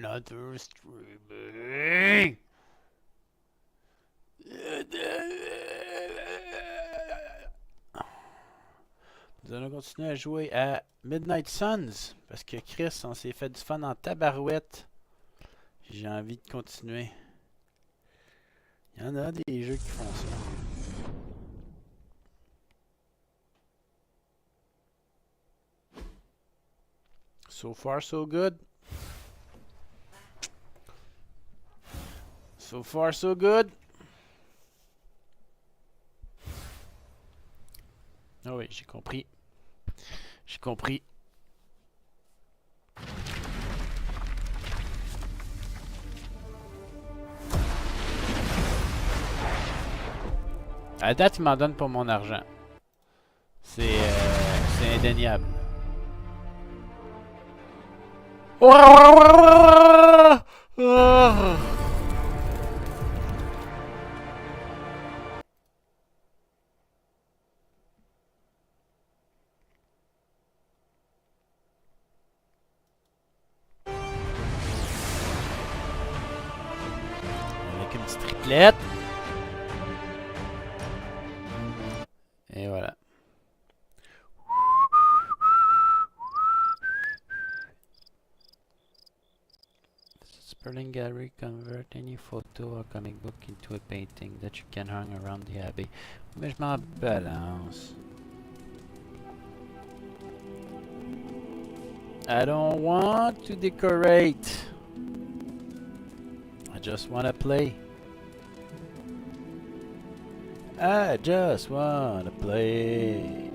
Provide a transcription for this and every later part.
another streaming. Nous allons continuer à jouer à Midnight Suns parce que Chris, on s'est fait du fun en tabarouette. J'ai envie de continuer. Il y en a des jeux qui font ça. So far, so good. So far, so good. Ah oui, j'ai compris. J'ai compris. À date, il m'en donne pour mon argent. C'est indéniable. Avec une petite triplette. Et voilà. Sperling Gallery convert any photo or comic book into a painting that you can hang around the abbey. Mais je m'en balance. I don't want to decorate. I just want to play. I just want to play.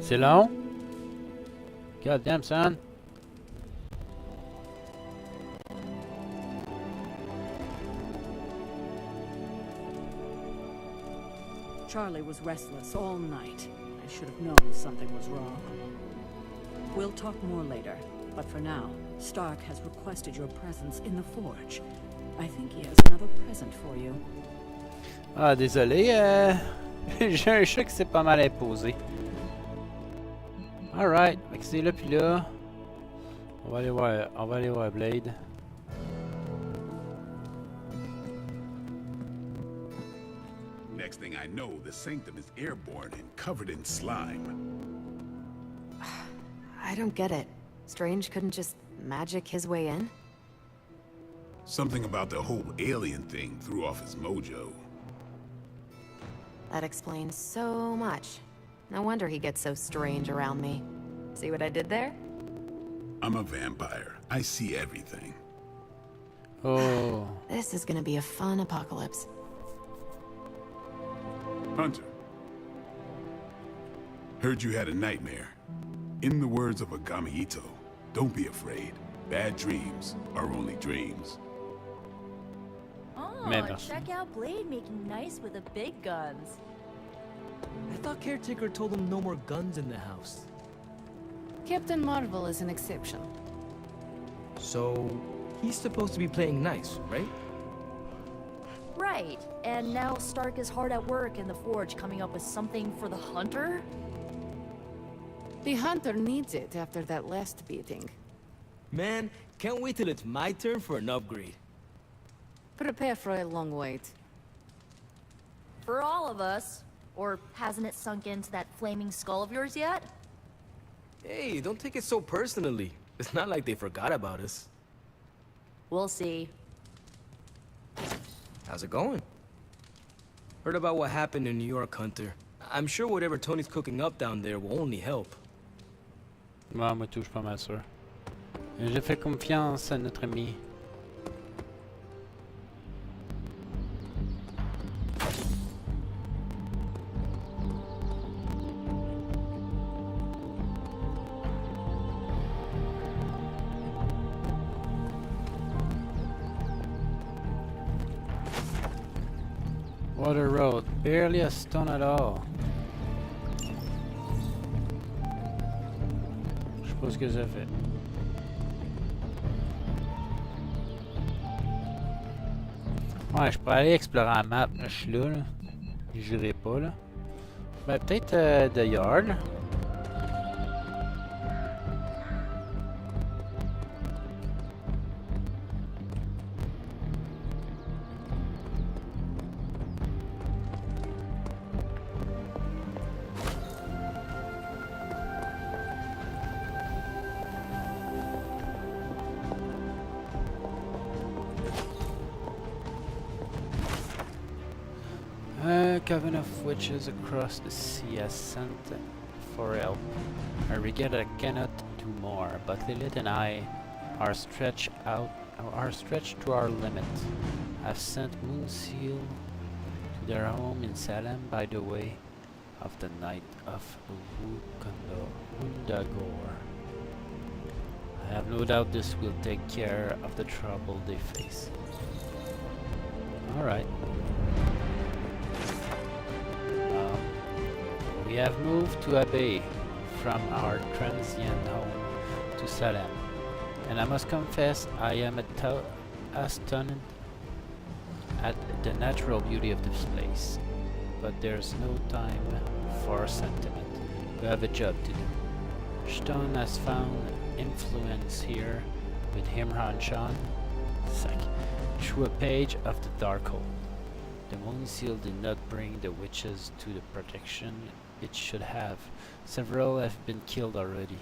C'est long? God damn, son. Charlie was restless all night. I should have known something was wrong. We'll talk more later, but for now, Stark has requested your presence in the forge. I think he has another present for you. Ah, désolé, j'ai un chat qui s'est pas mal imposé. Alright, c'est là puis là. On va aller voir Blade. Next thing I know, the sanctum is airborne and covered in slime. I don't get it. Strange couldn't just magic his way in? Something about the whole alien thing threw off his mojo. That explains so much. No wonder he gets so strange around me. See what I did there? I'm a vampire. I see everything. Oh. This is gonna be a fun apocalypse. Hunter. Heard you had a nightmare. In the words of Agami Ito, don't be afraid. Bad dreams are only dreams. Oh, check out Blade making nice with the big guns. I thought Caretaker told him no more guns in the house. Captain Marvel is an exception. So, he's supposed to be playing nice, right? Right, and now Stark is hard at work in the forge coming up with something for the Hunter? The Hunter needs it after that last beating. Man, can't wait till it's my turn for an upgrade. Prepare for a long wait. For all of us. Or hasn't it sunk into that flaming skull of yours yet? Hey, don't take it so personally. It's not like they forgot about us. We'll see. How's it going? Heard about what happened in New York, Hunter. I'm sure whatever Tony's cooking up down there will only help. Moi, moi tout, je suis pas mal sûr. Je fais confiance à notre ami. Water Road, barely a stone at all. Je sais pas ce que ça fait. Ouais, je pourrais aller explorer la map. Là, je suis là. J'irai pas, là. Ben, peut-être The Yard. Coven of witches across the sea has sent for help. I regret I cannot do more, but Lilith and I are stretched to our limit. I've sent Moonseal to their home in Salem by the way of the night of Wundagore. I have no doubt this will take care of the trouble they face. Alright. We have moved to Abbey from our transient home to Salem, and I must confess I am astounded at the natural beauty of this place. But there's no time for sentiment. We have a job to do. Stone has found influence here with Imran Khan through a page of the Darkhold. The Moonseal did not bring the witches to the protection it should have. Several have been killed already.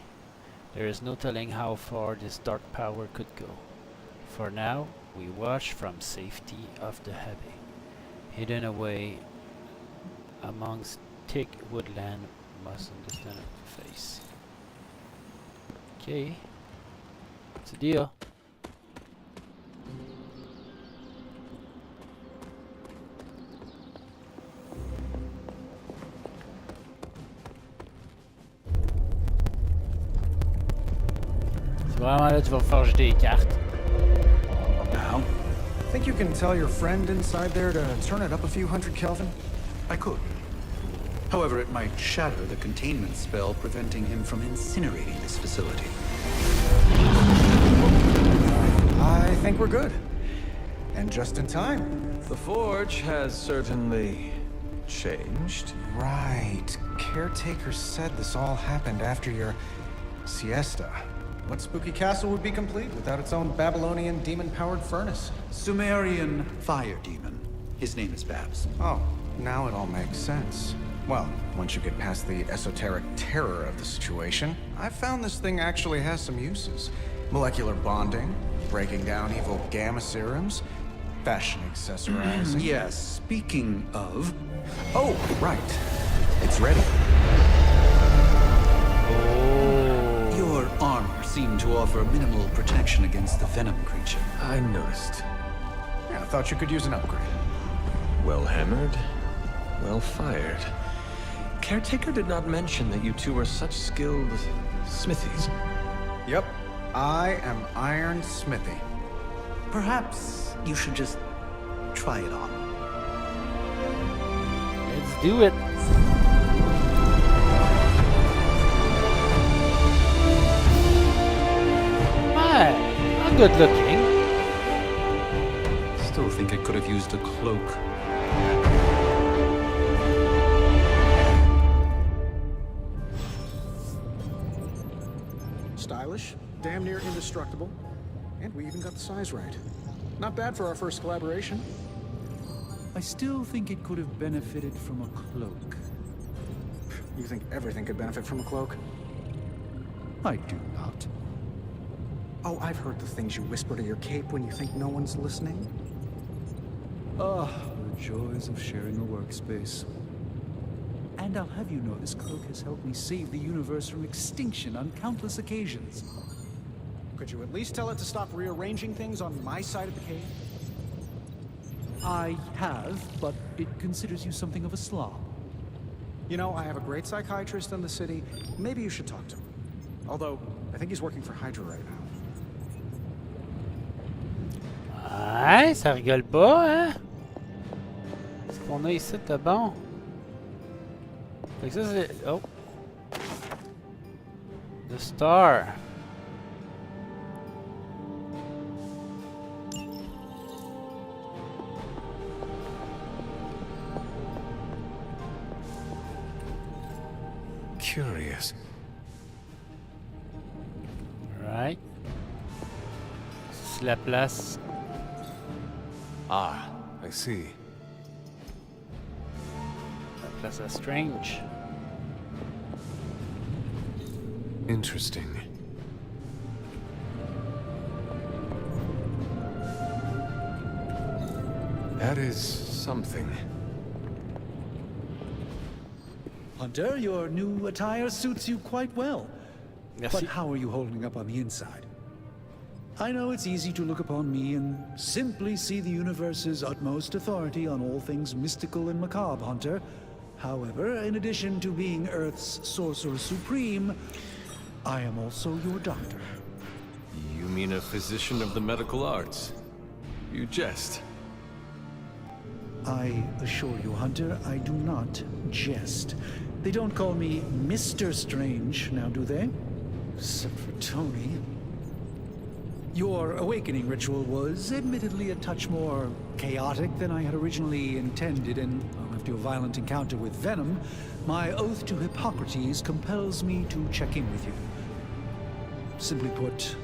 There is no telling how far this dark power could go. For now, we watch from safety of the Abbey, hidden away amongst thick woodland. Must understand the face. Okay, what's the deal? Vraiment là, tu vas forger des cartes. Now, Think you can tell your friend inside there to turn it up a few hundred Kelvin? I could. However, it might shatter the containment spell preventing him from incinerating this facility. I think we're good. And just in time. The Forge has certainly changed. Right. Caretaker said this all happened after your siesta. What spooky castle would be complete without its own Babylonian demon-powered furnace? Sumerian fire demon. His name is Babs. Oh, now it all makes sense. Well, once you get past the esoteric terror of the situation, I've found this thing actually has some uses. Molecular bonding, breaking down evil gamma serums, fashion accessorizing. Yes, speaking of... Oh, right. It's ready. Your armor seemed to offer minimal protection against the venom creature. I noticed. Yeah, I thought you could use an upgrade. Well hammered, well fired. Caretaker did not mention that you two were such skilled smithies. Yep. I am Iron Smithy. Perhaps you should just try it on. Let's do it. I'm good looking. Still think it could have used a cloak. Stylish, damn near indestructible, and we even got the size right. Not bad for our first collaboration. I still think it could have benefited from a cloak. You think everything could benefit from a cloak? I do not. Oh, I've heard the things you whisper to your cape when you think no one's listening. Ah, the joys of sharing a workspace. And I'll have you know this cloak has helped me save the universe from extinction on countless occasions. Could you at least tell it to stop rearranging things on my side of the cave? I have, but it considers you something of a slob. You know, I have a great psychiatrist in the city. Maybe you should talk to him. Although, I think he's working for Hydra right now. Ouais, ça rigole pas, hein? Ce qu'on a ici de bon. Fait que ça, c'est... Oh. The Star. Curious. Right. C'est la place. Ah, I see. La place à Strange. Interesting. That is something. Hunter, your new attire suits you quite well. Merci. But how are you holding up on the inside? I know it's easy to look upon me and simply see the universe's utmost authority on all things mystical and macabre, Hunter. However, in addition to being Earth's sorcerer supreme, I am also your doctor. You mean a physician of the medical arts? You jest. I assure you, Hunter, I do not jest. They don't call me Mr. Strange, now do they? Except for Tony. Your awakening ritual was admittedly a touch more chaotic than I had originally intended, and after your violent encounter with Venom, my oath to Hippocrates compels me to check in with you. Simply put,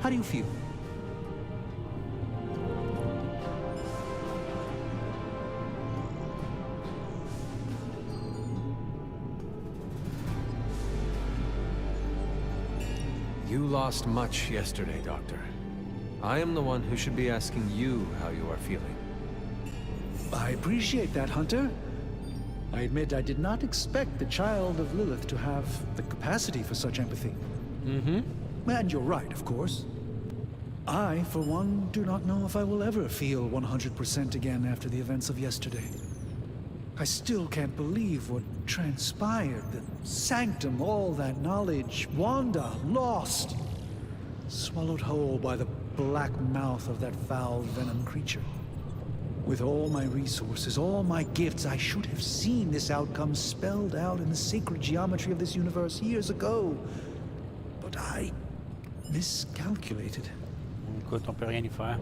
how do you feel? You lost much yesterday, Doctor. I am the one who should be asking you how you are feeling. I appreciate that, Hunter. I admit I did not expect the child of Lilith to have the capacity for such empathy. And you're right, of course. I, for one, do not know if I will ever feel 100% again after the events of yesterday. I still can't believe what transpired. The sanctum, all that knowledge, Wanda, lost. Swallowed whole by the black mouth of that foul Venom creature. With all my resources, all my gifts, I should have seen this outcome spelled out in the sacred geometry of this universe years ago. But I miscalculated. Écoute, on peut rien y faire.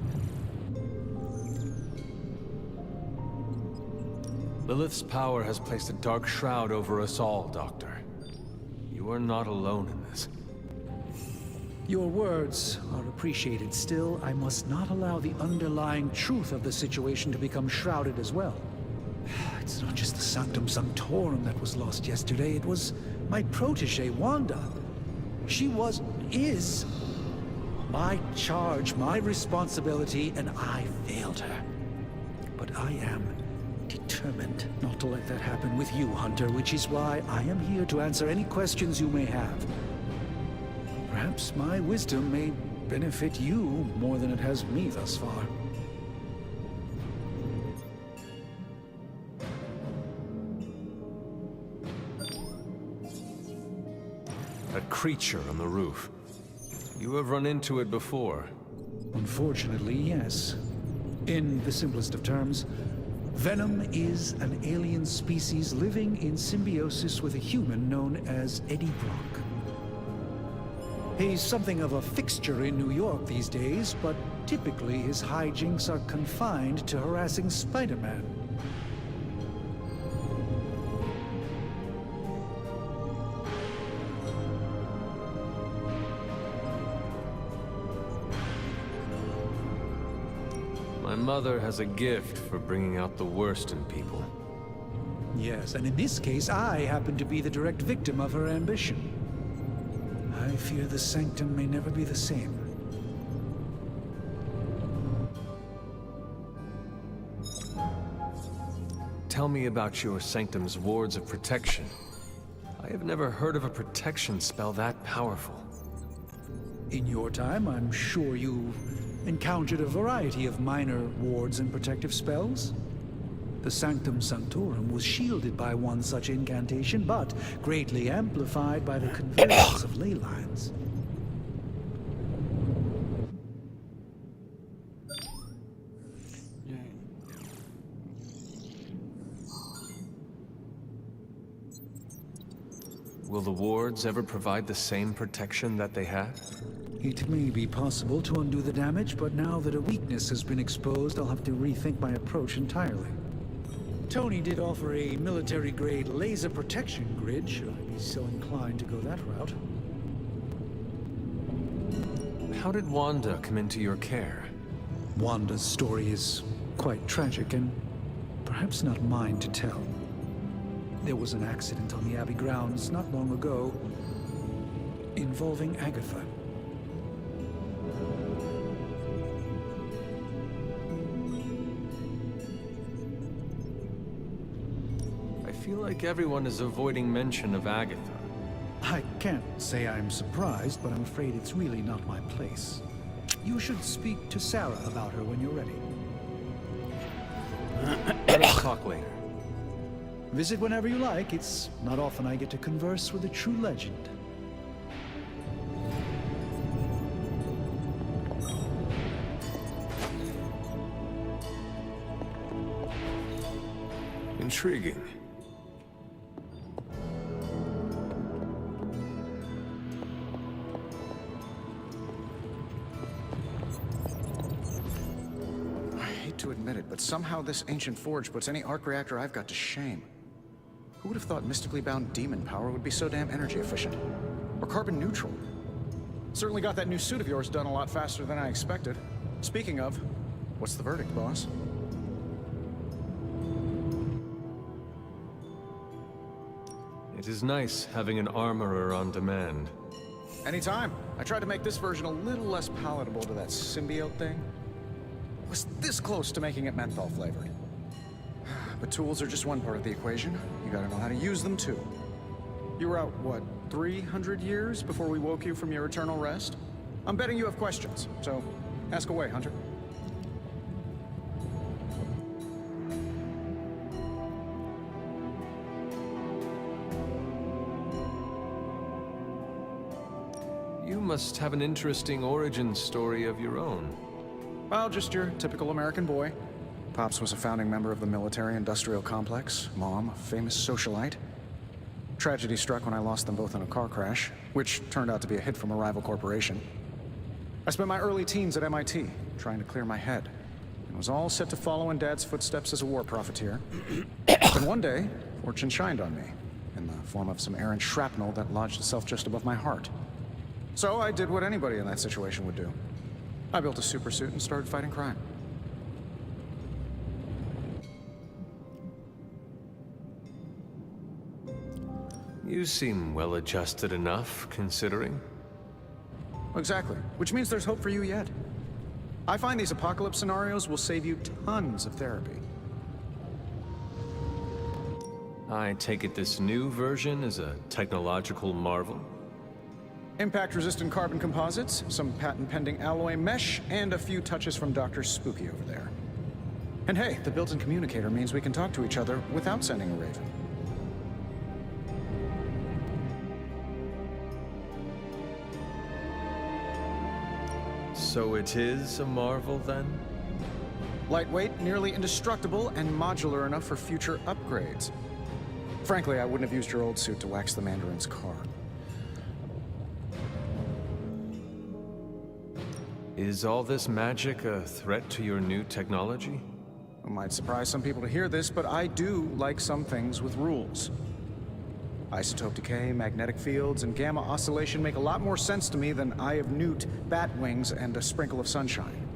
Lilith's power has placed a dark shroud over us all, Doctor. You are not alone in this. Your words are appreciated. Still, I must not allow the underlying truth of the situation to become shrouded as well. It's not just the Sanctum Sanctorum that was lost yesterday. It was my protege, Wanda. She is my charge, my responsibility, and I failed her. But I am determined not to let that happen with you, Hunter, which is why I am here to answer any questions you may have. Perhaps my wisdom may benefit you more than it has me thus far. A creature on the roof. You have run into it before. Unfortunately, yes. In the simplest of terms, Venom is an alien species living in symbiosis with a human known as Eddie Brock. He's something of a fixture in New York these days, but typically his hijinks are confined to harassing Spider-Man. My mother has a gift for bringing out the worst in people. Yes, and in this case, I happen to be the direct victim of her ambition. I fear the Sanctum may never be the same. Tell me about your Sanctum's wards of protection. I have never heard of a protection spell that powerful. In your time, I'm sure you encountered a variety of minor wards and protective spells. The Sanctum Sanctorum was shielded by one such incantation, but greatly amplified by the convergence of ley lines. Will the wards ever provide the same protection that they had? It may be possible to undo the damage, but now that a weakness has been exposed, I'll have to rethink my approach entirely. Tony did offer a military-grade laser protection grid, should I be so inclined to go that route. How did Wanda come into your care? Wanda's story is quite tragic and perhaps not mine to tell. There was an accident on the Abbey grounds not long ago involving Agatha. I feel like everyone is avoiding mention of Agatha. I can't say I'm surprised, but I'm afraid it's really not my place. You should speak to Sarah about her when you're ready. Let's talk later. Visit whenever you like. It's not often I get to converse with a true legend. Intriguing. I hate to admit it, but somehow this ancient forge puts any arc reactor I've got to shame. Who would have thought mystically bound demon power would be so damn energy efficient? Or carbon neutral? Certainly got that new suit of yours done a lot faster than I expected. Speaking of, what's the verdict, boss? It is nice having an armorer on demand. Anytime. I tried to make this version a little less palatable to that symbiote thing. Was this close to making it menthol flavored. But tools are just one part of the equation. You gotta know how to use them too. You were out, what, 300 years before we woke you from your eternal rest? I'm betting you have questions, so ask away, Hunter. You must have an interesting origin story of your own. Well, just your typical American boy. Pops was a founding member of the military-industrial complex. Mom, a famous socialite. Tragedy struck when I lost them both in a car crash, which turned out to be a hit from a rival corporation. I spent my early teens at MIT, trying to clear my head, and was all set to follow in Dad's footsteps as a war profiteer. And one day, fortune shined on me, in the form of some errant shrapnel that lodged itself just above my heart. So I did what anybody in that situation would do. I built a supersuit and started fighting crime. You seem well-adjusted enough, considering. Exactly, which means there's hope for you yet. I find these apocalypse scenarios will save you tons of therapy. I take it this new version is a technological marvel? Impact-resistant carbon composites, some patent-pending alloy mesh, and a few touches from Dr. Spooky over there. And hey, the built-in communicator means we can talk to each other without sending a raven. So it is a marvel, then? Lightweight, nearly indestructible, and modular enough for future upgrades. Frankly, I wouldn't have used your old suit to wax the Mandarin's car. Is all this magic a threat to your new technology? It might surprise some people to hear this, but I do like some things with rules. Isotope decay, magnetic fields, and gamma oscillation make a lot more sense to me than Eye of Newt, bat wings, and a sprinkle of sunshine.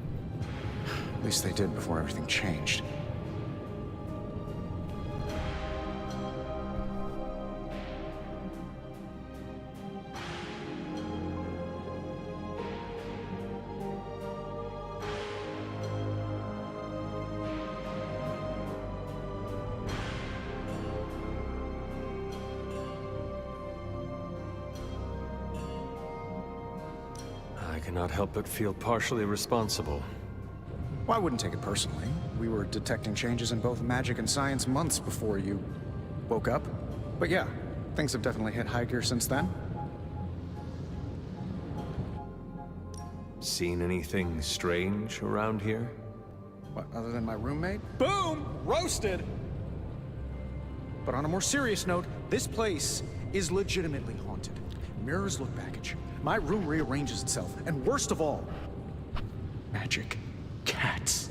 At least they did before everything changed. I cannot help but feel partially responsible. Well, I wouldn't take it personally. We were detecting changes in both magic and science months before you woke up. But yeah, things have definitely hit high gear since then. Seen anything strange around here? What, other than my roommate? Boom! Roasted! But on a more serious note, this place is legitimately haunted. Mirrors look back at you. My room rearranges itself. And worst of all, magic cats.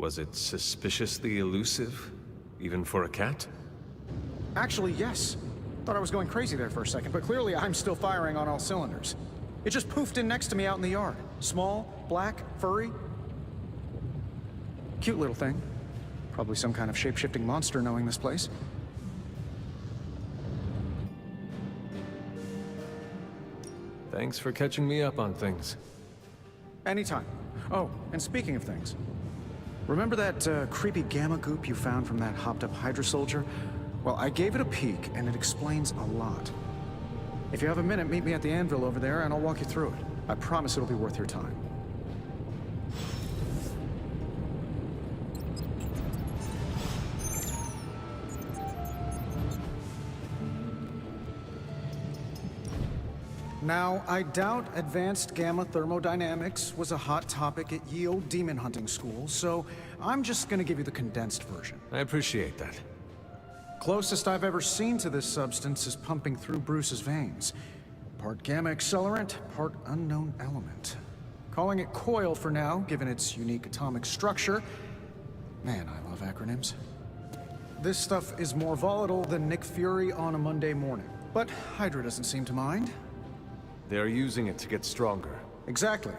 Was it suspiciously elusive, even for a cat? Actually, yes. Thought I was going crazy there for a second, but clearly I'm still firing on all cylinders. It just poofed in next to me out in the yard. Small, black, furry. Cute little thing. Probably some kind of shape-shifting monster knowing this place. Thanks for catching me up on things. Anytime. Oh, and speaking of things, remember that creepy gamma goop you found from that hopped-up Hydra soldier? Well, I gave it a peek, and it explains a lot. If you have a minute, meet me at the anvil over there, and I'll walk you through it. I promise it'll be worth your time. Now, I doubt advanced gamma thermodynamics was a hot topic at ye old demon hunting school, so I'm just gonna give you the condensed version. I appreciate that. Closest I've ever seen to this substance is pumping through Bruce's veins. Part gamma accelerant, part unknown element. Calling it coil for now, given its unique atomic structure. Man, I love acronyms. This stuff is more volatile than Nick Fury on a Monday morning. But Hydra doesn't seem to mind. They're using it to get stronger. Exactly.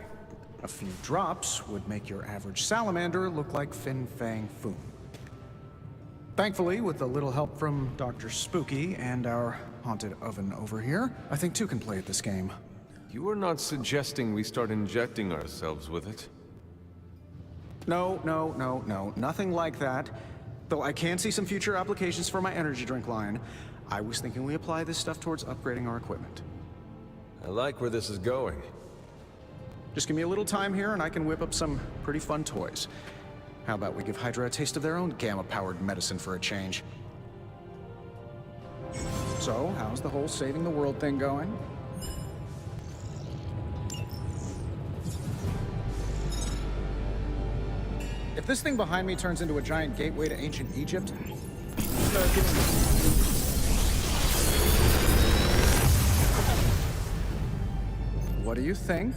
A few drops would make your average salamander look like Fin Fang Foom. Thankfully, with a little help from Dr. Spooky and our haunted oven over here, I think two can play at this game. You are not suggesting we start injecting ourselves with it? No, nothing like that. Though I can see some future applications for my energy drink line. I was thinking we apply this stuff towards upgrading our equipment. I like where this is going. Just give me a little time here and I can whip up some pretty fun toys. How about we give Hydra a taste of their own gamma-powered medicine for a change? So, how's the whole saving the world thing going? If this thing behind me turns into a giant gateway to ancient Egypt, what do you think?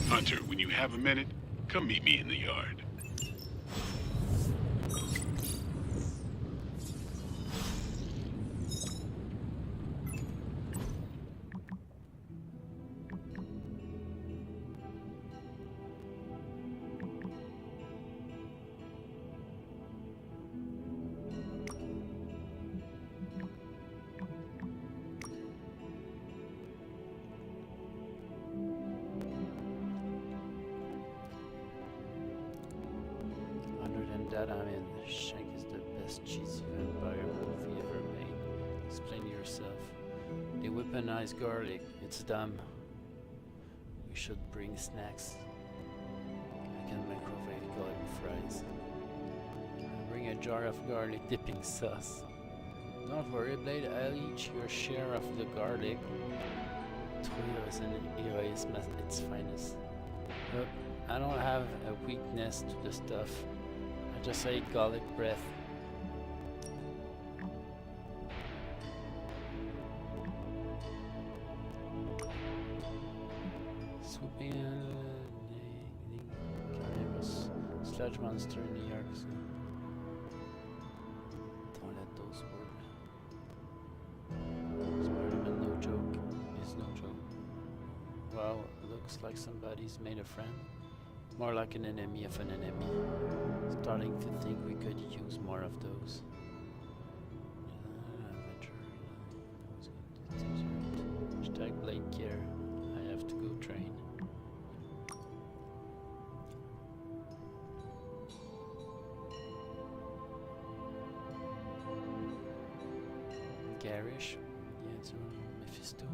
Hunter, when you have a minute, come meet me in the yard. That I mean, Shank is the best cheesy vampire movie ever made. Explain yourself. They weaponize garlic. It's dumb. We should bring snacks. I can microwave garlic fries. Bring a jar of garlic dipping sauce. Don't worry, Blade. I'll eat your share of the garlic. Trio is an heroism at its finest. Look, I don't have a weakness to the stuff. Just ate garlic breath. Swooping carnivorous sludge monster in New York. Don't let those words. Spider-Man, no joke. Is no joke. Wow, looks like somebody's made a friend. More like an enemy of an enemy. Starting to think we could use more of those. Hashtag Blade Care. I have to go train. Garish? Yeah, it's Mephisto.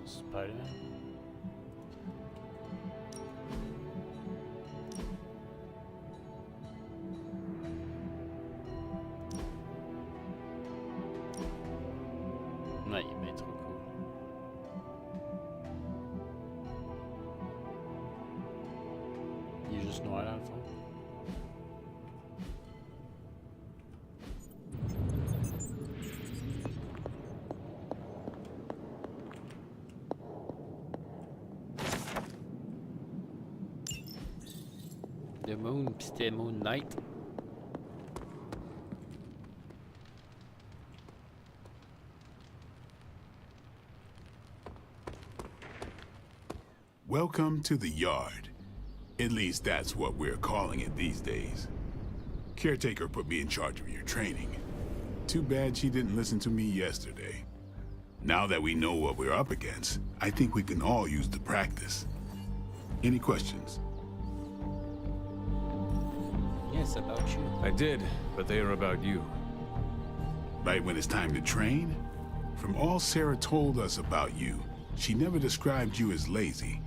Spider-Man. The Moon, pis c'était Moon Knight. Welcome to the yard. At least that's what we're calling it these days. Caretaker put me in charge of your training. Too bad she didn't listen to me yesterday. Now that we know what we're up against, I think we can all use the practice. Any questions? Yes, about you. I did, but they are about you. Right when it's time to train? From all Sarah told us about you, she never described you as lazy.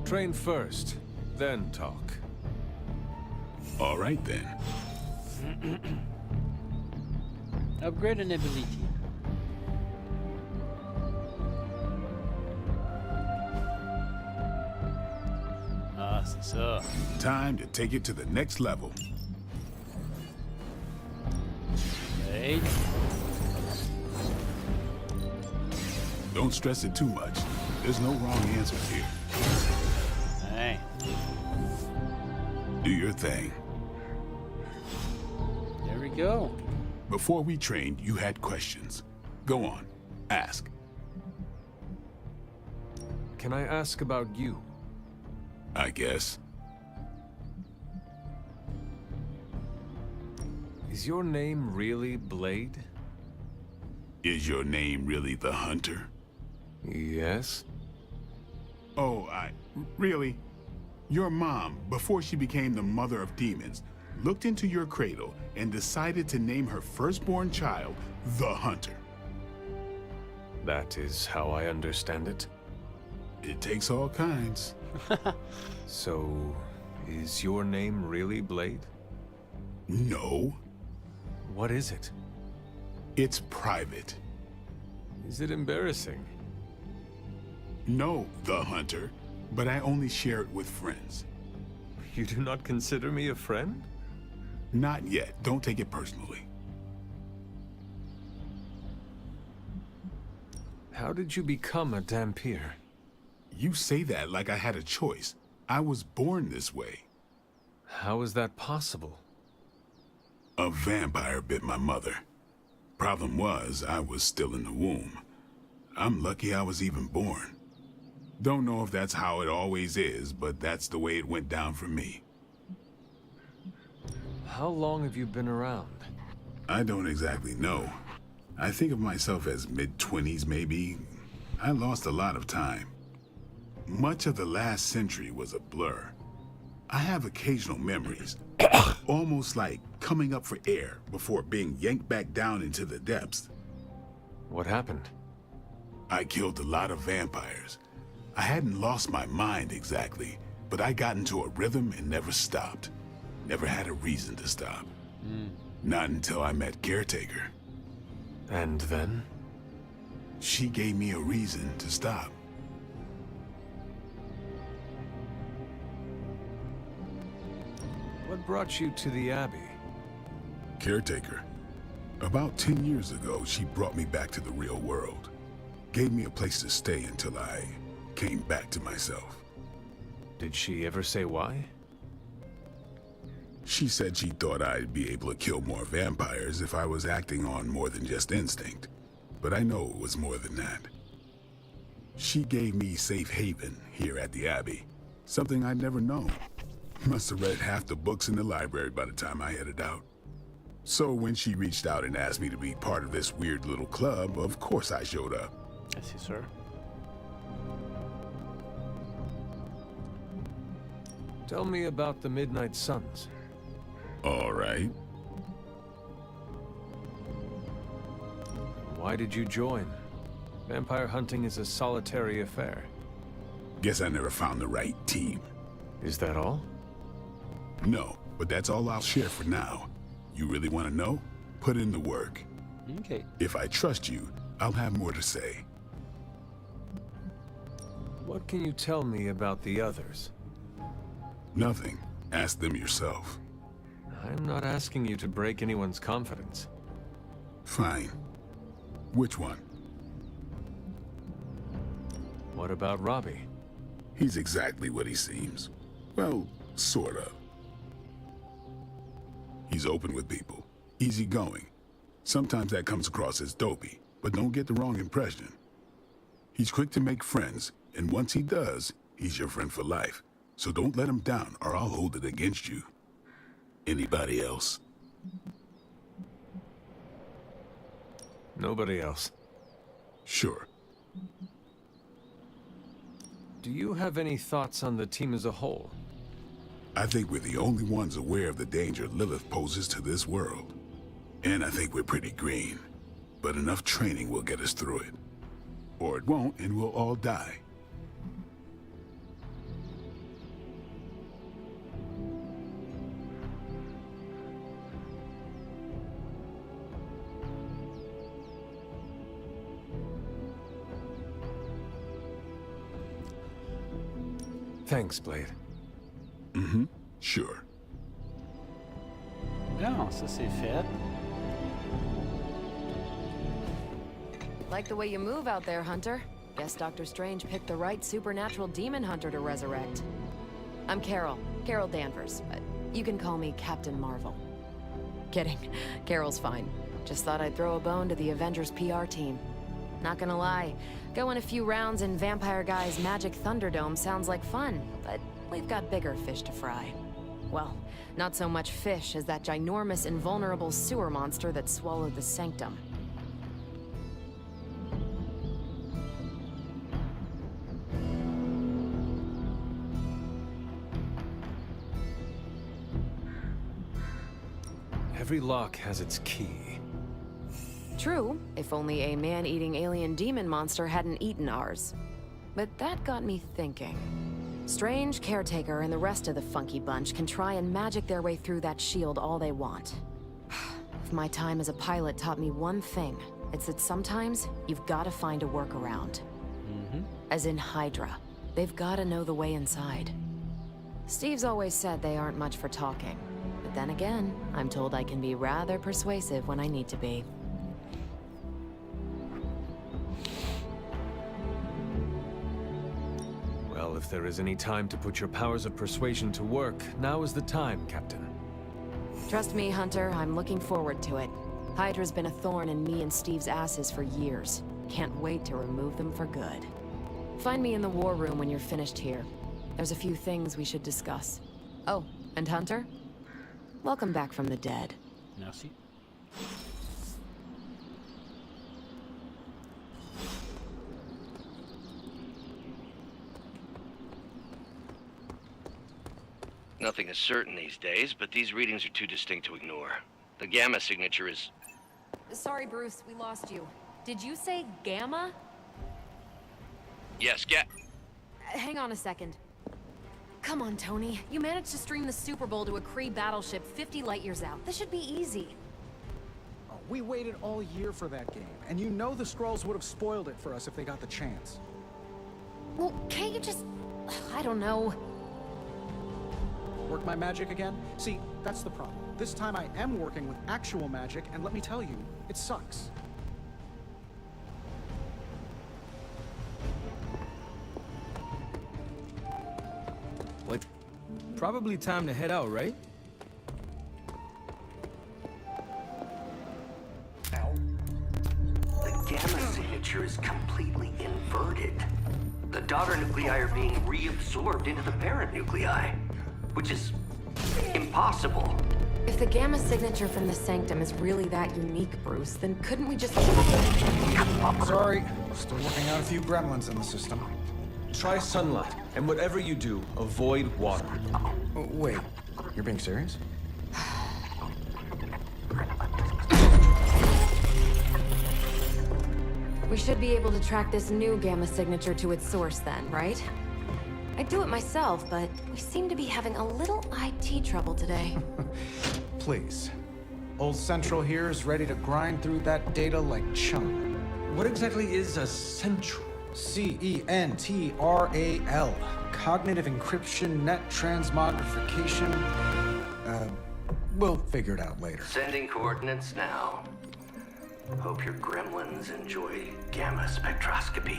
Train first, then talk. All right then. Upgrade an ability. Ah, c'est ça. Time to take it to the next level. Hey. Don't stress it too much. There's no wrong answers here. Hey. Do your thing. There we go. Before we trained, you had questions. Go on. Ask. Can I ask about you? I guess. Is your name really Blade? Is your name really the Hunter? Yes. Oh, really? Your mom, before she became the mother of demons, looked into your cradle and decided to name her firstborn child the Hunter. That is how I understand it. It takes all kinds. So, is your name really Blade? No. What is it? It's private. Is it embarrassing? No, the Hunter, but I only share it with friends. You do not consider me a friend? Not yet. Don't take it personally. How did you become a Dampier? You say that like I had a choice. I was born this way. How is that possible? A vampire bit my mother. Problem was, I was still in the womb. I'm lucky I was even born. Don't know if that's how it always is, but that's the way it went down for me. How long have you been around? I don't exactly know. I think of myself as mid-20s, maybe. I lost a lot of time. Much of the last century was a blur. I have occasional memories, almost like coming up for air before being yanked back down into the depths. What happened? I killed a lot of vampires. I hadn't lost my mind exactly, but I got into a rhythm and never stopped. Never had a reason to stop. Not until I met Caretaker. And then? She gave me a reason to stop. What brought you to the Abbey? Caretaker. About 10 years ago, she brought me back to the real world. Gave me a place to stay until I came back to myself. Did she ever say why? She said she thought I'd be able to kill more vampires if I was acting on more than just instinct. But I know it was more than that. She gave me safe haven here at the Abbey. Something I'd never known. Must have read half the books in the library by the time I headed out. So when she reached out and asked me to be part of this weird little club, of course I showed up. Yes, sir. Tell me about the Midnight Suns. All right. Why did you join? Vampire hunting is a solitary affair. Guess I never found the right team. Is that all? No, but that's all I'll share for now. You really want to know? Put in the work. Okay. If I trust you, I'll have more to say. What can you tell me about the others? Nothing. Ask them yourself. I'm not asking you to break anyone's confidence. Fine. Which one? What about Robbie? He's exactly what he seems. Well, sort of. He's open with people, easygoing. Sometimes that comes across as dopey, but don't get the wrong impression. He's quick to make friends, and once he does, he's your friend for life. So don't let him down, or I'll hold it against you. Anybody else? Nobody else. Sure. Do you have any thoughts on the team as a whole? I think we're the only ones aware of the danger Lilith poses to this world. And I think we're pretty green. But enough training will get us through it. Or it won't, and we'll all die. Thanks, Blade. Mm-hmm. Sure. Non, ça c'est fait. Like the way you move out there, Hunter. Guess Dr. Strange picked the right supernatural demon hunter to resurrect. I'm Carol Danvers, but you can call me Captain Marvel. Kidding. Carol's fine. Just thought I'd throw a bone to the Avengers PR team. Not gonna lie, going a few rounds in Vampire Guy's Magic Thunderdome sounds like fun, but we've got bigger fish to fry. Well, not so much fish as that ginormous invulnerable sewer monster that swallowed the Sanctum. Every lock has its key. True, if only a man-eating alien demon monster hadn't eaten ours. But that got me thinking. Strange, Caretaker, and the rest of the funky bunch can try and magic their way through that shield all they want. If my time as a pilot taught me one thing, it's that sometimes you've got to find a workaround. As in Hydra. They've got to know the way inside. Steve's always said they aren't much for talking. But then again, I'm told I can be rather persuasive when I need to be. Well, if there is any time to put your powers of persuasion to work, now is the time, Captain. Trust me, Hunter, I'm looking forward to it. Hydra's been a thorn in me and Steve's asses for years. Can't wait to remove them for good. Find me in the war room when you're finished here. There's a few things we should discuss. Oh, and Hunter? Welcome back from the dead. Merci. Nothing is certain these days, but these readings are too distinct to ignore. The gamma signature is... Sorry, Bruce, we lost you. Did you say Gamma? Yes, Hang on a second. Come on, Tony. You managed to stream the Super Bowl to a Kree battleship 50 light-years out. This should be easy. Oh, we waited all year for that game, and you know the Skrulls would have spoiled it for us if they got the chance. Well, can't you just... I don't know. Work my magic again? See, that's the problem. This time I am working with actual magic, and let me tell you, it sucks. What? Probably time to head out, right? The gamma signature is completely inverted. The daughter nuclei are being reabsorbed into the parent nuclei, which is impossible. If the gamma signature from the Sanctum is really that unique, Bruce, then couldn't we just... Sorry, still working out a few gremlins in the system. Try sunlight, and whatever you do, avoid water. Oh, wait, you're being serious? We should be able to track this new gamma signature to its source then, right? I'd do it myself, but we seem to be having a little IT trouble today. Please. Old Central here is ready to grind through that data like chum. What exactly is a Central? C-E-N-T-R-A-L. Cognitive encryption, net transmogrification. We'll figure it out later. Sending coordinates now. Hope your gremlins enjoy gamma spectroscopy.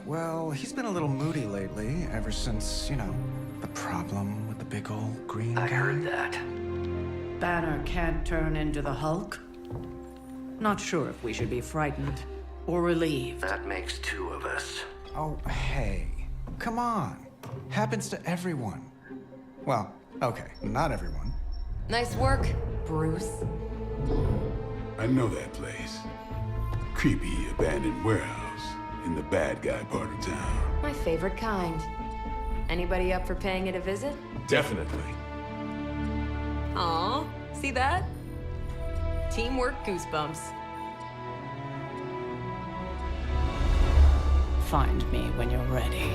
Well, he's been a little moody lately, ever since, you know, the problem with the big old green guy. I heard that. Banner can't turn into the Hulk? Not sure if we should be frightened or relieved. That makes two of us. Oh, hey. Come on. Happens to everyone. Well, okay, not everyone. Nice work, Bruce. I know that place. Creepy abandoned warehouse in the bad guy part of town. My favorite kind. Anybody up for paying it a visit? Definitely. Aw, see that? Teamwork goosebumps. Find me when you're ready.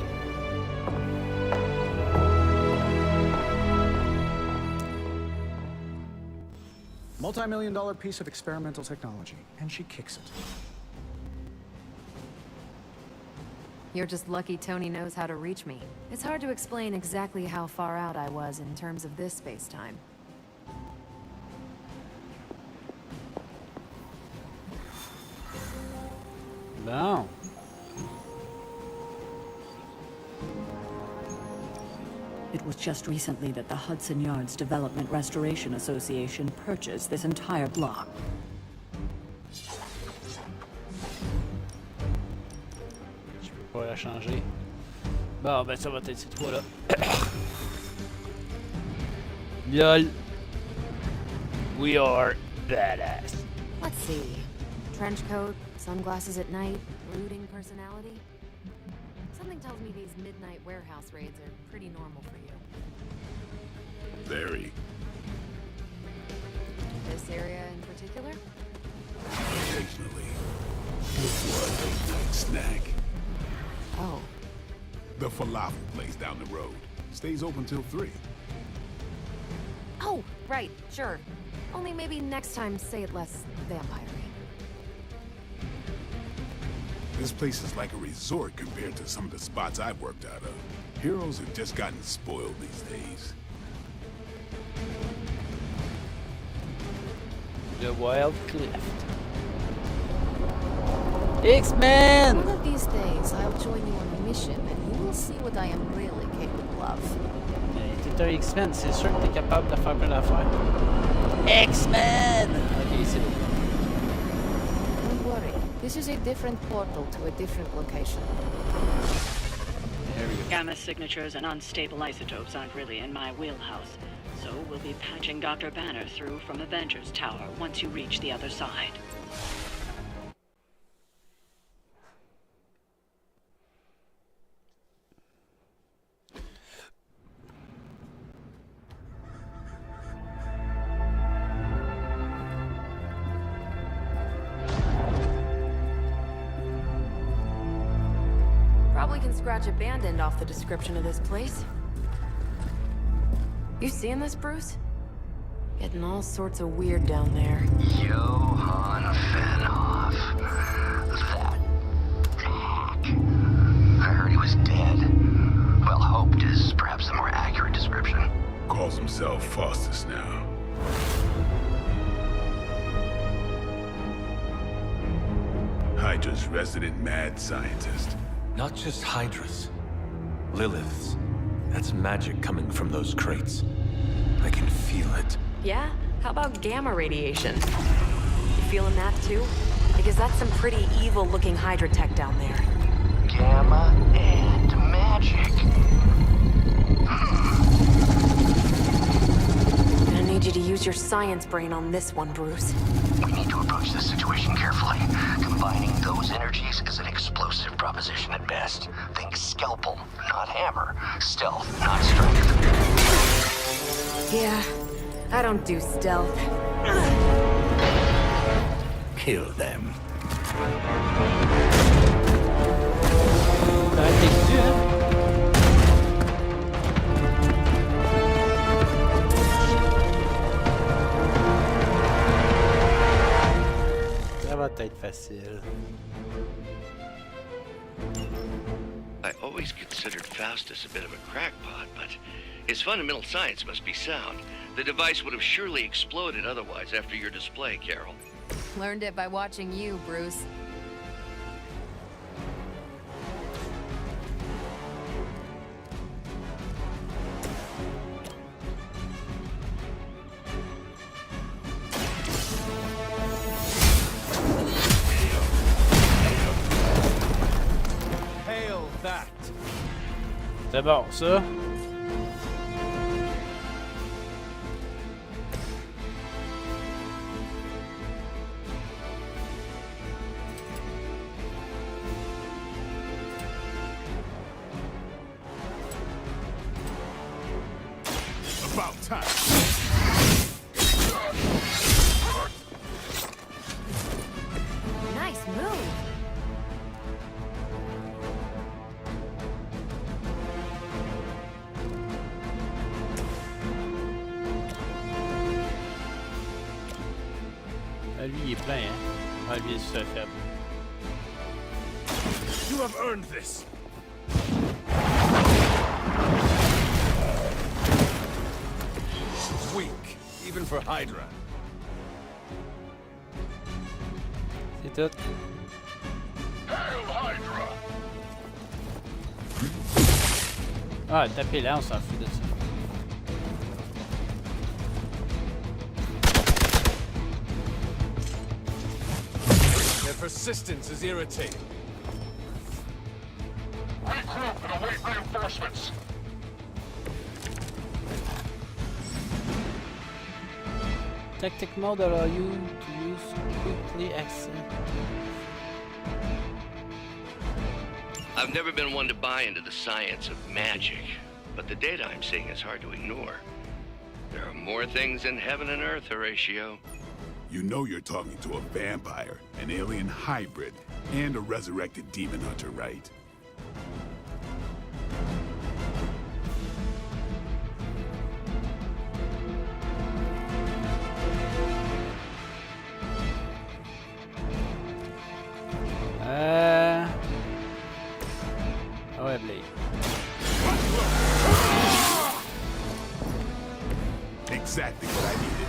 Multi-million-dollar piece of experimental technology, and she kicks it. You're just lucky Tony knows how to reach me. It's hard to explain exactly how far out I was in terms of this space-time. Bon. It was just recently that the Hudson Yards Development Restoration Association purchased this entire block. Je peux pas la changer. Bon, ben ça va être ces trois-là. LOL. We are badass. Let's see. Trench coat, sunglasses at night, brooding personality. Something tells me these midnight warehouse raids are pretty normal for you. Very. This area in particular? Occasionally. For a late night snack. Oh. The falafel place down the road. Stays open till 3. Oh, right, sure. Only maybe next time say it less vampire-y. This place is like a resort compared to some of the spots I've worked out of. Heroes have just gotten spoiled these days. The Wild Cleft. X-Men! One of these days, I'll join you on a mission, and you will see what I am really capable of. T'es un X-Men, c'est sûr que t'es capable de faire plein d'affaires. X-Men! Ok, c'est bon. Don't worry, this is a different portal to a different location. There we go. Gamma signatures and unstable isotopes aren't really in my wheelhouse, so we'll be patching Dr. Banner through from Avengers Tower once you reach the other side. Probably can scratch abandoned off the description of this place. You seeing this, Bruce? Getting all sorts of weird down there. Johann Fenhoff. That hack. I heard he was dead. Well, hoped is perhaps a more accurate description. Calls himself Faustus now. Hydra's resident mad scientist. Not just Hydra's. Lilith's. That's magic coming from those crates. I can feel it. Yeah? How about gamma radiation? You feeling that too? Because that's some pretty evil-looking Hydra tech down there. Gamma and magic. Gonna need you to use your science brain on this one, Bruce. We need to approach this situation carefully. Combining those energies is an explosive proposition at best. Think scalpel, not hammer. Stealth, not strength. Yeah, I don't do stealth. Kill them. Ça va être dessus, hein? Ça va être facile. I always considered Faustus a bit of a crackpot, but his fundamental science must be sound. The device would have surely exploded otherwise after your display, Carol. Learned it by watching you, Bruce. C'était bon, ça. About time. Nice move. Ah, lui, il est plein, hein. Ah, lui, il est super faible. You have earned this. Weak, even for Hydra. C'est tout. Hail Hydra! Ah, tapez là, on s'en fout de ça. Their persistence is irritating. Regroup and await reinforcements. Tactic mode allow you to use quickly access. I've never been one to buy into the science of magic, but the data I'm seeing is hard to ignore. There are more things in heaven and earth, Horatio. You know you're talking to a vampire, an alien hybrid, and a resurrected demon hunter, right? Ah ouais, Blade. Exactly what I needed.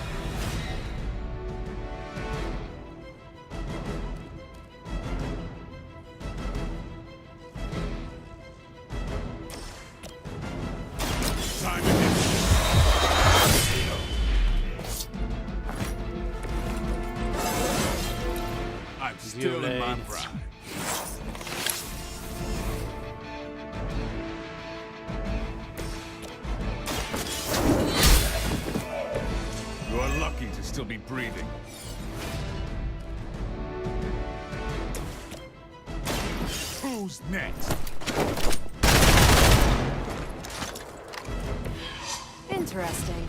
Time to hit. I'm still in my prime. You're lucky to still be breathing. Who's next? Interesting.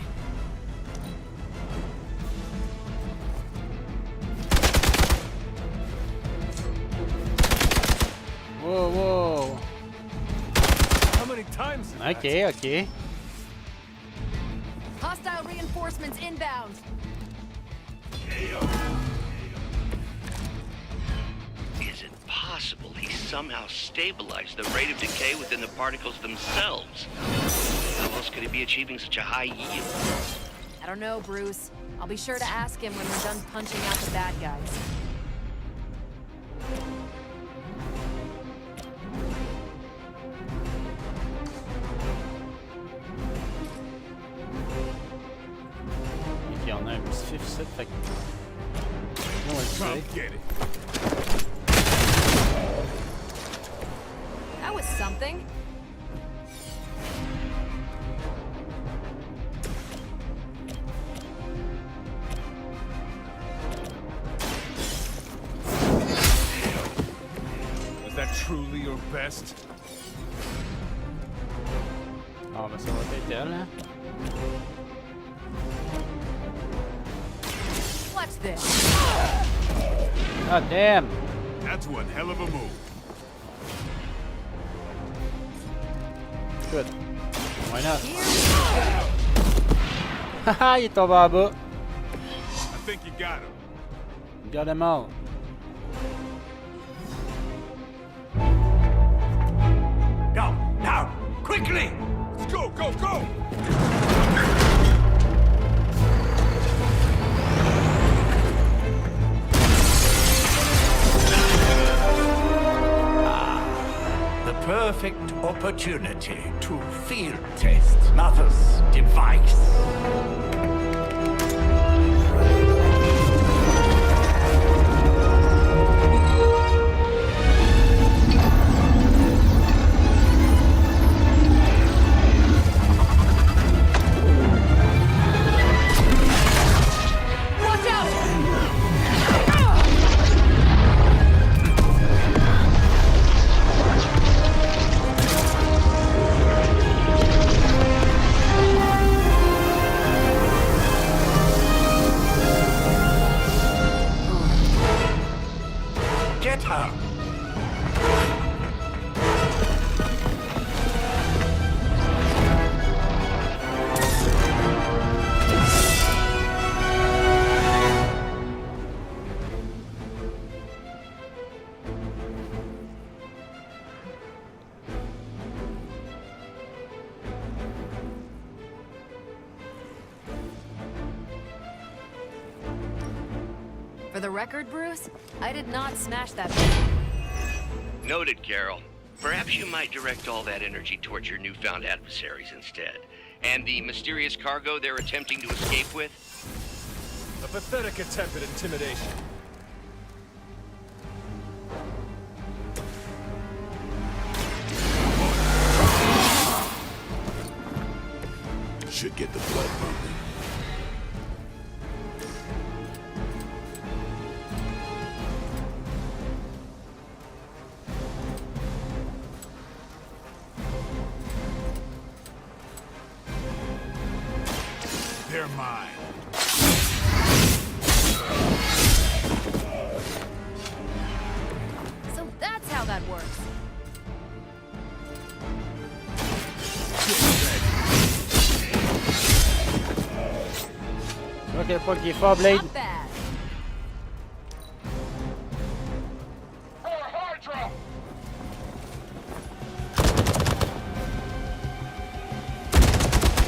Whoa, whoa. How many times? is that? Okay, okay. Hostile reinforcements inbound. Is it possible he somehow stabilized the rate of decay within the particles themselves? How else could he be achieving such a high yield? I don't know, Bruce. I'll be sure to ask him when we're done punching out the bad guys. Ok, on a un petit fif set, fait que... On va le Come tirer. get it. That was something. Was that truly your best? Ah, ben ça va être elle, hein. Watch this. Ah, damn! That's one hell of a move. Good. Why not? Here we go. Haha, il est tombé en bas. I think you got him. Got them all. Go, now, quickly! Let's go, go, go! The perfect opportunity to field test Mother's device. the record, Bruce, I did not smash that. Noted, Carol. Perhaps you might direct all that energy towards your newfound adversaries instead. And the mysterious cargo they're attempting to escape with? A pathetic attempt at intimidation. Should get the blood pumping. They're mine. So that's how that works. Ok, pas qu'il est fort, Blade. Not bad.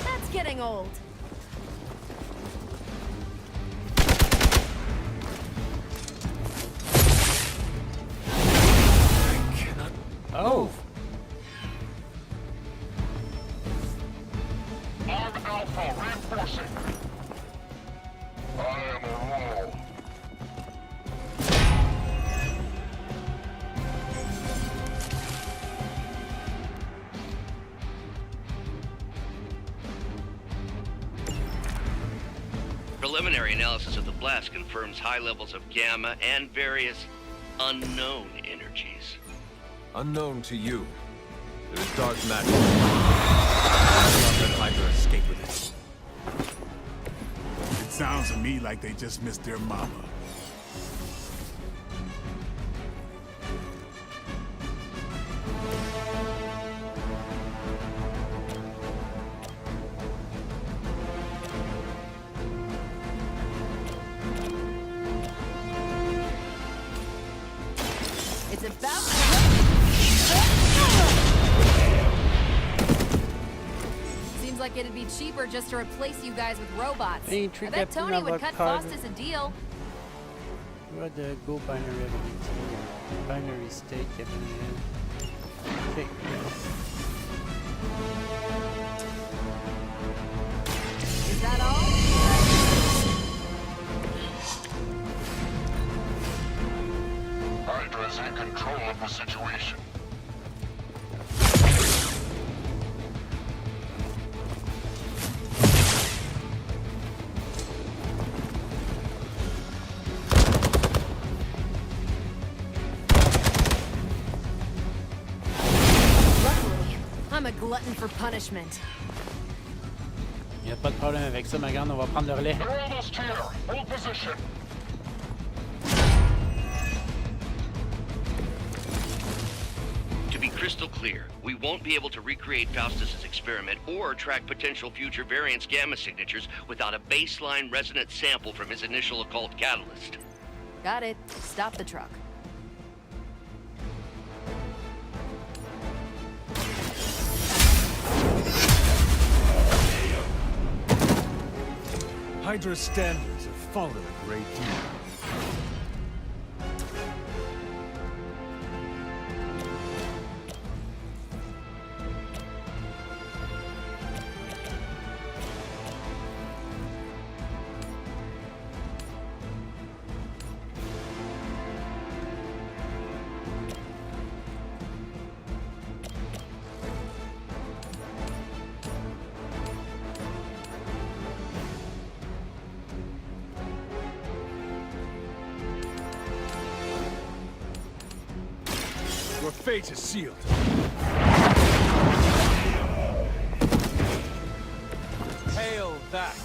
That's getting old. Oh. I'm Alpha, reinforcing. I am Aurora. Preliminary analysis of the blast confirms high levels of gamma and various unknown energies. Unknown to you. It is dark magic. Not let Hydra escape with it. It sounds to me like they just missed their mama. It's about Seems like it'd be cheaper just to replace you guys with robots. I bet Tony would cut Faustus a deal. What the go binary ability? Binary state okay. Is that all? Hydra is in control of the situation. Luckily, I'm a glutton for punishment. Il n'y a pas de problème avec ça, ma grande, on va prendre le relais. They're almost here. Hold position. To be crystal clear, we won't be able to recreate Faustus's experiment or track potential future variance gamma signatures without a baseline resonant sample from his initial occult catalyst. Got it. Stop the truck. Hydra's standards have fallen a great deal. Your fate is sealed. Hail that!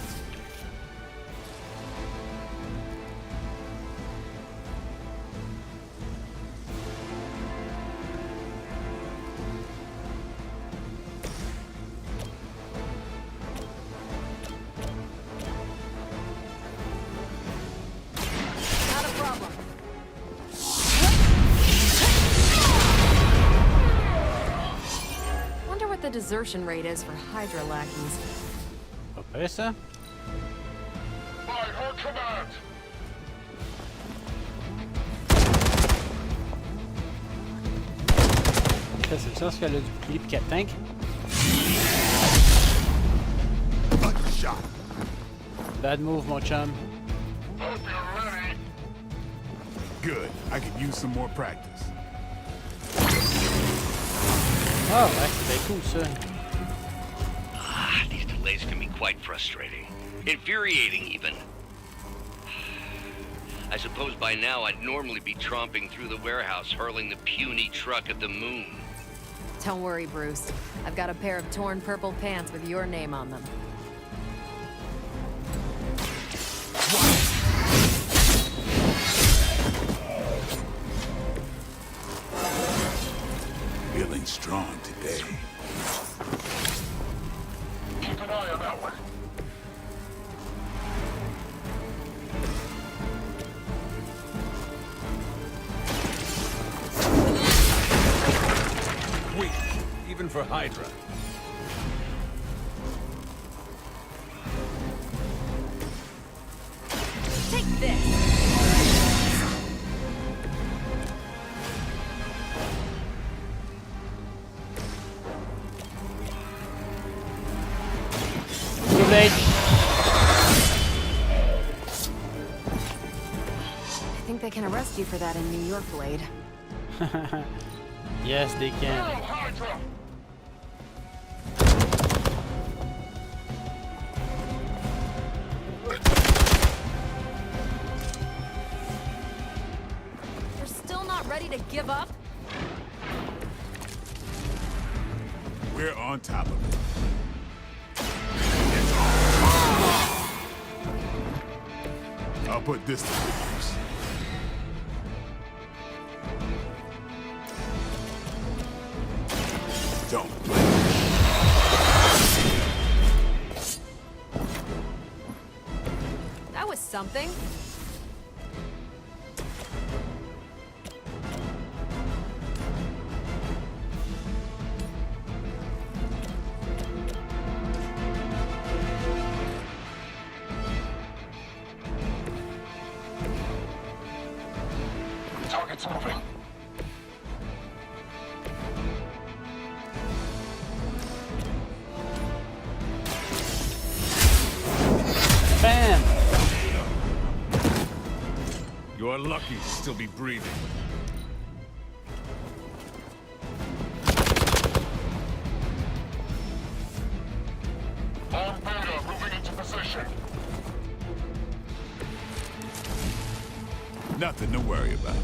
Not a problem. Wonder what the desertion rate is for Hydra lackeys. Pas ça? By her command. C'est une chance qu'elle a du bouclier pis qu'elle tank. Bad move, mon chum. Good. I could use some more practice. Oh, ouais, c'est bien cool ça. Ah, these delays can be quite frustrating. Infuriating, even. I suppose by now I'd normally be tromping through the warehouse, hurling the puny truck at the moon. Don't worry, Bruce. I've got a pair of torn purple pants with your name on them. Feeling strong today. Keep an eye on that one. Weak, even for Hydra. Take this! Too late. I think they can arrest you for that in New York, Blade. Yes, they can. Hydra! You're still not ready to give up? We're on top of it. I'll put this to good use. Don't play. That was something. Target's moving. Bam! You're lucky to still be breathing. On Beta, moving into position. Nothing to worry about.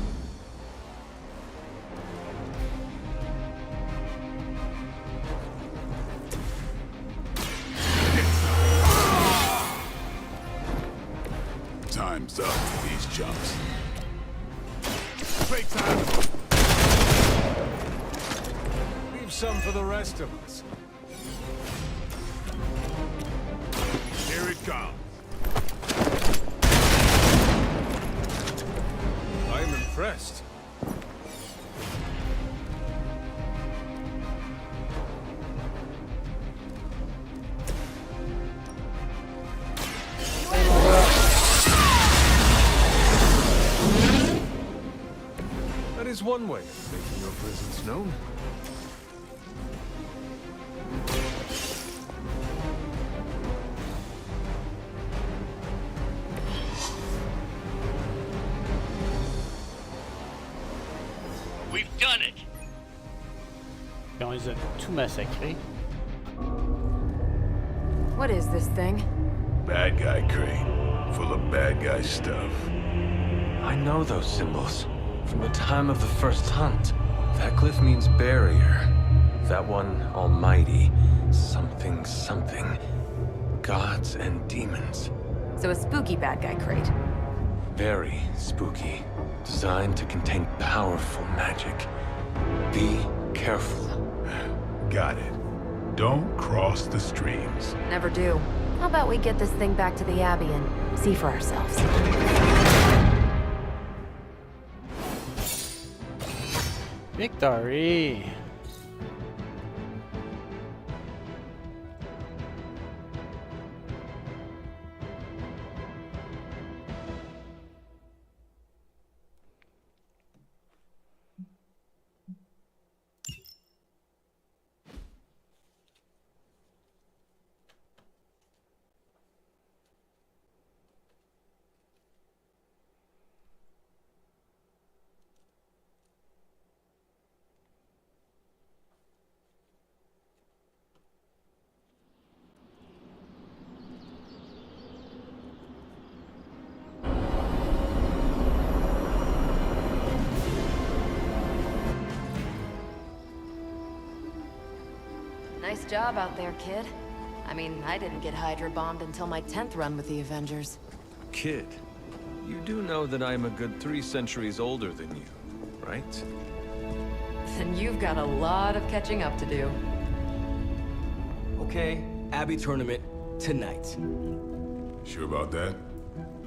Time's up for these jumps. Playtime! Leave some for the rest of us. Here it comes. I'm impressed. That is one way of making your presence known. We've done it! Et on les a tout massacrés. What is this thing? Bad guy crate, full of bad guy stuff. I know those symbols from the time of the first hunt. That glyph means barrier. That one, almighty. Something, something. Gods and demons. So a spooky bad guy crate. Very spooky. Designed to contain powerful magic. Be careful. Got it. Don't cross the streams. Never do. How about we get this thing back to the Abbey and see for ourselves? Victory! Nice job out there, kid. I mean, I didn't get Hydra bombed until my 10th run with the Avengers. Kid, you do know that I am a good 3 centuries older than you, right? Then you've got a lot of catching up to do. Okay, Abbey tournament tonight. Sure about that?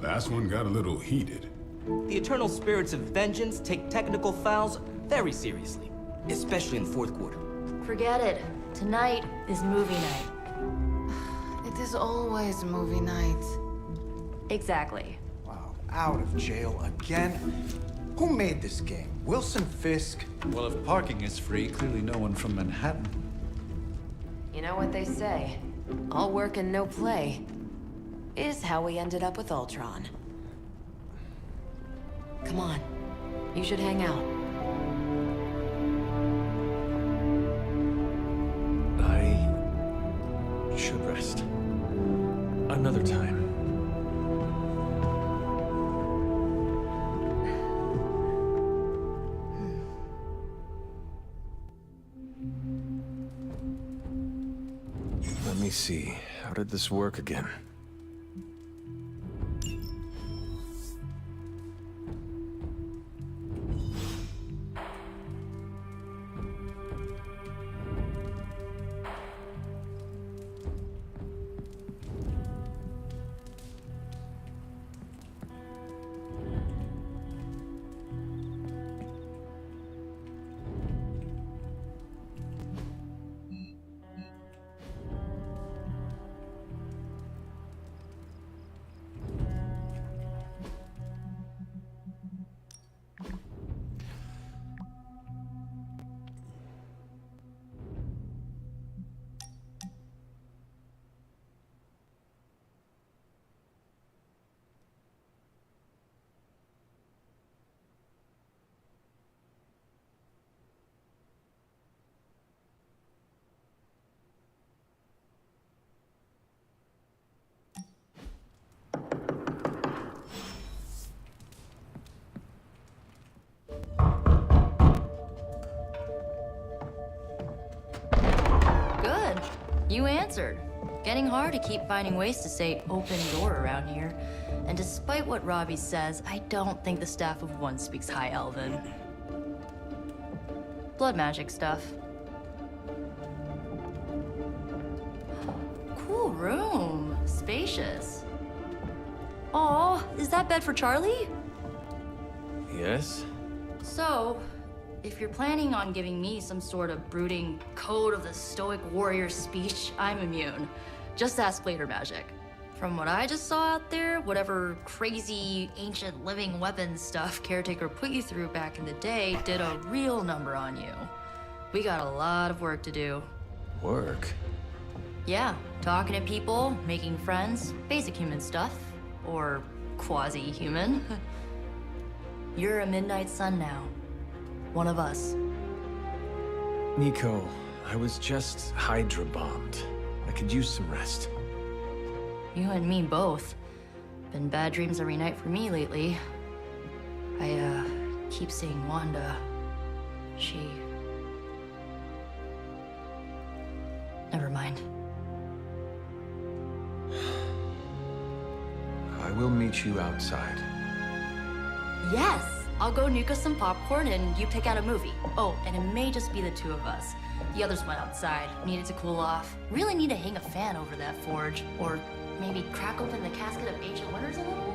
Last one got a little heated. The eternal spirits of vengeance take technical fouls very seriously, especially in the fourth quarter. Forget it. Tonight is movie night. It is always movie night. Exactly. Wow, out of jail again? Who made this game? Wilson Fisk? Well, if parking is free, clearly no one from Manhattan. You know what they say? All work and no play is how we ended up with Ultron. Come on. You should hang out. I should rest. Another time. Let me see. How did this work again? You answered. Getting hard to keep finding ways to say open door around here. And despite what Robbie says, I don't think the staff of one speaks High Elven. Blood magic stuff. Cool room. Spacious. Aw, is that bed for Charlie? Yes? So, if you're planning on giving me some sort of brooding code of the stoic warrior speech, I'm immune. Just ask later magic. From what I just saw out there, whatever crazy ancient living weapons stuff Caretaker put you through back in the day did a real number on you. We got a lot of work to do. Work? Yeah, talking to people, making friends, basic human stuff. Or quasi-human. You're a Midnight Sun now. One of us. Nico, I was just Hydra bombed. I could use some rest. You and me both. Been bad dreams every night for me lately. I, keep seeing Wanda. She... Never mind. I will meet you outside. Yes! I'll go nuke us some popcorn and you pick out a movie. Oh, and it may just be the two of us. The others went outside, needed to cool off. Really need to hang a fan over that forge. Or maybe crack open the casket of Ancient Wonders a little?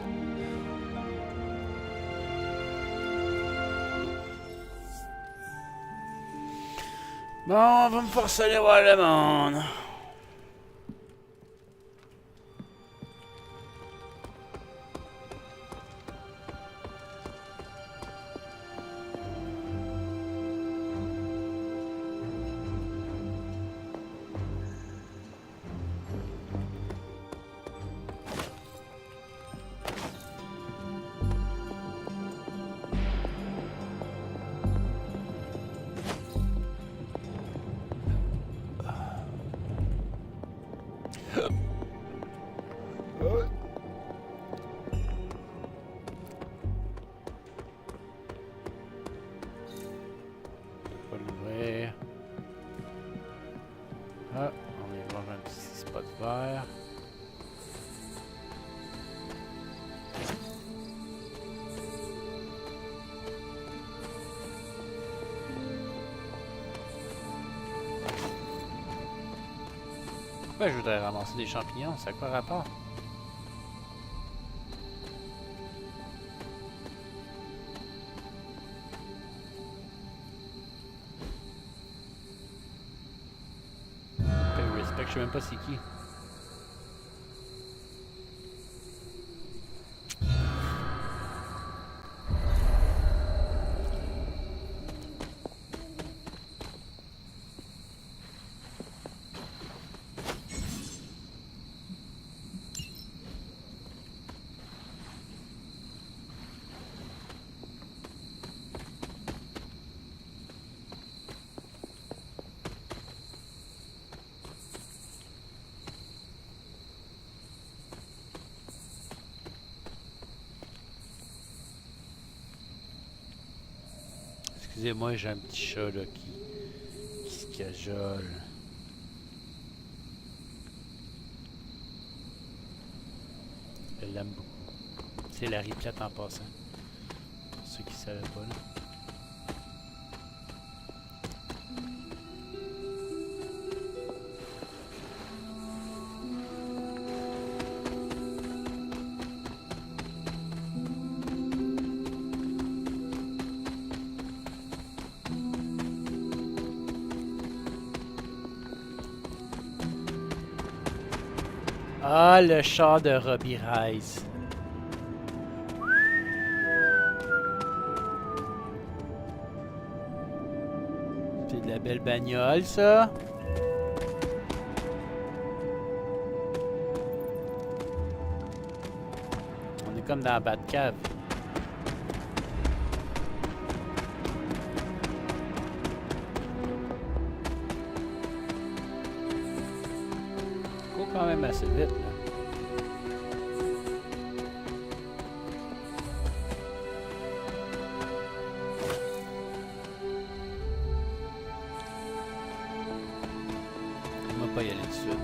Bon, on va me forcer à aller voir le monde. va voir un petit spot vert. Pourquoi je voudrais ramasser des champignons? Ça a quoi rapport? Je sais même pas c'est qui. Excusez-moi, j'ai un petit chat là qui se cajole. Je l'aime beaucoup. C'est la riplette en passant. Pour ceux qui ne savaient pas là. Ah, le char de Robbie Rice. C'est de la belle bagnole, ça. On est comme dans la Batcave. Il court quand même assez vite, là. On va pas y aller dessus.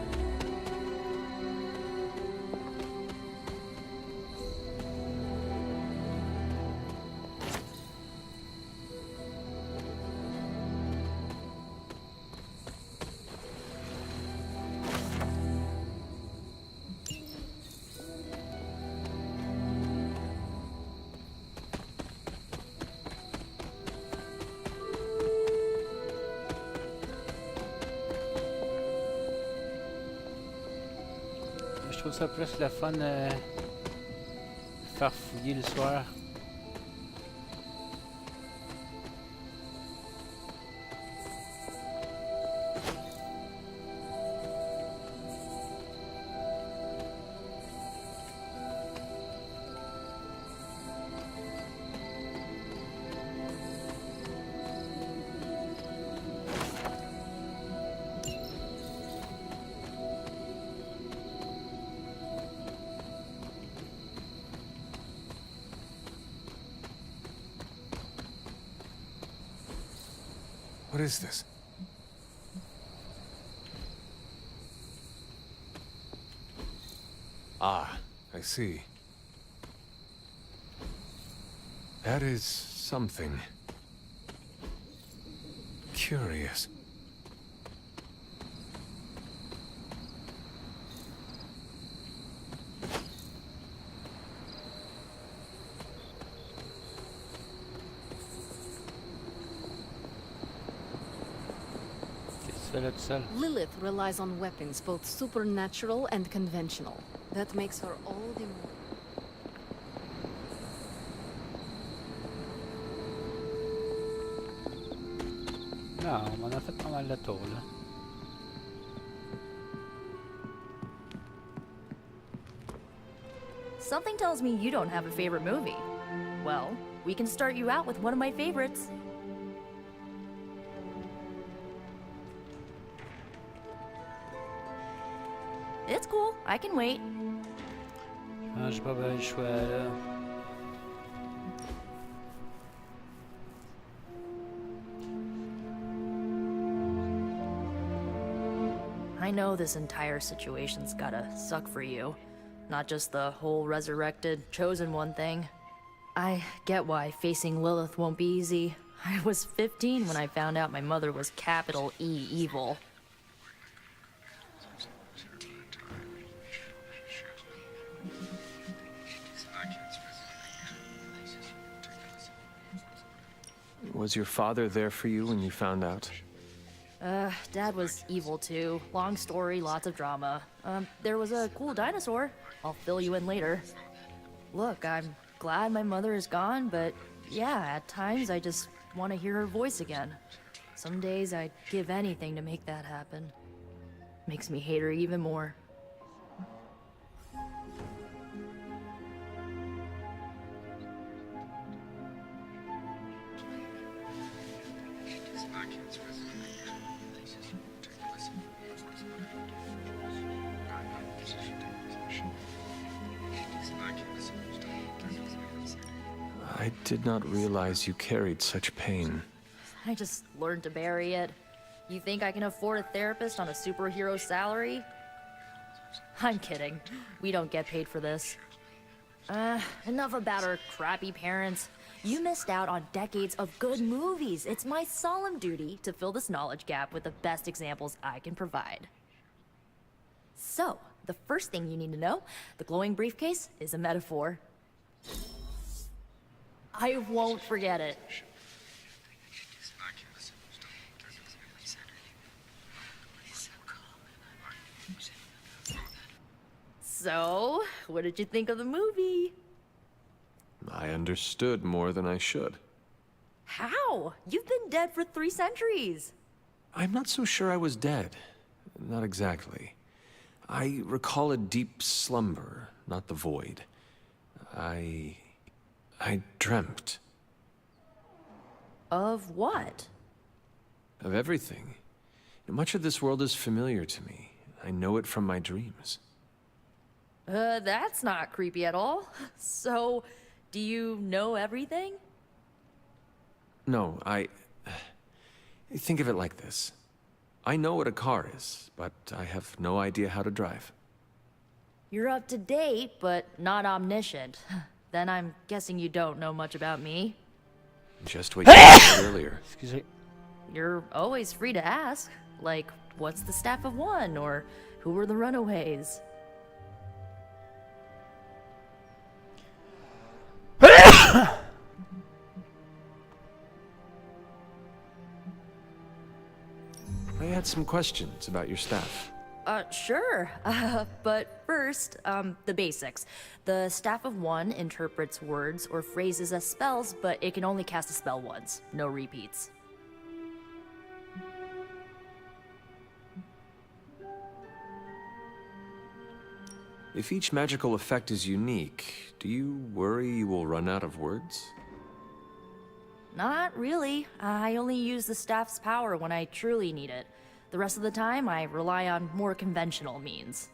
Je trouve ça plus le fun faire fouiller le soir. What is this? Ah, I see. That is something. Curious. Lilith relies on weapons both supernatural and conventional. That makes her all the more... Non, on en a fait pas mal le tour, là. Something tells me you don't have a favorite movie. Well, we can start you out with one of my favorites. It's cool. I can wait. Ah, j'ai pas bien le choix, là. I know this entire situation's gotta suck for you. Not just the whole resurrected, chosen one thing. I get why facing Lilith won't be easy. I was 15 when I found out my mother was capital E evil. Was your father there for you when you found out? Dad was evil too. Long story, lots of drama. There was a cool dinosaur. I'll fill you in later. Look, I'm glad my mother is gone, but yeah, at times I just want to hear her voice again. Some days I'd give anything to make that happen. Makes me hate her even more. I did not realize you carried such pain. I just learned to bury it. You think I can afford a therapist on a superhero salary? I'm kidding. We don't get paid for this. Enough about our crappy parents. You missed out on decades of good movies. It's my solemn duty to fill this knowledge gap with the best examples I can provide. So, the first thing you need to know, the glowing briefcase is a metaphor. I won't forget it. So, what did you think of the movie? I understood more than I should. How? You've been dead for 3 centuries. I'm not so sure I was dead. Not exactly. I recall a deep slumber, not the void. I dreamt. Of what? Of everything. Much of this world is familiar to me. I know it from my dreams. That's not creepy at all. So, do you know everything? No, think of it like this. I know what a car is, but I have no idea how to drive. You're up to date, but not omniscient. Then I'm guessing you don't know much about me. Just what you said earlier. Excuse me. You're always free to ask. Like, what's the Staff of One? Or who were the Runaways? I had some questions about your staff. Sure. But first, the basics. The Staff of One interprets words or phrases as spells, but it can only cast a spell once. No repeats. If each magical effect is unique, do you worry you will run out of words? Not really. I only use the staff's power when I truly need it. The rest of the time, I rely on more conventional means.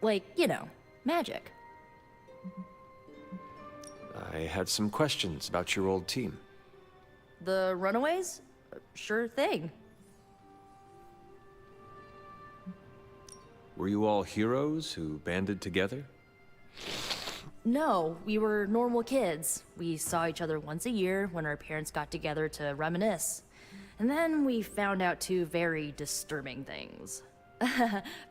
Like, you know, magic. I had some questions about your old team. The Runaways? Sure thing. Were you all heroes who banded together? No, we were normal kids. We saw each other once a year when our parents got together to reminisce. And then we found out 2 very disturbing things.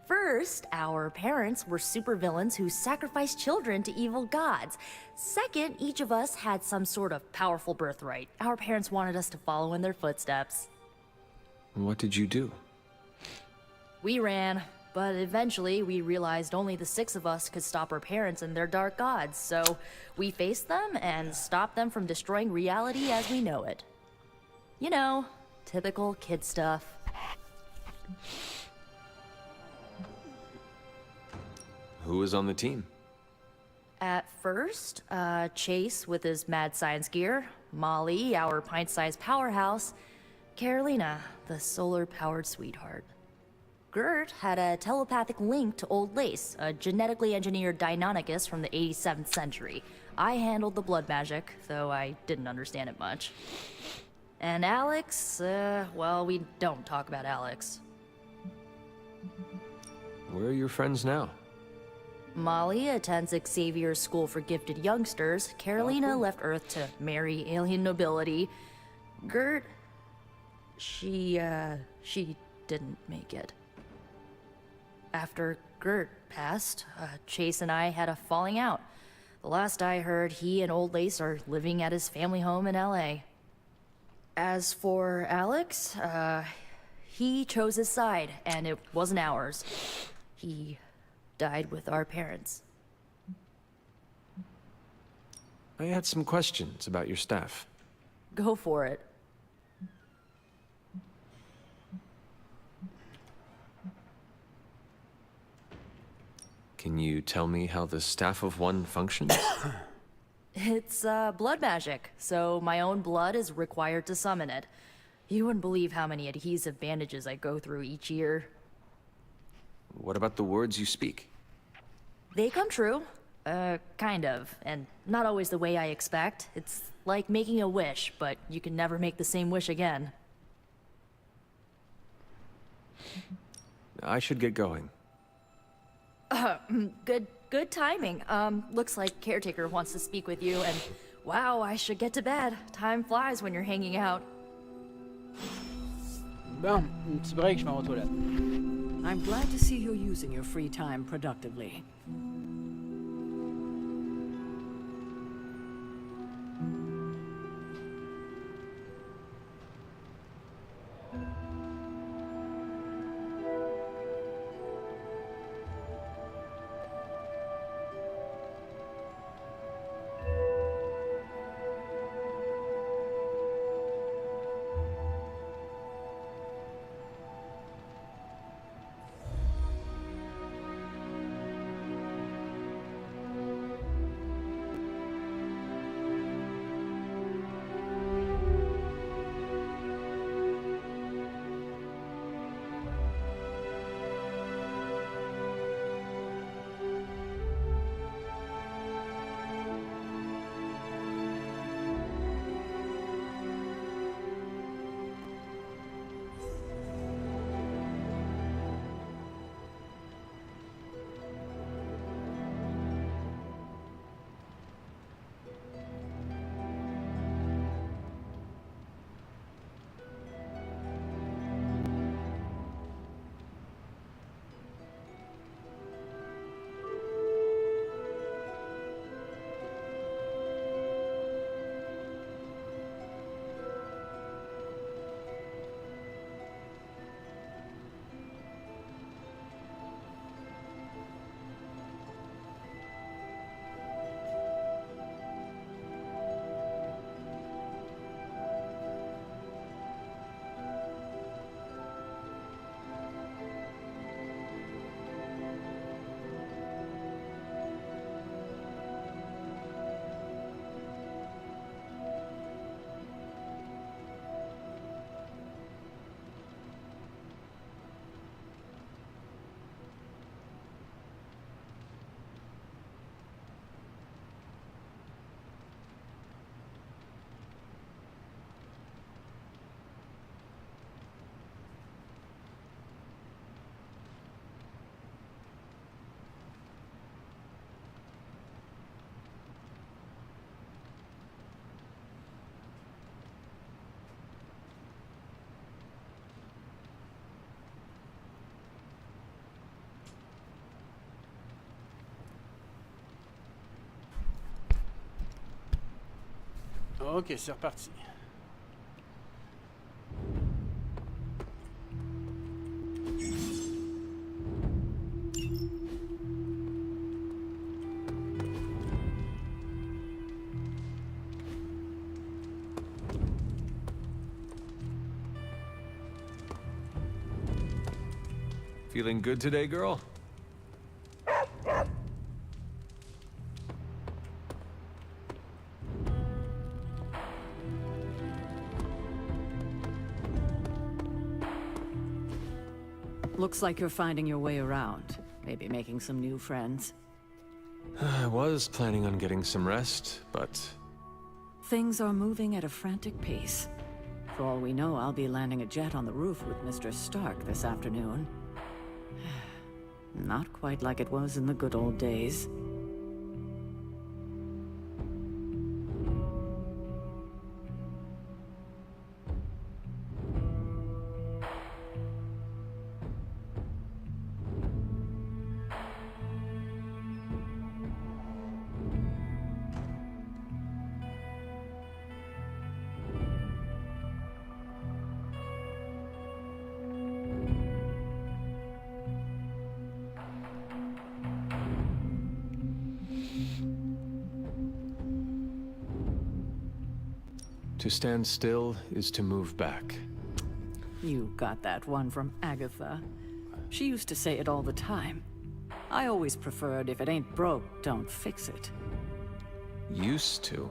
First, our parents were supervillains who sacrificed children to evil gods. Second, each of us had some sort of powerful birthright. Our parents wanted us to follow in their footsteps. What did you do? We ran, but eventually we realized only the 6 of us could stop our parents and their dark gods, so we faced them and stopped them from destroying reality as we know it. You know, typical kid stuff. Who was on the team? At first, Chase with his mad science gear, Molly, our pint-sized powerhouse, Carolina, the solar-powered sweetheart. Gert had a telepathic link to Old Lace, a genetically engineered Deinonychus from the 87th century. I handled the blood magic, though I didn't understand it much. And Alex, well, we don't talk about Alex. Where are your friends now? Molly attends Xavier's School for Gifted Youngsters. Carolina left Earth to marry alien nobility. Gert... She didn't make it. After Gert passed, Chase and I had a falling out. The last I heard, he and Old Lace are living at his family home in LA. As for Alex, he chose his side, and it wasn't ours. He died with our parents. I had some questions about your staff. Go for it. Can you tell me how the Staff of One functions? It's blood magic, so my own blood is required to summon it. You wouldn't believe how many adhesive bandages I go through each year. What about the words you speak? They come true. Kind of. And not always the way I expect. It's like making a wish, but you can never make the same wish again. I should get going. Good timing. Looks like Caretaker wants to speak with you, and wow, I should get to bed. Time flies when you're hanging out. Bon, un petit break, je m'en vais aux toilettes. I'm glad to see you're using your free time productively. Ok, c'est reparti. Feeling good today, girl? Looks like you're finding your way around. Maybe making some new friends. I was planning on getting some rest, but... Things are moving at a frantic pace. For all we know, I'll be landing a jet on the roof with Mr. Stark this afternoon. Not quite like it was in the good old days. To stand still is to move back. You got that one from Agatha. She used to say it all the time. I always preferred if it ain't broke, don't fix it. Used to?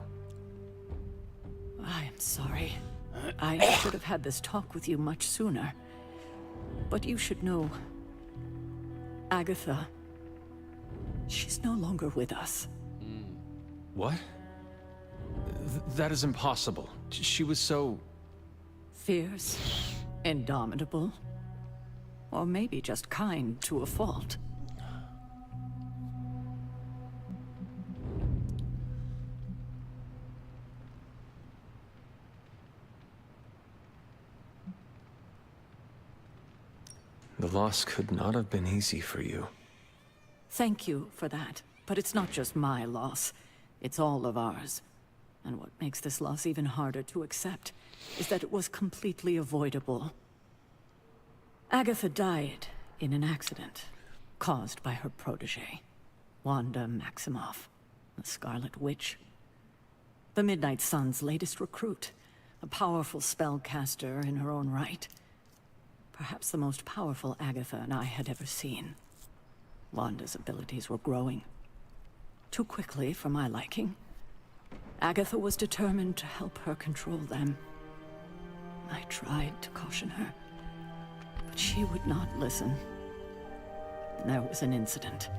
I am sorry. I should have had this talk with you much sooner. But you should know... Agatha... she's no longer with us. What? That is impossible. She was so... Fierce, indomitable, or maybe just kind to a fault. The loss could not have been easy for you. Thank you for that, but it's not just my loss. It's all of ours. And what makes this loss even harder to accept is that it was completely avoidable. Agatha died in an accident caused by her protege, Wanda Maximoff, the Scarlet Witch. The Midnight Sun's latest recruit, a powerful spellcaster in her own right. Perhaps the most powerful Agatha and I had ever seen. Wanda's abilities were growing. Too quickly for my liking. Agatha was determined to help her control them. I tried to caution her, but she would not listen. There was an incident.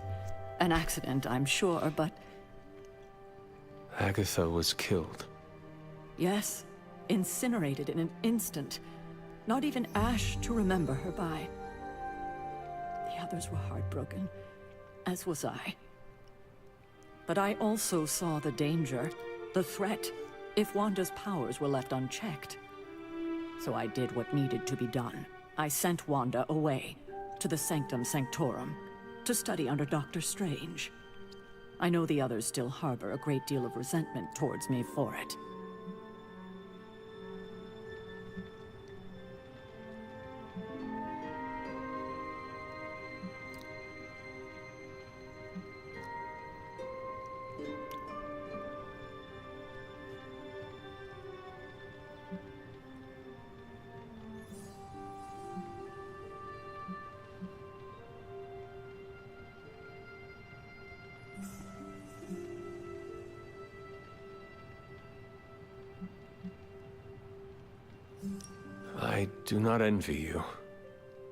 An accident, I'm sure, but... Agatha was killed. Yes, incinerated in an instant. Not even ash to remember her by. The others were heartbroken, as was I. But I also saw the danger, the threat, if Wanda's powers were left unchecked. So I did what needed to be done. I sent Wanda away, to the Sanctum Sanctorum, to study under Dr. Strange. I know the others still harbor a great deal of resentment towards me for it. I do not envy you.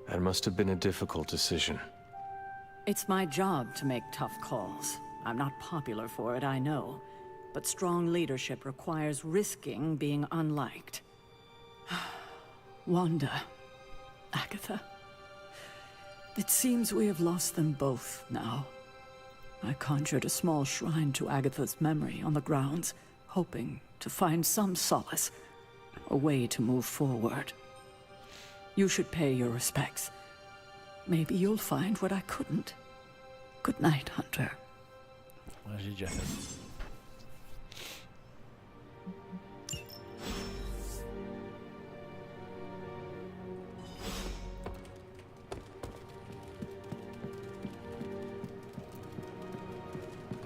That must have been a difficult decision. It's my job to make tough calls. I'm not popular for it, I know. But strong leadership requires risking being unliked. Wanda, Agatha. It seems we have lost them both now. I conjured a small shrine to Agatha's memory on the grounds, hoping to find some solace, a way to move forward. You should pay your respects. Maybe you'll find what I couldn't. Good night, Hunter. Ouais, j'ai déjà fait.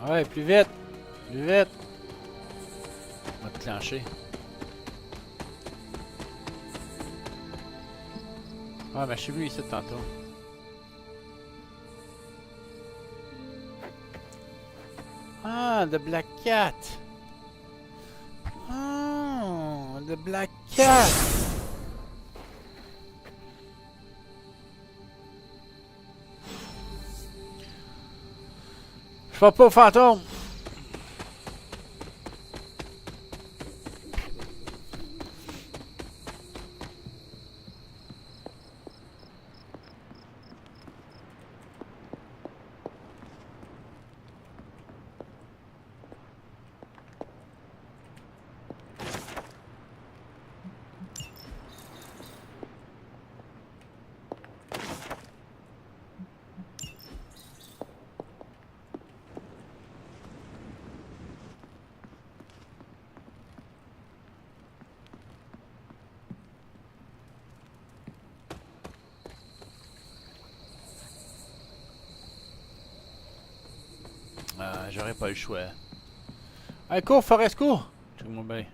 Ouais, plus vite! Plus vite! On va déclencher. Ah, ben je suis venu ici tantôt. Ah, the Black Cat! Oh, the Black Cat! Je vois pas au fantôme! J'aurais pas le choix. Allez, cours, Forrest, cours! Check-moi bien.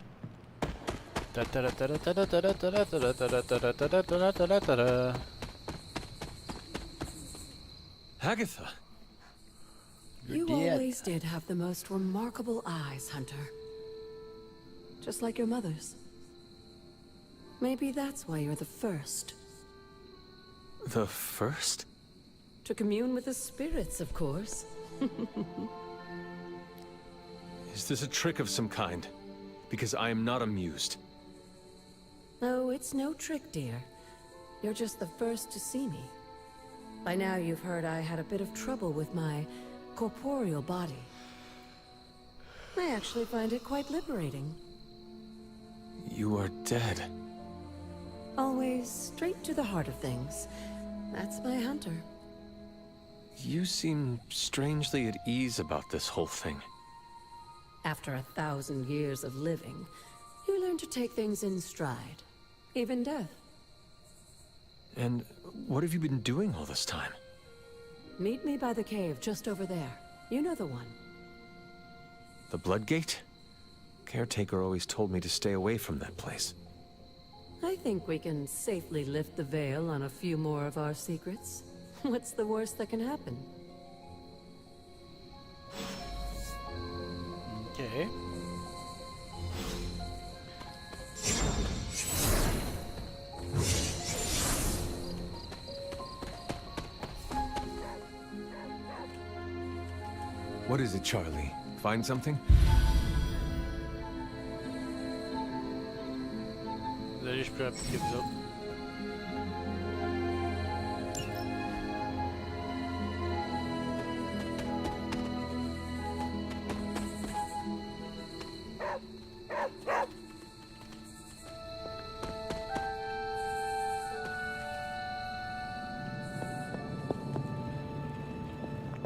Agatha! You always did have the most remarkable eyes, Hunter. Just like your mother's. Maybe that's why you're the first. The first? To commune with the spirits, of course. Is this a trick of some kind? Because I am not amused. No, it's no trick, dear. You're just the first to see me. By now you've heard I had a bit of trouble with my corporeal body. I actually find it quite liberating. You are dead. Always straight to the heart of things. That's my Hunter. You seem strangely at ease about this whole thing. After 1,000 years of living, you learn to take things in stride. Even death. And what have you been doing all this time? Meet me by the cave just over there. You know the one. The Bloodgate? Caretaker always told me to stay away from that place. I think we can safely lift the veil on a few more of our secrets. What's the worst that can happen? Okay. What is it, Charlie? Find something? Là, je peux appliquer vous autres.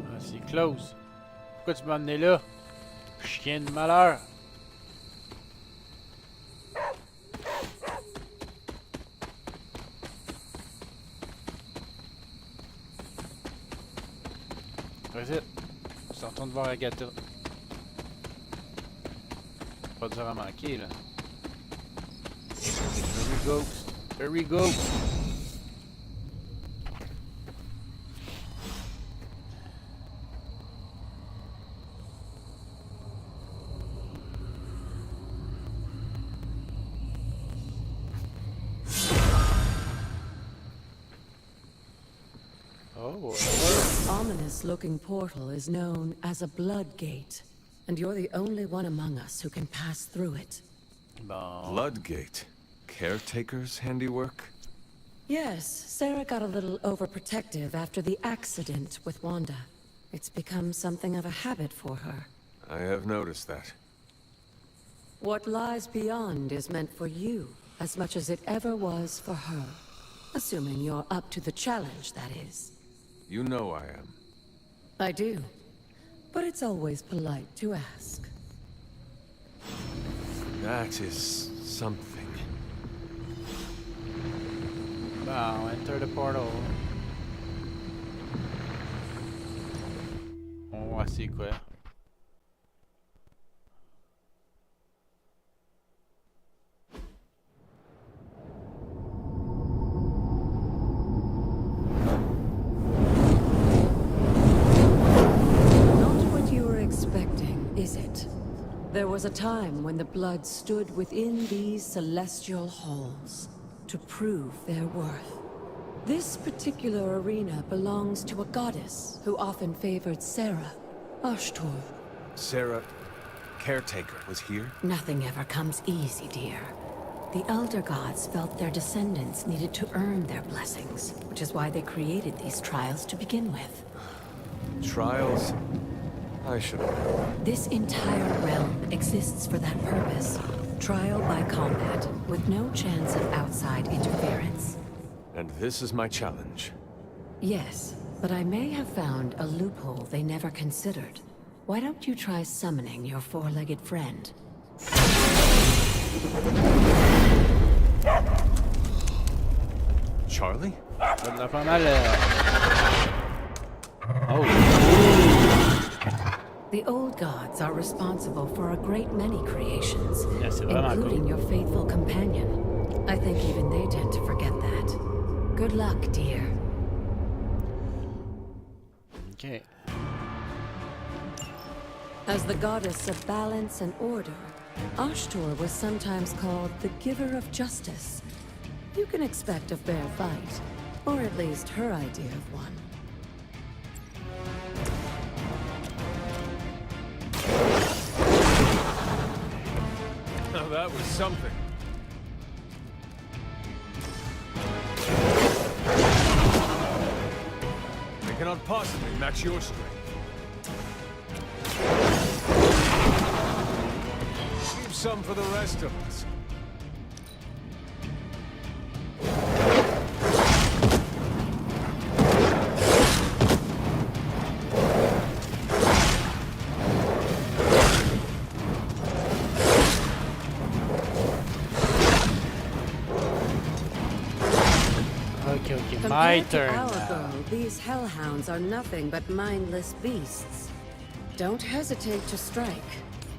Ah, c'est close. Pourquoi tu m'as amené là? Chien de malheur. Vas-y. Je retourne voir Agatha. Pas dur à manquer là. Here we go. Here we go. This ominous-looking portal is known as a blood gate, and you're the only one among us who can pass through it. Bloodgate? Caretaker's handiwork? Yes, Sarah got a little overprotective after the accident with Wanda. It's become something of a habit for her. I have noticed that. What lies beyond is meant for you as much as it ever was for her. Assuming you're up to the challenge, that is. You know I am. I do. But it's always polite to ask. That is something. Wow, enter the portal. On voit c'est quoi. Is it? There was a time when the blood stood within these celestial halls to prove their worth. This particular arena belongs to a goddess who often favored Sarah, Ashtor. Sarah, Caretaker, was here? Nothing ever comes easy, dear. The Elder Gods felt their descendants needed to earn their blessings, which is why they created these trials to begin with. Trials? I should have known. This entire realm exists for that purpose. Trial by combat, with no chance of outside interference. And this is my challenge. Yes, but I may have found a loophole they never considered. Why don't you try summoning your four-legged friend? Charlie? Ça l'a pas mal. Oh! The old gods are responsible for a great many creations, Yeah, c'est vraiment including cool. your faithful companion. I think even they tend to forget that. Good luck, dear. Okay. As the goddess of balance and order, Ashtor was sometimes called the giver of justice. You can expect a fair fight, or at least her idea of one. Now that was something. I cannot possibly match your strength. Leave some for the rest of us. Okay, my Compared to turn our now. goal, these hellhounds are nothing but mindless beasts. Don't hesitate to strike.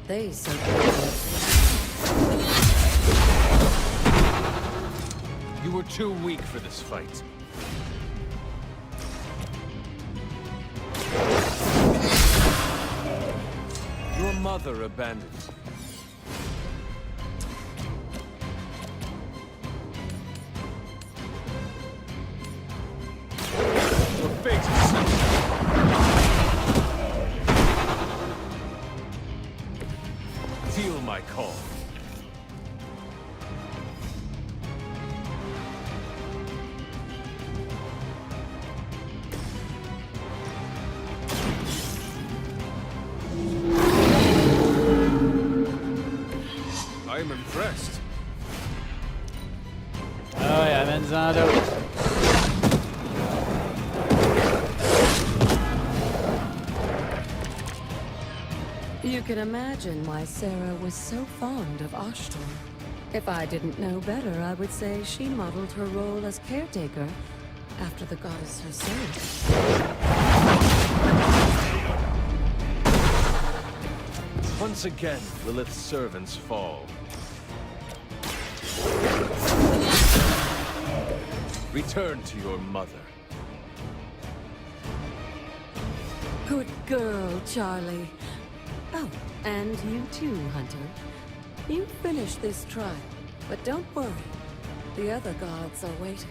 They certainly. You were too weak for this fight. Your mother abandoned you. Your fate is sealed. Feel my call. I am impressed. Ah ouais, amène-en d'autres. You can imagine why Sarah was so fond of Ashtor. If I didn't know better, I would say she modeled her role as caretaker after the goddess herself. Once again, Lilith's servants fall. Return to your mother. Good girl, Charlie. Oh, and you too, Hunter. You finished this trial, but don't worry. The other gods are waiting.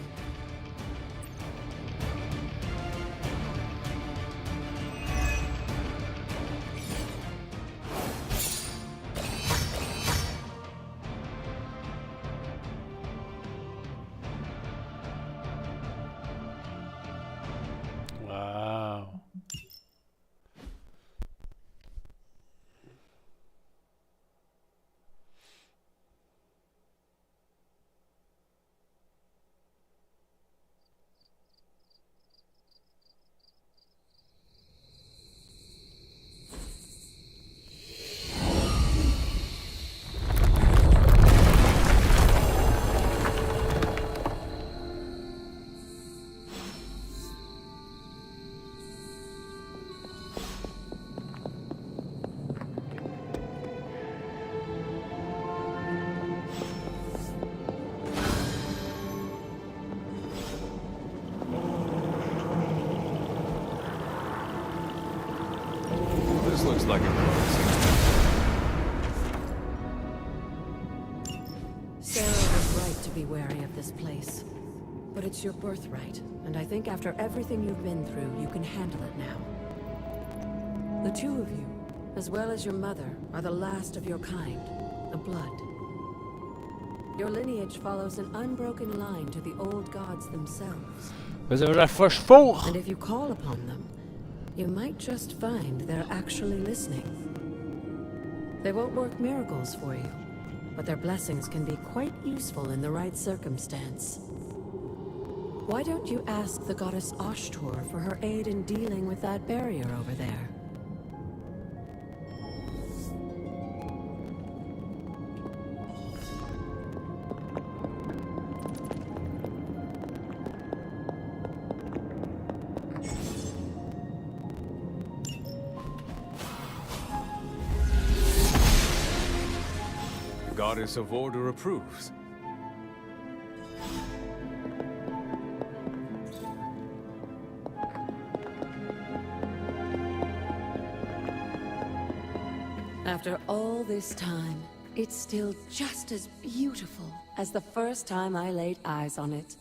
Wow. This looks like a Sarah was right to be wary of this place. But it's your birthright, and I think after everything you've been through, you can handle it now. The two of you, as well as your mother, are the last of your kind, the blood. Your lineage follows an unbroken line to the old gods themselves. And if you call upon them, you might just find they're actually listening. They won't work miracles for you, but their blessings can be quite useful in the right circumstance. Why don't you ask the goddess Ashtor for her aid in dealing with that barrier over there? goddess of order approves. After all this time, it's still just as beautiful as the first time I laid eyes on it.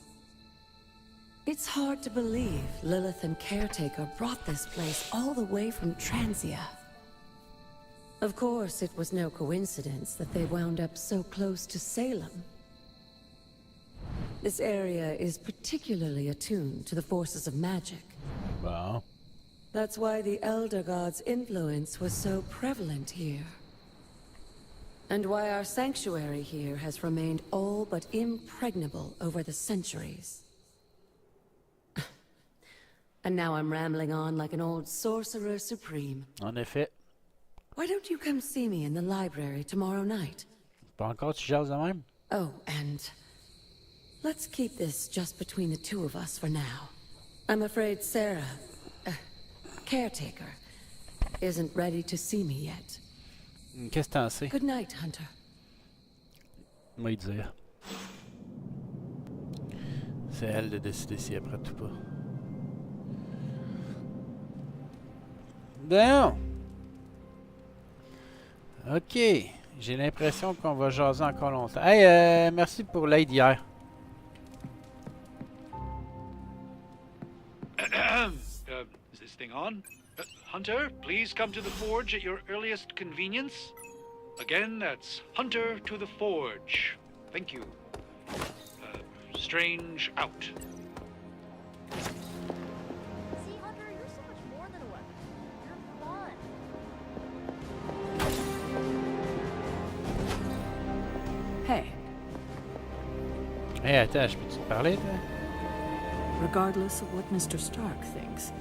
It's hard to believe Lilith and Caretaker brought this place all the way from Transia. Of course, it was no coincidence that they wound up so close to Salem. This area is particularly attuned to the forces of magic. Wow. That's why the Elder God's influence was so prevalent here. And why our sanctuary here has remained all but impregnable over the centuries. And now I'm rambling on like an old sorcerer supreme. En effet. Why don't you come see me in the library tomorrow night? Pas encore tu jases de même? Oh, and let's keep this just between the two of us for now. I'm afraid Sarah, Caretaker, isn't ready to see me yet. Qu'est-ce que t'en sais? Good night, Hunter. Moi dire. C'est elle de décider si elle est prête ou pas. Bon. Ok. J'ai l'impression qu'on va jaser encore longtemps. Hey, merci pour l'aide hier. Is this thing on? Hunter, please come to the forge at your earliest convenience. Again, that's Hunter to the forge. Thank you. Strange out. See, Hunter, you're so much more than a weapon. You're fun. Hey. Hey, attends, je peux-tu te parler, toi? Regardless of what Mr. Stark thinks,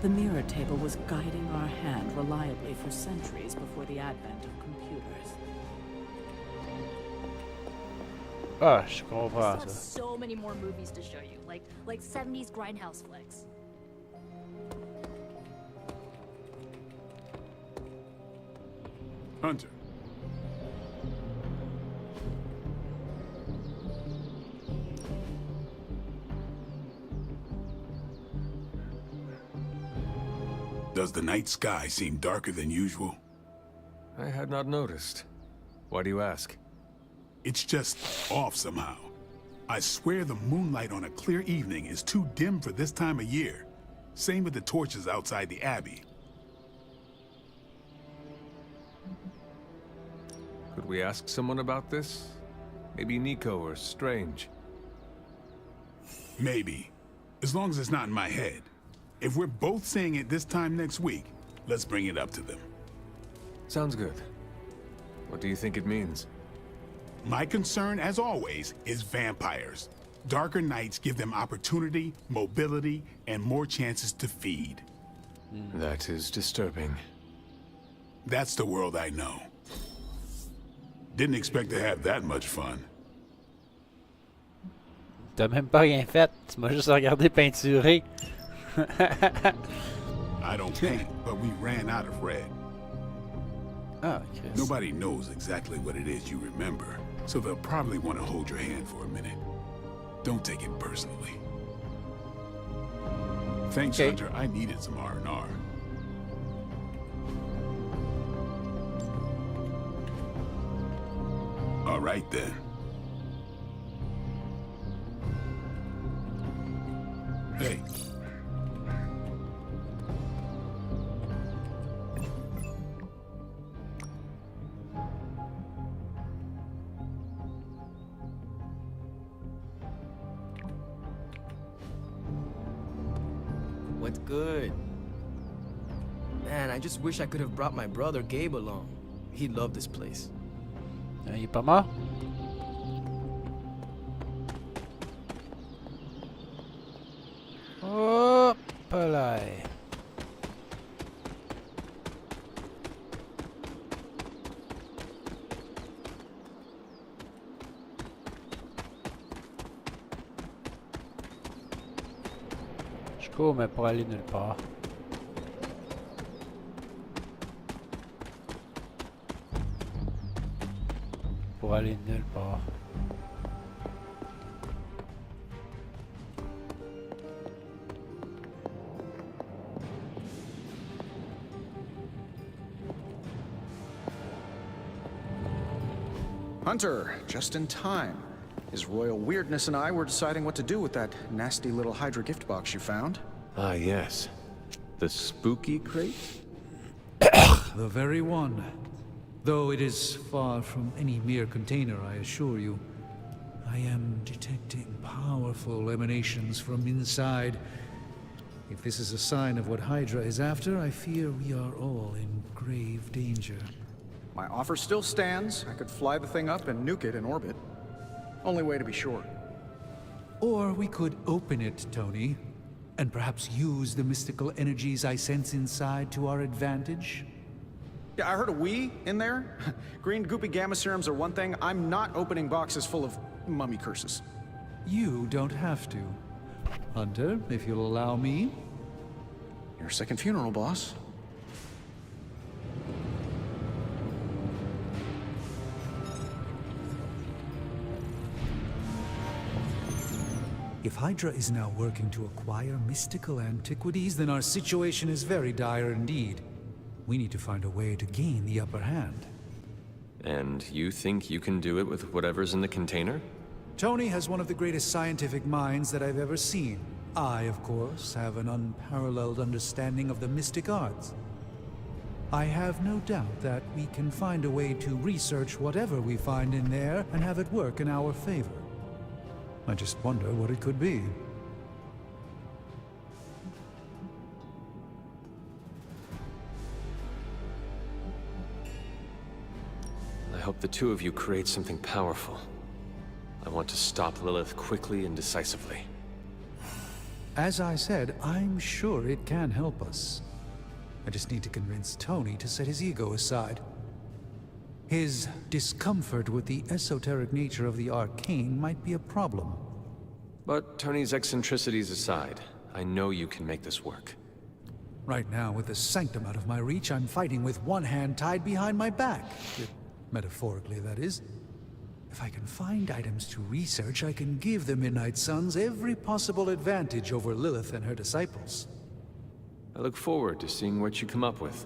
the mirror table was guiding our hand reliably for centuries before the advent of computers. Ah, je comprends I still have ça. so many more movies to show you, like 70s grindhouse flicks. Hunter. Does the night sky seem darker than usual? I had not noticed. Why do you ask? It's just off somehow. I swear the moonlight on a clear evening is too dim for this time of year. Same with the torches outside the Abbey. Could we ask someone about this? Maybe Nico or Strange. Maybe. As long as it's not in my head. If we're both seeing it this time next week, let's bring it up to them. Sounds good. What do you think it means? My concern, as always, is vampires. Darker nights give them opportunity, mobility, and more chances to feed. That is disturbing. That's the world I know. Didn't expect to have that much fun. T'as même pas rien fait. Tu m'as juste regardé peinturer. I don't paint, but we ran out of red. Ah, Chris. Nobody knows exactly what it is you remember, so they'll probably want to hold your hand for a minute. Don't take it personally. Thanks, Okay. Hunter. I needed some R&R. All right, then. Hey. What's good? Man, I just wish I could have brought my brother Gabe along. He'd love this place. Il est pas mort? Hop là. Je cours mais pour aller nulle part. pour aller nulle part. Hunter, just in time. His royal weirdness and I were deciding what to do with that nasty little Hydra gift box you found. Ah, yes. The spooky crate? The very one. Though it is far from any mere container, I assure you. I am detecting powerful emanations from inside. If this is a sign of what Hydra is after, I fear we are all in grave danger. My offer still stands. I could fly the thing up and nuke it in orbit. Only way to be sure. Or we could open it, Tony, and perhaps use the mystical energies I sense inside to our advantage. Yeah, I heard a "we" in there. Green goopy gamma serums are one thing. I'm not opening boxes full of mummy curses. You don't have to. Hunter, if you'll allow me. Your second funeral, boss. If Hydra is now working to acquire mystical antiquities, then our situation is very dire indeed. We need to find a way to gain the upper hand. And you think you can do it with whatever's in the container? Tony has one of the greatest scientific minds that I've ever seen. I, of course, have an unparalleled understanding of the mystic arts. I have no doubt that we can find a way to research whatever we find in there and have it work in our favor. I just wonder what it could be. I hope the two of you create something powerful. I want to stop Lilith quickly and decisively. As I said, I'm sure it can help us. I just need to convince Tony to set his ego aside. His discomfort with the esoteric nature of the arcane might be a problem. But Tony's eccentricities aside, I know you can make this work. Right now, with the sanctum out of my reach, I'm fighting with one hand tied behind my back. Metaphorically, that is. If I can find items to research, I can give the Midnight Suns every possible advantage over Lilith and her disciples. I look forward to seeing what you come up with.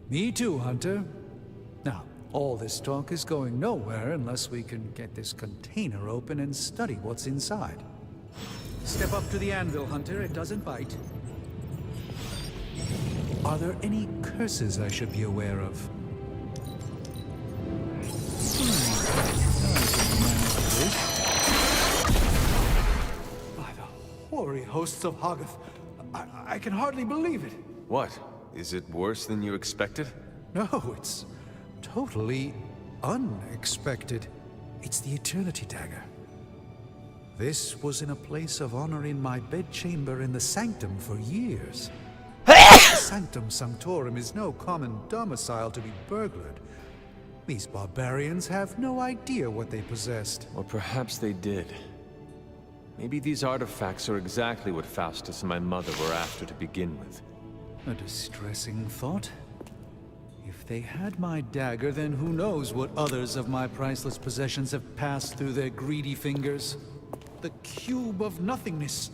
Me too, Hunter. Now, all this talk is going nowhere unless we can get this container open and study what's inside. Step up to the anvil, Hunter. It doesn't bite. Are there any curses I should be aware of? By the hoary hosts of Hoggoth, I can hardly believe it. What? Is it worse than you expected? No, it's totally unexpected. It's the Eternity Dagger. This was in a place of honor in my bedchamber in the Sanctum for years. Sanctum Sanctorum is no common domicile to be burglared. These barbarians have no idea what they possessed. Or perhaps they did. Maybe these artifacts are exactly what Faustus and my mother were after to begin with. A distressing thought. If they had my dagger, then who knows what others of my priceless possessions have passed through their greedy fingers. The cube of nothingness.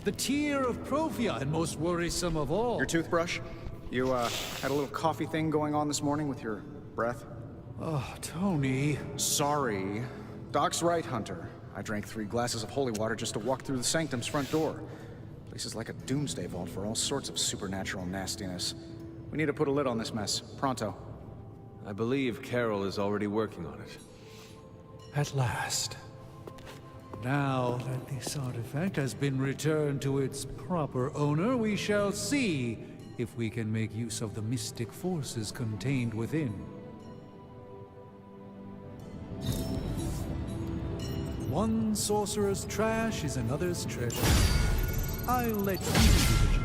The tear of Profia, and most worrisome of all. Your toothbrush? You, had a little coffee thing going on this morning with your breath? Oh, Tony. Sorry. Doc's right, Hunter. I drank 3 glasses of holy water just to walk through the Sanctum's front door. Place is like a doomsday vault for all sorts of supernatural nastiness. We need to put a lid on this mess. Pronto. I believe Carol is already working on it. At last. Now that this artifact has been returned to its proper owner, we shall see if we can make use of the mystic forces contained within. One sorcerer's trash is another's treasure. I'll let you do the job.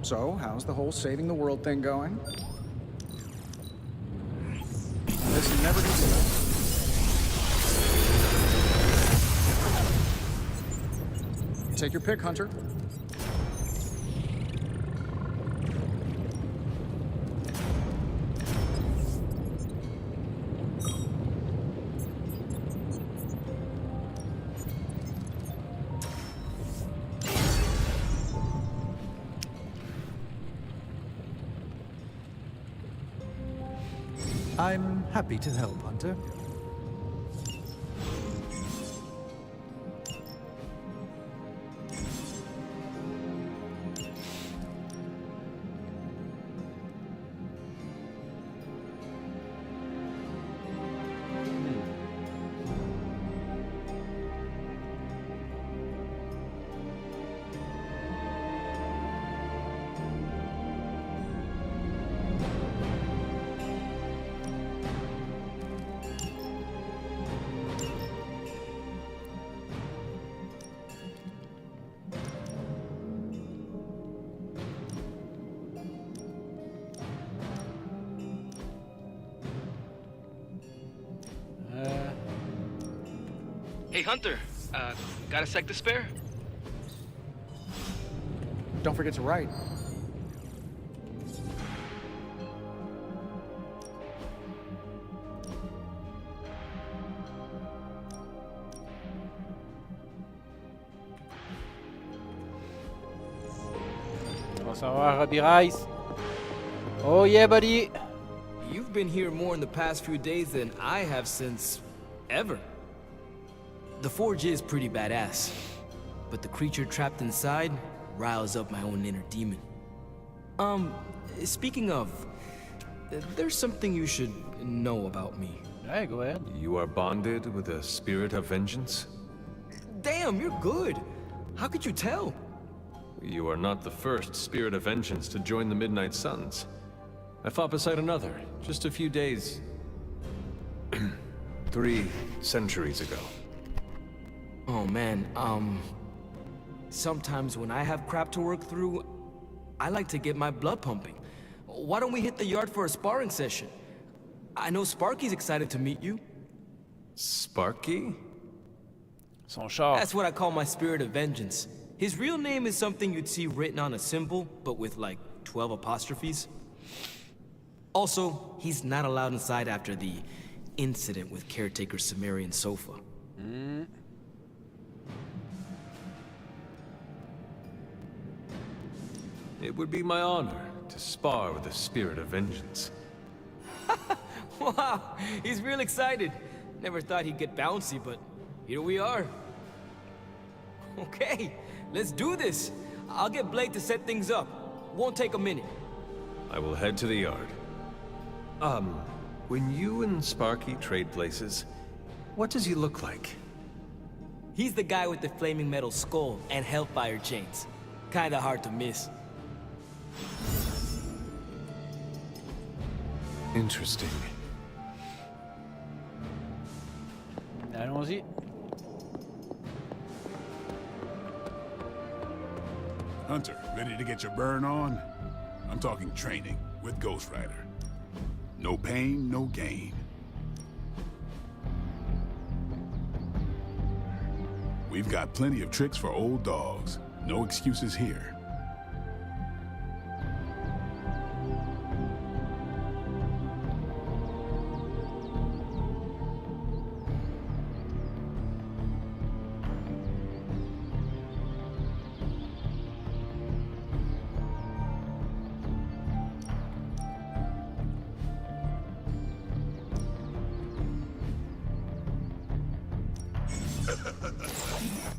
So, how's the whole saving the world thing going? This never gets old. Take your pick, Hunter. I'm happy to help, Hunter. Hey, Hunter. Got a sec to spare? Don't forget to write. On va savoir, Robbie Rice. Oh yeah, buddy. You've been here more in the past few days than I have since ever. The forge is pretty badass, but the creature trapped inside riles up my own inner demon. Speaking of, there's something you should know about me. Hey, go ahead. You are bonded with a spirit of vengeance? Damn, you're good. How could you tell? You are not the first spirit of vengeance to join the Midnight Suns. I fought beside another, just a few days... 3 centuries ago. Oh man, sometimes when I have crap to work through, I like to get my blood pumping. Why don't we hit the yard for a sparring session? I know Sparky's excited to meet you. Sparky? Son char. That's what I call my spirit of vengeance. His real name is something you'd see written on a symbol, but with like 12 apostrophes. Also, he's not allowed inside after the incident with caretaker Sumerian's sofa. It would be my honor to spar with the spirit of vengeance. Wow, he's real excited. Never thought he'd get bouncy, but here we are. Okay, let's do this. I'll get Blake to set things up. Won't take a minute. I will head to the yard. When you and Sparky trade places, what does he look like? He's the guy with the flaming metal skull and hellfire chains. Kinda hard to miss. Interesting. Allons-y. Hunter, ready to get your burn on? I'm talking training with Ghost Rider. No pain, no gain. We've got plenty of tricks for old dogs. No excuses here.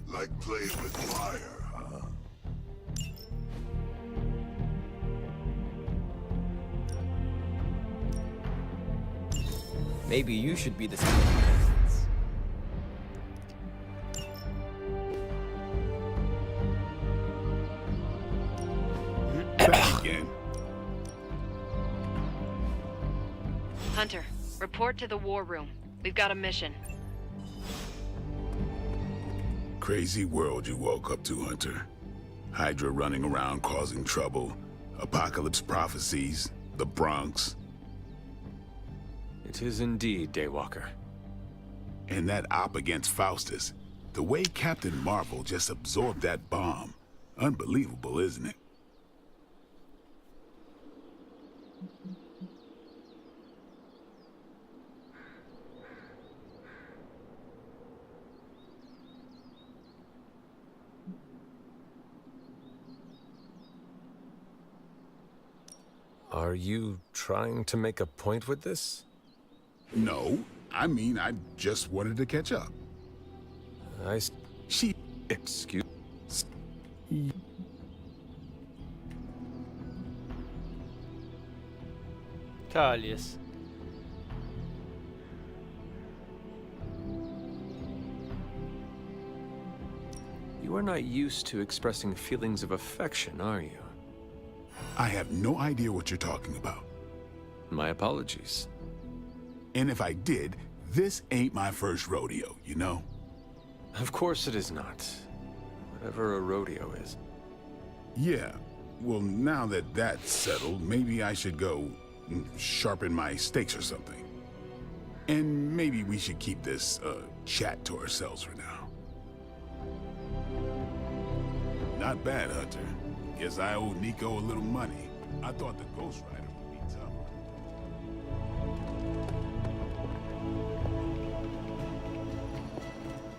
Like playing with fire, huh? Maybe you should be the Back again. Hunter, report to the war room. We've got a mission. Crazy world you woke up to, Hunter. Hydra running around causing trouble. Apocalypse prophecies, the Bronx. It is indeed, Daywalker. And that op against Faustus. The way Captain Marvel just absorbed that bomb. Unbelievable, isn't it? Are you trying to make a point with this? No, I mean, I just wanted to catch up. She... Excuse... Calice. You are not used to expressing feelings of affection, are you? I have no idea what you're talking about. My apologies. And if I did, this ain't my first rodeo, you know? Of course it is not. Whatever a rodeo is. Yeah. Well, now that that's settled, maybe I should go sharpen my stakes or something. And maybe we should keep this chat to ourselves for now. Not bad, Hunter. Guess I owe Nico a little money. I thought the Ghost Rider would be tough.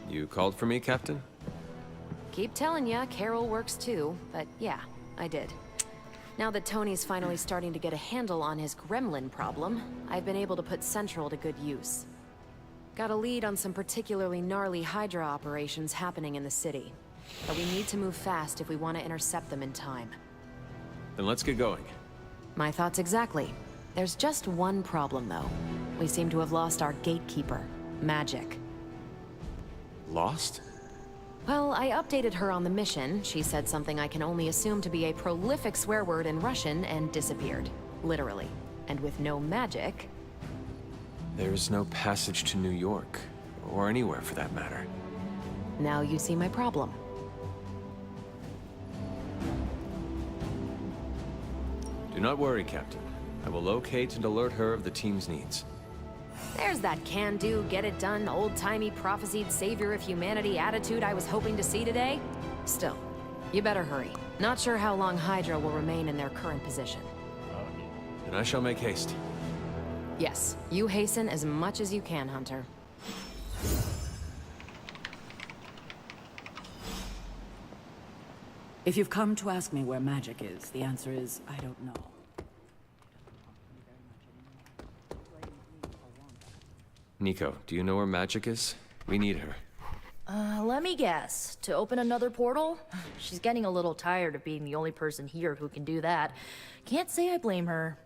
You called for me, Captain? Keep telling ya, Carol works too, but yeah, I did. Now that Tony's finally starting to get a handle on his gremlin problem, I've been able to put Central to good use. Got a lead on some particularly gnarly Hydra operations happening in the city. But we need to move fast if we want to intercept them in time. Then let's get going. My thoughts exactly. There's just one problem, though. We seem to have lost our gatekeeper, Magic. Lost? Well, I updated her on the mission. She said something I can only assume to be a prolific swear word in Russian and disappeared. Literally. And with no magic... There is no passage to New York, or anywhere for that matter. Now you see my problem. Do not worry, Captain. I will locate and alert her of the team's needs. There's that can-do, get-it-done, old-timey prophesied savior of humanity attitude I was hoping to see today. Still, you better hurry. Not sure how long Hydra will remain in their current position. Then I shall make haste. Yes, you hasten as much as you can, Hunter. If you've come to ask me where Magic is, the answer is, I don't know. Nico, do you know where Magic is? We need her. Let me guess. To open another portal? She's getting a little tired of being the only person here who can do that. Can't say I blame her.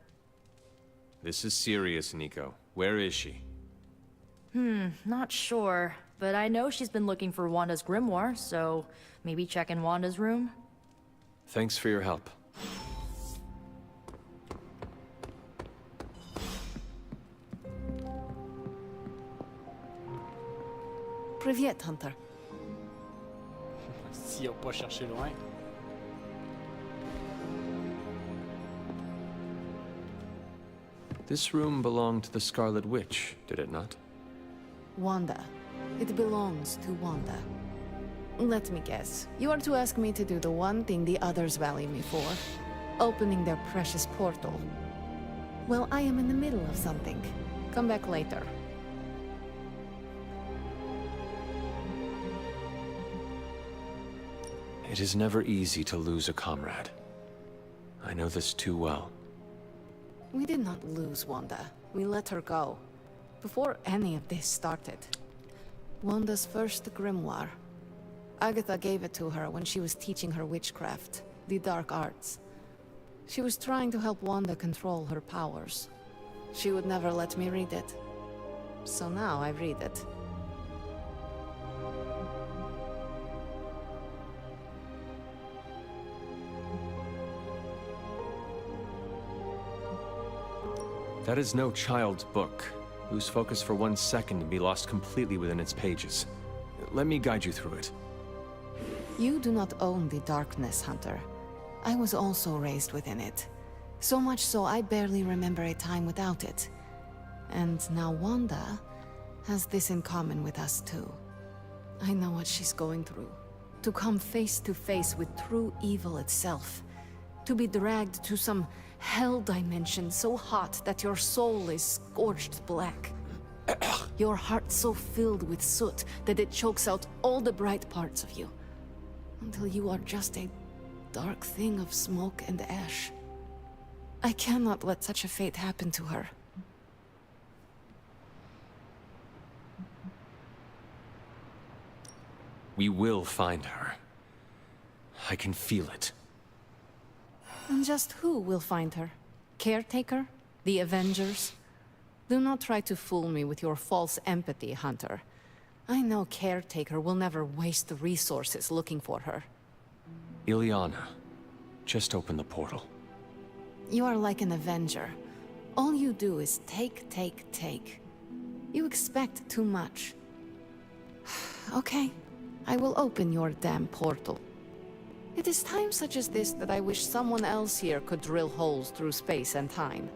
This is serious, Nico. Where is she? Not sure. But I know she's been looking for Wanda's grimoire, so maybe check in Wanda's room? Thanks for your help. Привет, Hunter. Si on pas cherché loin. This room belonged to the Scarlet Witch, did it not? Wanda. It belongs to Wanda. Let me guess. You are to ask me to do the one thing the others value me for. Opening their precious portal. Well, I am in the middle of something. Come back later. It is never easy to lose a comrade. I know this too well. We did not lose Wanda. We let her go. Before any of this started. Wanda's first grimoire. Agatha gave it to her when she was teaching her witchcraft, the dark arts. She was trying to help Wanda control her powers. She would never let me read it. So now I read it. That is no child's book. Lose focus for 1 second and be lost completely within its pages. Let me guide you through it. You do not own the darkness, Hunter. I was also raised within it. So much so I barely remember a time without it. And now Wanda has this in common with us too. I know what she's going through. To come face to face with true evil itself. To be dragged to some hell dimension so hot that your soul is scorched black. Your heart so filled with soot that it chokes out all the bright parts of you. Until you are just a dark thing of smoke and ash. I cannot let such a fate happen to her. We will find her. I can feel it. And just who will find her? Caretaker? The Avengers? Do not try to fool me with your false empathy, Hunter. I know Caretaker will never waste the resources looking for her. Ileana, just open the portal. You are like an Avenger. All you do is take, take, take. You expect too much. Okay, I will open your damn portal. It is times such as this that I wish someone else here could drill holes through space and time.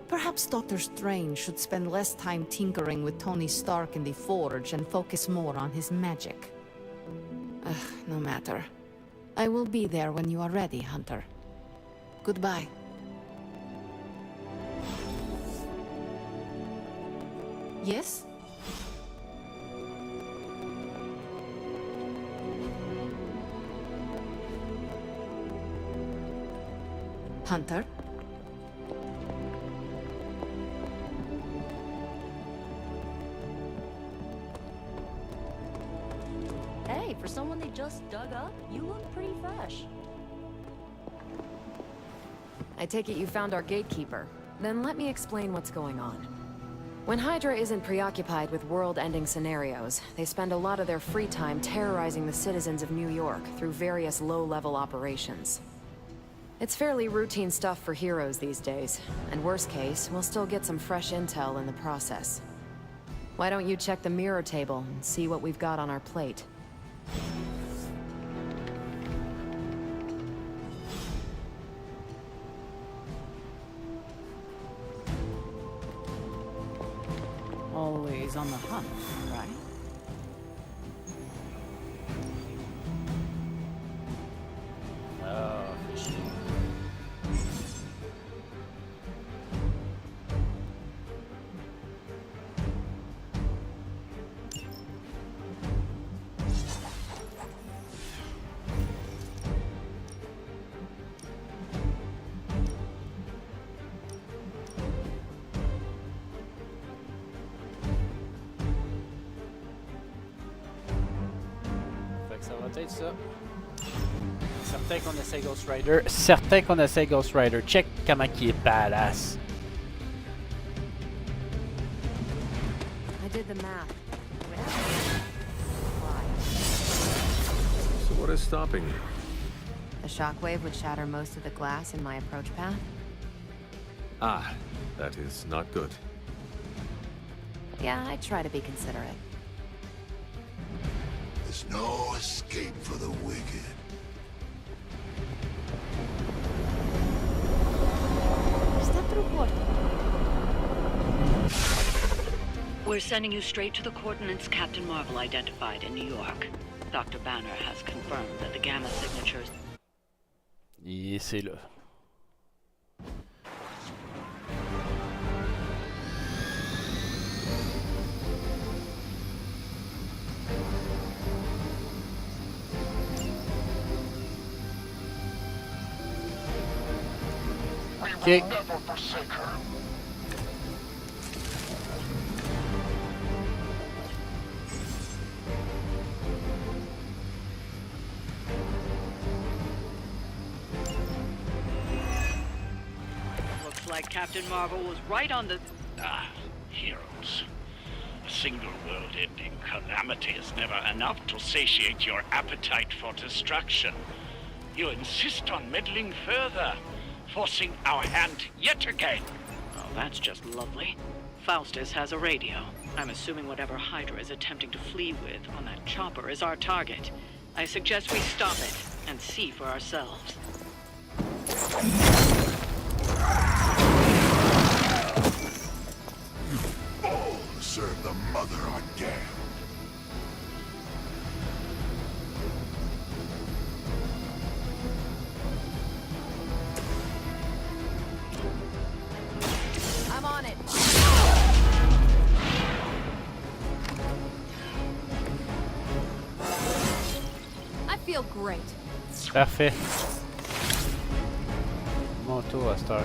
Perhaps Dr. Strange should spend less time tinkering with Tony Stark in the Forge and focus more on his magic. No matter. I will be there when you are ready, Hunter. Goodbye. Yes? Hunter? Hey, for someone they just dug up, you look pretty fresh. I take it you found our gatekeeper. Then let me explain what's going on. When Hydra isn't preoccupied with world-ending scenarios, they spend a lot of their free time terrorizing the citizens of New York through various low-level operations. It's fairly routine stuff for heroes these days, and worst case, we'll still get some fresh intel in the process. Why don't you check the mirror table and see what we've got on our plate? Always on the hunt, right? Oh, fishy. Fait que ça va être ça. Certain qu'on essaie Ghost Rider. Certain qu'on essaie Ghost Rider. Check comment il est badass. I did the math. So what is stopping you? The shockwave would shatter most of the glass in my approach path. Ah, that is not good. Yeah, I try to be considerate. There's no escape for the wicked. Step through portal. We're sending you straight to the coordinates Captain Marvel identified in New York. Dr. Banner has confirmed that the gamma signatures... Et c'est là. We will never forsake her. Looks like Captain Marvel was right on the... Heroes. A single world-ending calamity is never enough to satiate your appetite for destruction. You insist on meddling further, forcing our hand yet again. Oh, that's just lovely. Faustus has a radio. I'm assuming whatever Hydra is attempting to flee with on that chopper is our target. I suggest we stop it and see for ourselves. Oh, serve the mother on damn. I'm on it. I feel great. Parfait. Mon tour à cette heure.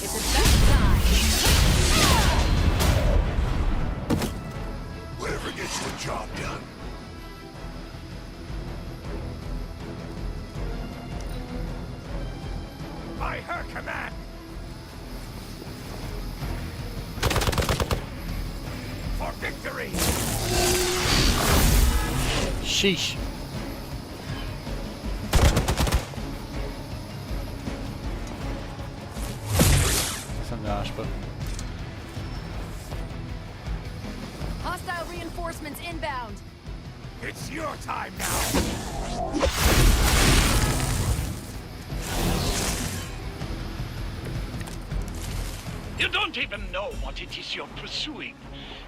It's about time. Whatever gets the job done. By her command. For victory. Sheesh. Ça me dérange pas. Hostile reinforcements inbound. It's your time now. You don't even know what it is you're pursuing.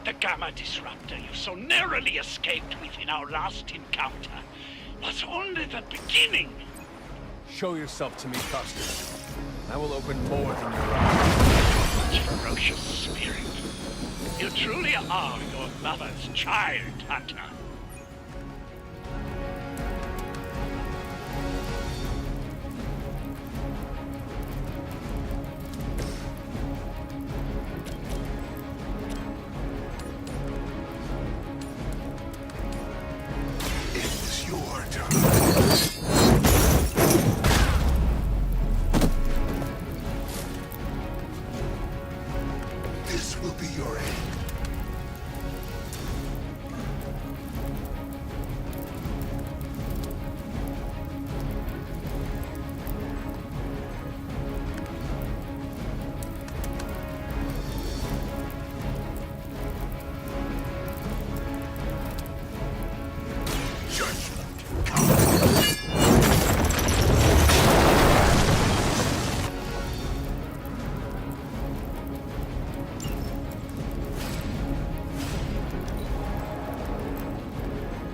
The Gamma Disruptor you so narrowly escaped with in our last encounter was only the beginning. Show yourself to me, Custer. I will open more than your eyes. Ferocious spirit. You truly are your mother's child, Hunter. It's your turn. This will be your end.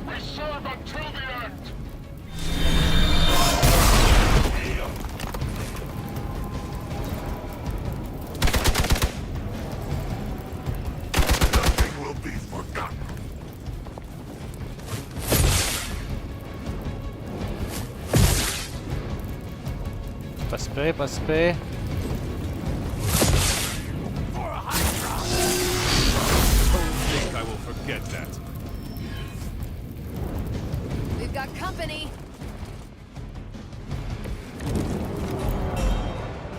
We serve until the end. Nothing will be forgotten. Pas super, pas super. Don't think I will forget that. We've got company.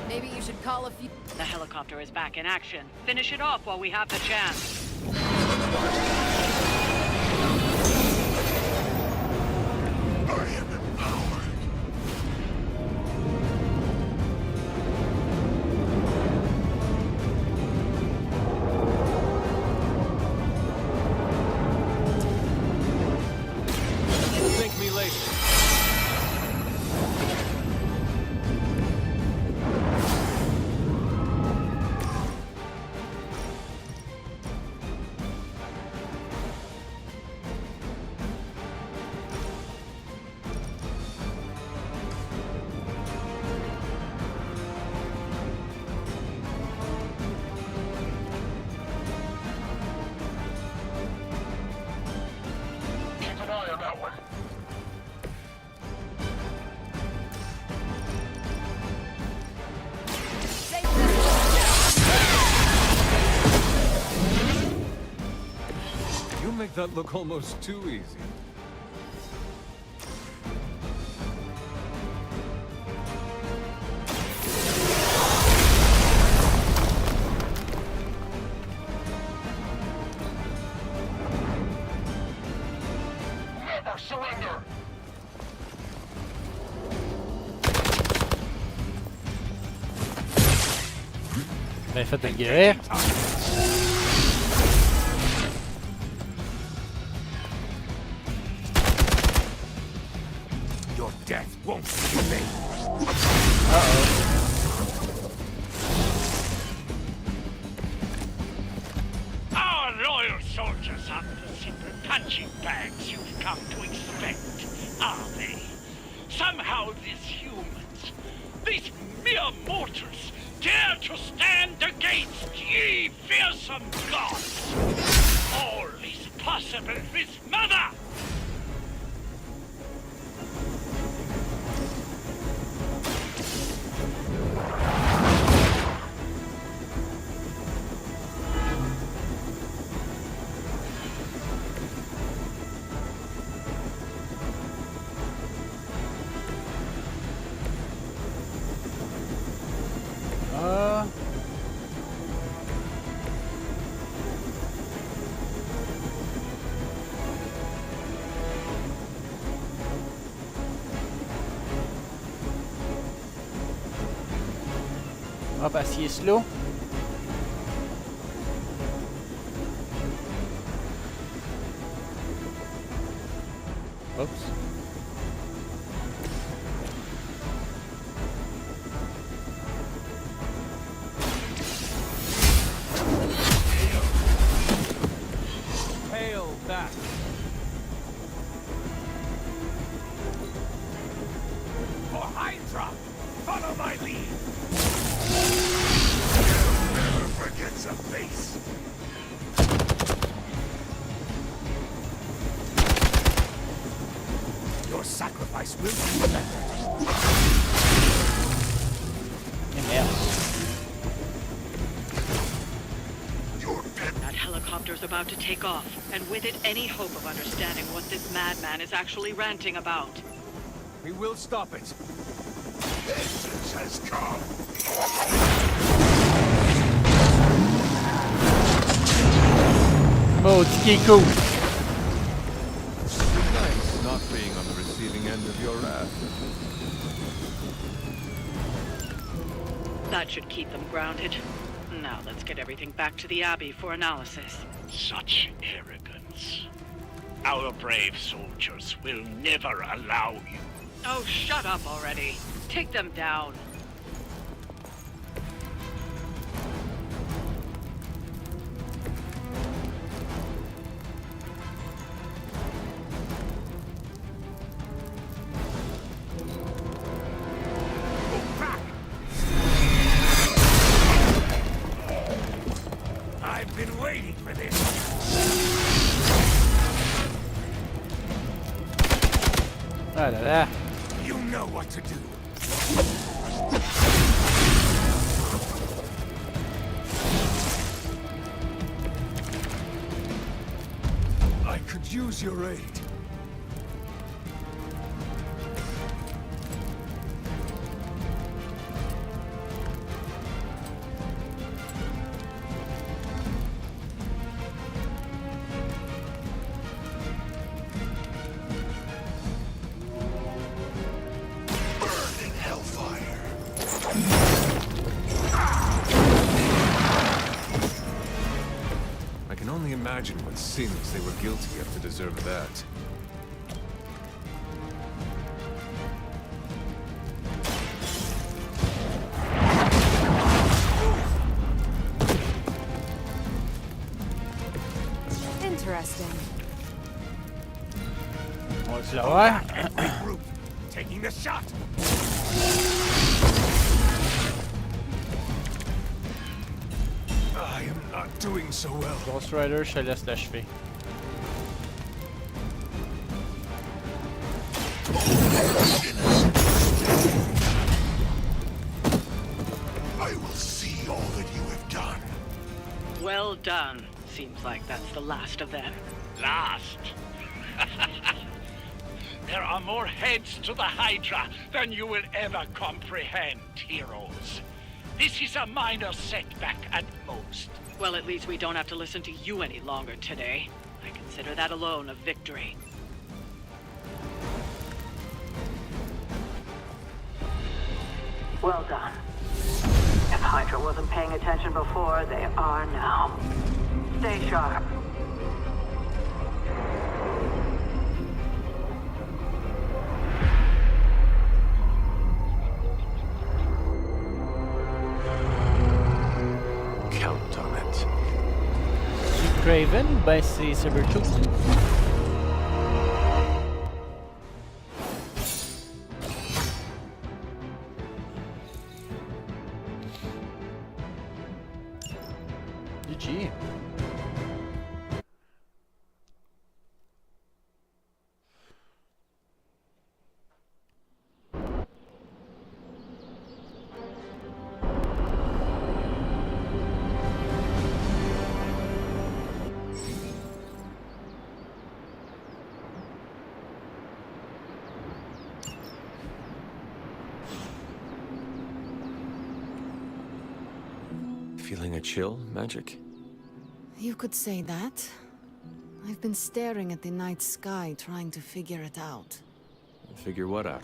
Maybe you should call a few. The helicopter is back in action. Finish it off while we have the chance. I am empowered. Thank me later. Keep an eye on that one. You make that look almost too easy. Never surrender. Ben fait de guérir. won't be me. Our loyal soldiers aren't the simple punching bags you've come to expect, are they? Somehow these humans, these mere mortals, dare to stand against ye fearsome gods. All is possible with Mother! Ah, parce qu'il est slow. Oups. Hail back. For Hydra, follow my lead. Never forgets a face. Your sacrifice will be remembered. That helicopter's about to take off, and with it, any hope of understanding what this madman is actually ranting about. We will stop it. Vengeance has come. Oh, Tico. Nice not being on the receiving end of your wrath. That should keep them grounded. Now let's get everything back to the Abbey for analysis. Such arrogance. Our brave soldiers will never allow you. Oh, shut up already. Take them down. I've been waiting for this. Ah là là. You know what to do. I could use your aid. Burning hellfire. I can only imagine what sins they were guilty of to deserve that. Interesting. What's lower? Group taking the shot. I am not doing so well. Ghost Rider, je te laisse l'achever. I will see all that you have done. Well done. Seems like that's the last of them. Last? There are more heads to the Hydra than you will ever comprehend, heroes. This is a minor setback at most. Well, at least we don't have to listen to you any longer today. I consider that alone a victory. Well done. If Hydra wasn't paying attention before, they are now. Stay sharp. Craven, ben c'est Sabertooth. GG. Feeling a chill, Magic? You could say that. I've been staring at the night sky, trying to figure it out. Figure what out?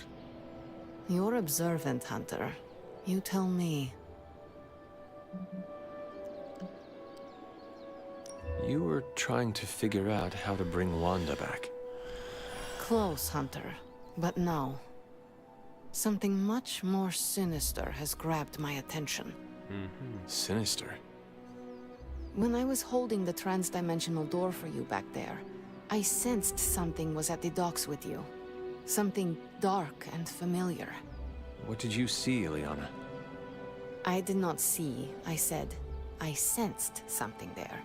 You're observant, Hunter. You tell me. You were trying to figure out how to bring Wanda back. Close, Hunter. But no. Something much more sinister has grabbed my attention. Sinister. When I was holding the transdimensional door for you back there, I sensed something was at the docks with you. Something dark and familiar. What did you see, Ileana? I did not see, I said. I sensed something there.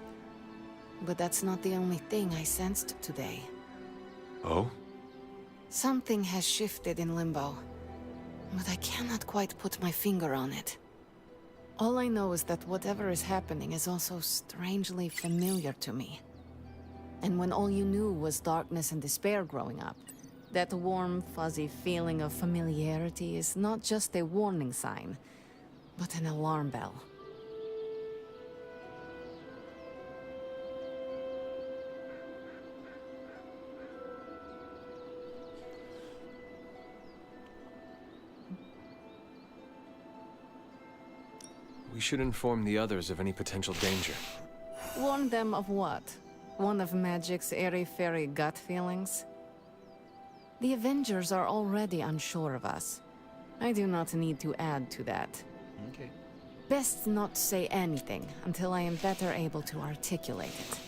But that's not the only thing I sensed today. Oh? Something has shifted in Limbo, but I cannot quite put my finger on it. All I know is that whatever is happening is also strangely familiar to me. And when all you knew was darkness and despair growing up, that warm, fuzzy feeling of familiarity is not just a warning sign, but an alarm bell. We should inform the others of any potential danger. Warn them of what? One of Magic's airy-fairy gut feelings? The Avengers are already unsure of us. I do not need to add to that. Okay. Best not say anything until I am better able to articulate it.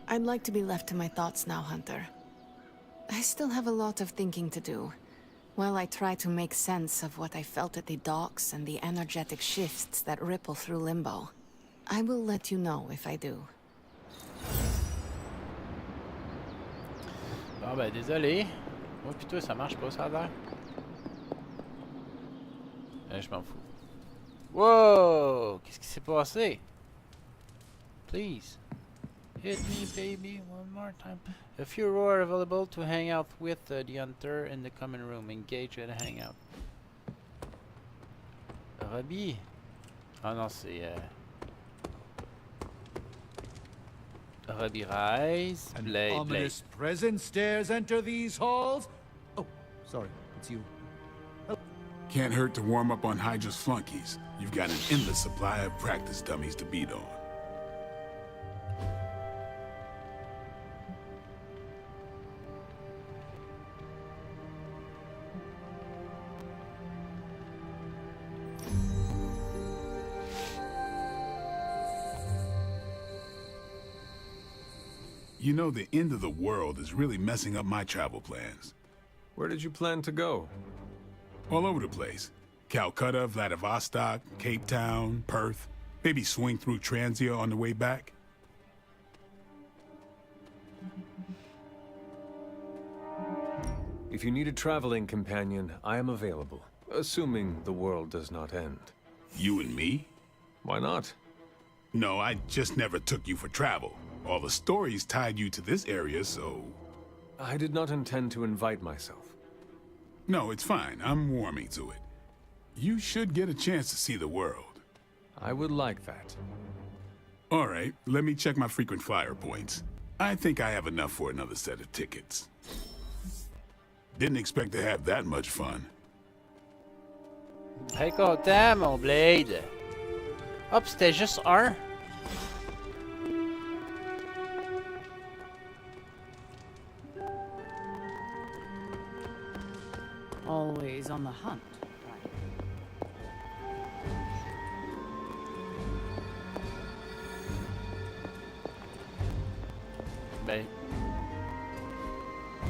I'd like to be left to my thoughts now, Hunter. I still have a lot of thinking to do, while I try to make sense of what I felt at the docks and the energetic shifts that ripple through Limbo. I will let you know if I do. Bon ben désolé. Moi pis toi ça marche pas ça a l'air. Je m'en fous. Wow! Qu'est-ce qui s'est passé? Please. Hit me baby one more time. A few are available to hang out with the hunter in the common room. Engage and hang out. Robbie? Ah non c'est Robbie Rise. Blade. Ominous presence dares enter these halls. Oh, sorry, it's you. Can't hurt to warm up on Hydra's flunkies. You've got an endless supply of practice dummies to beat on. You know, the end of the world is really messing up my travel plans. Where did you plan to go? All over the place. Calcutta, Vladivostok, Cape Town, Perth. Maybe swing through Transia on the way back. If you need a traveling companion, I am available. Assuming the world does not end. You and me? Why not? No, I just never took you for travel. All the stories tied you to this area, so... I did not intend to invite myself. No, it's fine. I'm warming to it. You should get a chance to see the world. I would like that. All right, let me check my frequent flyer points. I think I have enough for another set of tickets. Didn't expect to have that much fun. Très content, mon Blade. Hop, c'était juste un. Always on the hunt, right? Ben...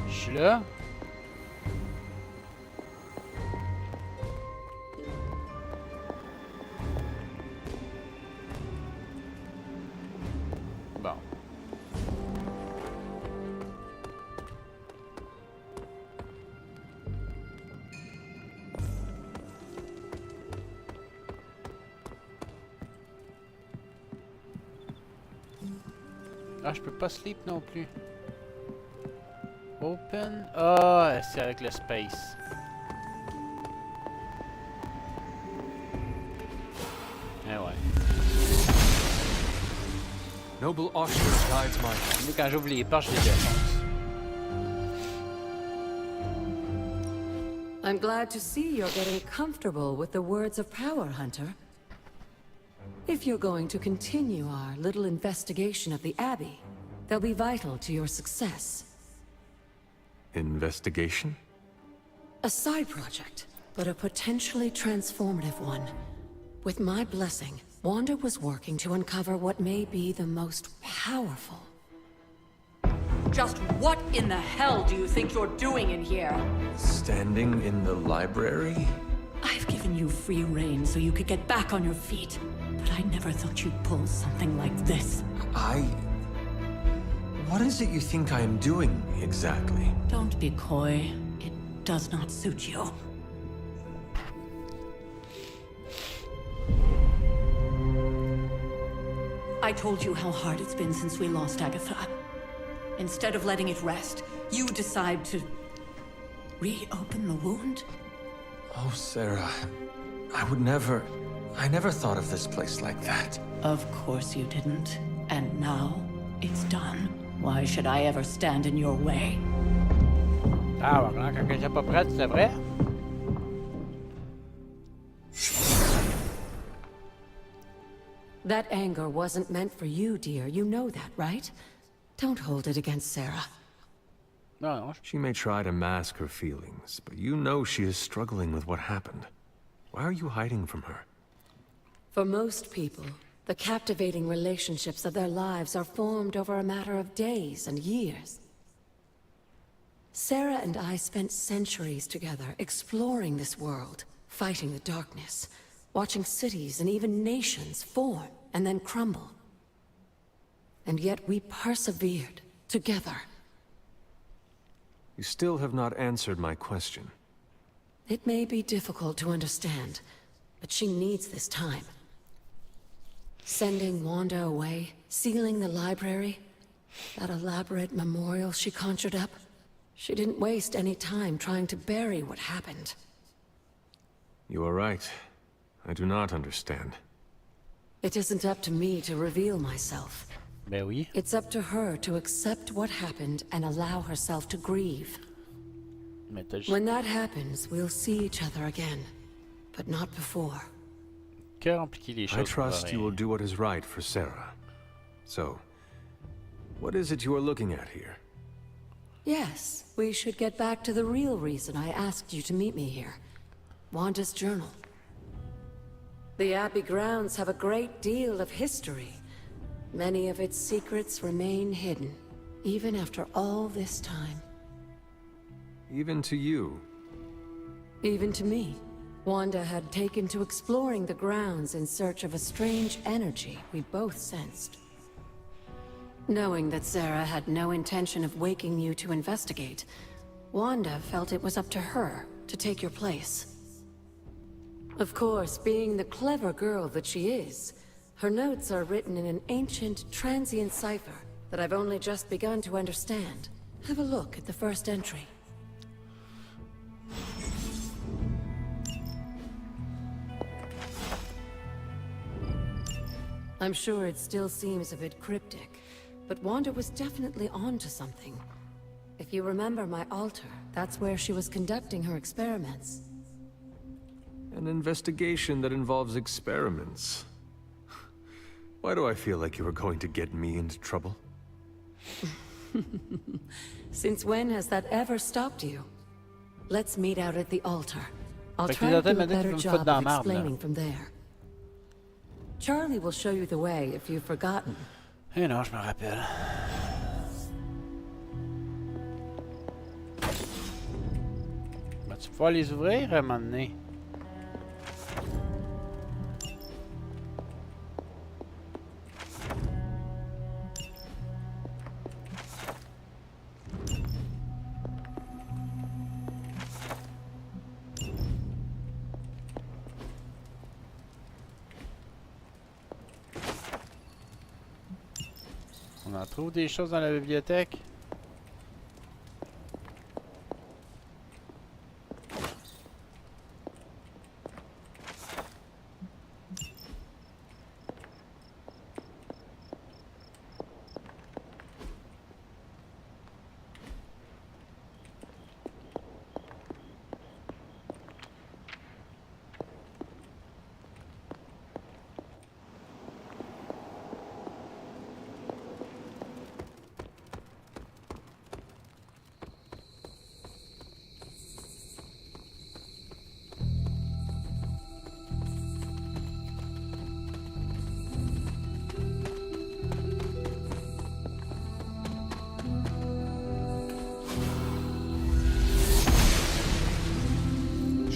Je suis là. Bon. Ah, je peux pas sleep non plus. Open. Ah, c'est avec le space. Eh ouais. Noble Usher guides my hand. Moi, quand j'ouvre les portes, je les défonce. I'm glad to see you're getting comfortable with the words of power, Hunter. If you're going to continue our little investigation of the Abbey, they'll be vital to your success. Investigation? A side project, but a potentially transformative one. With my blessing, Wanda was working to uncover what may be the most powerful. Just what in the hell do you think you're doing in here? Standing in the library? I've given you free rein so you could get back on your feet. But I never thought you'd pull something like this. What is it you think I am doing, exactly? Don't be coy. It does not suit you. I told you how hard it's been since we lost Agatha. Instead of letting it rest, you decide to reopen the wound? Oh, Sarah. I never thought of this place like that. Of course you didn't. And now, it's done. Why should I ever stand in your way? Ah, voilà, quand j'étais pas prête, c'est vrai? That anger wasn't meant for you, dear. You know that, right? Don't hold it against Sarah. No. She may try to mask her feelings, but you know she is struggling with what happened. Why are you hiding from her? For most people, the captivating relationships of their lives are formed over a matter of days and years. Sarah and I spent centuries together exploring this world, fighting the darkness, watching cities and even nations form and then crumble. And yet we persevered together. You still have not answered my question. It may be difficult to understand, but she needs this time. Sending Wanda away, sealing the library, that elaborate memorial she conjured up. She didn't waste any time trying to bury what happened. You are right. I do not understand. It isn't up to me to reveal myself. Ben oui. It's up to her to accept what happened and allow herself to grieve. When that happens, we'll see each other again. But not before. I trust you will do what is right for Sarah. So, what is it you are looking at here? Yes, we should get back to the real reason I asked you to meet me here. Wanda's journal. The Abbey grounds have a great deal of history. Many of its secrets remain hidden, even after all this time. Even to you? Even to me. Wanda had taken to exploring the grounds in search of a strange energy we both sensed. Knowing that Sarah had no intention of waking you to investigate, Wanda felt it was up to her to take your place. Of course, being the clever girl that she is, her notes are written in an ancient, transient cipher that I've only just begun to understand. Have a look at the first entry. I'm sure it still seems a bit cryptic, but Wanda was definitely onto something. If you remember my altar, that's where she was conducting her experiments. An investigation that involves experiments. Why do I feel like you are going to get me into trouble? Since when has that ever stopped you? Let's meet out at the altar. I'll try to do a better job of explaining from there. Charlie will show you the way if you've forgotten. Eh non, je me rappelle. vas-tu pouvoir les ouvrir à un moment donné? On en trouve des choses dans la bibliothèque?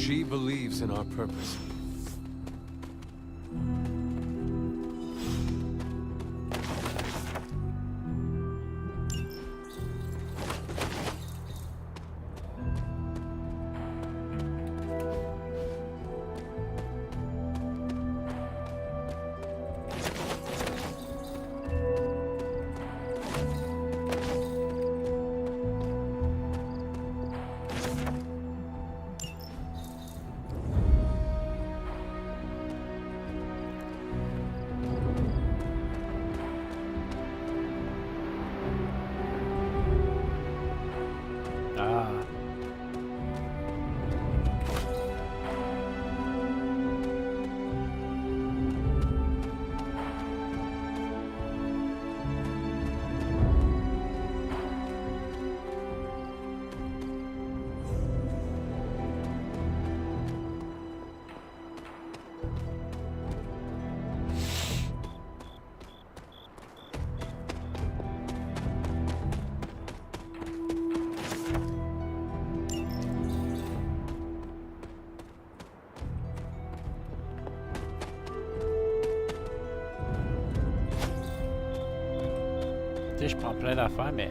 She believes in our purpose. Tu sais, je prends plein d'affaires, mais...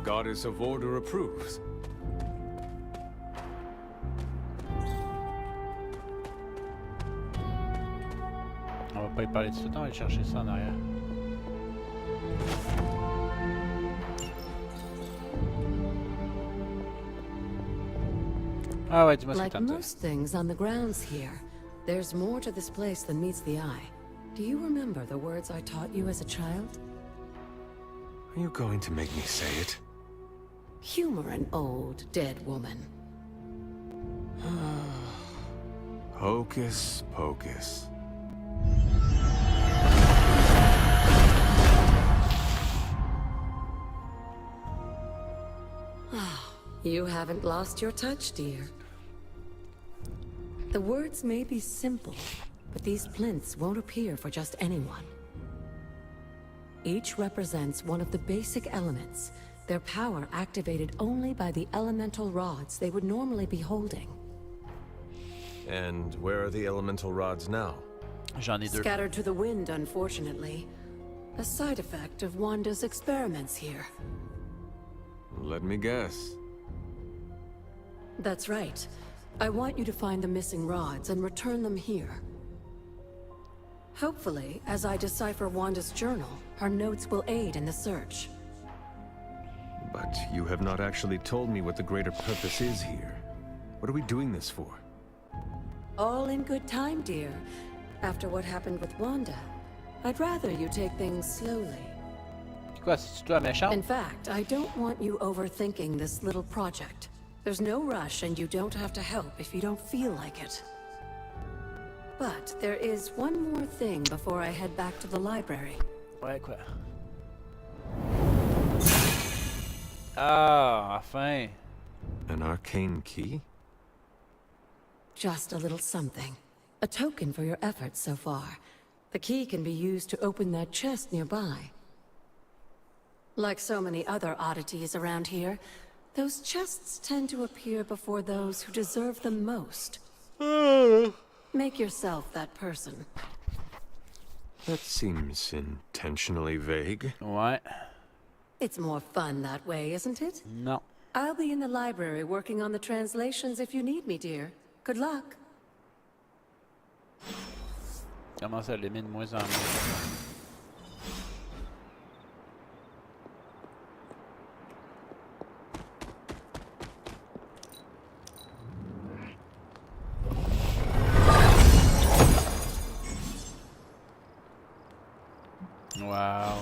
Goddess of Order approves. On va pas y parler tout de suite, on va aller chercher ça en arrière. Ah ouais, dis-moi ce que Like t'as dit. most things on the grounds here, there's more to this place than meets the eye. Do you remember the words I taught you as a child? Are you going to make me say it? Humor an old, dead woman. Hocus pocus. You haven't lost your touch, dear. The words may be simple, but these plinths won't appear for just anyone. Each represents one of the basic elements, their power activated only by the elemental rods they would normally be holding. And where are the elemental rods now? Scattered to the wind, unfortunately. A side effect of Wanda's experiments here. Let me guess. That's right. I want you to find the missing rods and return them here. Hopefully, as I decipher Wanda's journal, her notes will aid in the search. But you have not actually told me what the greater purpose is here. What are we doing this for? All in good time, dear. After what happened with Wanda, I'd rather you take things slowly. In fact, I don't want you overthinking this little project. There's no rush and you don't have to help if you don't feel like it. But there is one more thing before I head back to the library. Ouais, quoi. Ah, enfin. An arcane key? Just a little something. A token for your efforts so far. The key can be used to open that chest nearby. Like so many other oddities around here, those chests tend to appear before those who deserve them most. Make yourself that person. That seems intentionally vague. Ouais. It's more fun that way, isn't it? No. I'll be in the library working on the translations if you need me, dear. Good luck. Commence à l'aimer de moins en moins. Wow.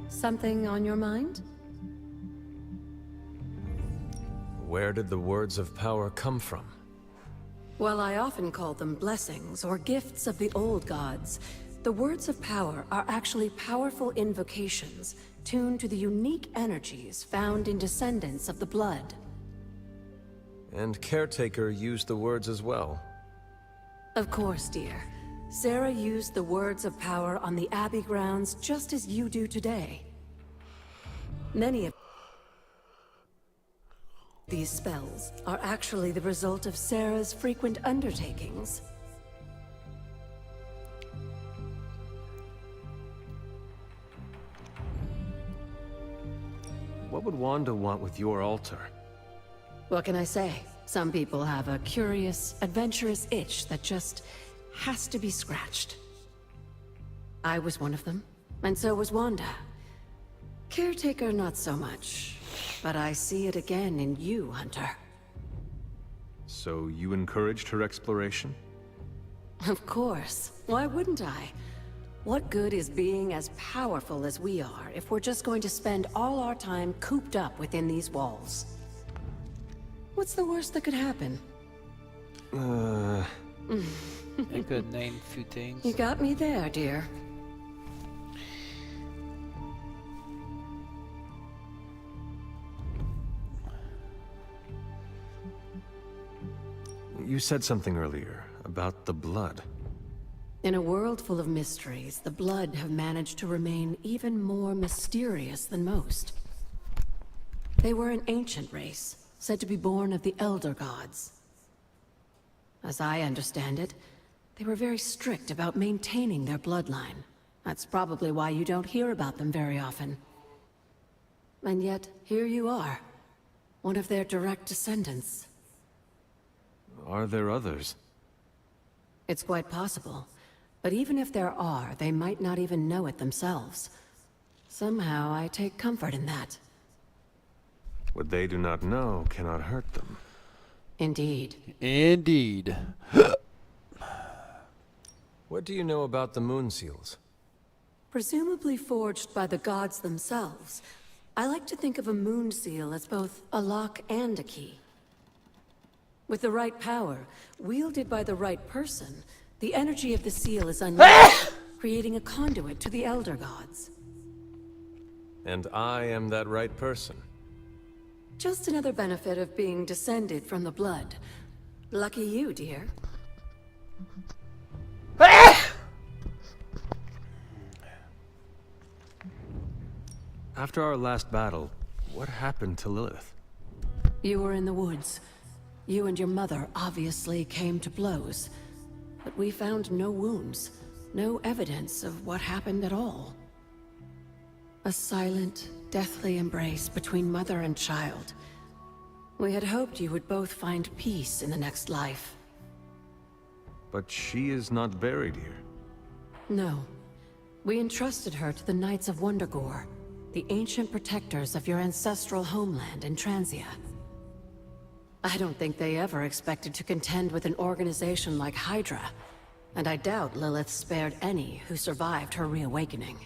Something on your mind? Where did the words of power come from? Well, I often call them blessings or gifts of the old gods. The words of power are actually powerful invocations, tuned to the unique energies found in descendants of the blood. And Caretaker used the words as well. Of course, dear. Sarah used the words of power on the Abbey grounds just as you do today. Many of these spells are actually the result of Sarah's frequent undertakings. What would Wanda want with your altar? What can I say? Some people have a curious, adventurous itch that just has to be scratched. I was one of them, and so was Wanda. Caretaker, not so much. But I see it again in you, Hunter. So you encouraged her exploration? Of course. Why wouldn't I? What good is being as powerful as we are if we're just going to spend all our time cooped up within these walls? What's the worst that could happen? I could name a few things. You got me there, dear. You said something earlier about the blood. In a world full of mysteries, the Blood have managed to remain even more mysterious than most. They were an ancient race, said to be born of the Elder Gods. As I understand it, they were very strict about maintaining their bloodline. That's probably why you don't hear about them very often. And yet, here you are, one of their direct descendants. Are there others? It's quite possible. But even if there are, they might not even know it themselves. Somehow, I take comfort in that. What they do not know cannot hurt them. Indeed. Indeed. What do you know about the moon seals? Presumably forged by the gods themselves, I like to think of a moon seal as both a lock and a key. With the right power, wielded by the right person, the energy of the seal is unleashed, creating a conduit to the Elder Gods. And I am that right person. Just another benefit of being descended from the Blood. Lucky you, dear. After our last battle, what happened to Lilith? You were in the woods. You and your mother obviously came to blows. But we found no wounds, no evidence of what happened at all. A silent, deathly embrace between mother and child. We had hoped you would both find peace in the next life. But she is not buried here. No. We entrusted her to the Knights of Wondergore, the ancient protectors of your ancestral homeland in Transia. I don't think they ever expected to contend with an organization like Hydra, and I doubt Lilith spared any who survived her reawakening.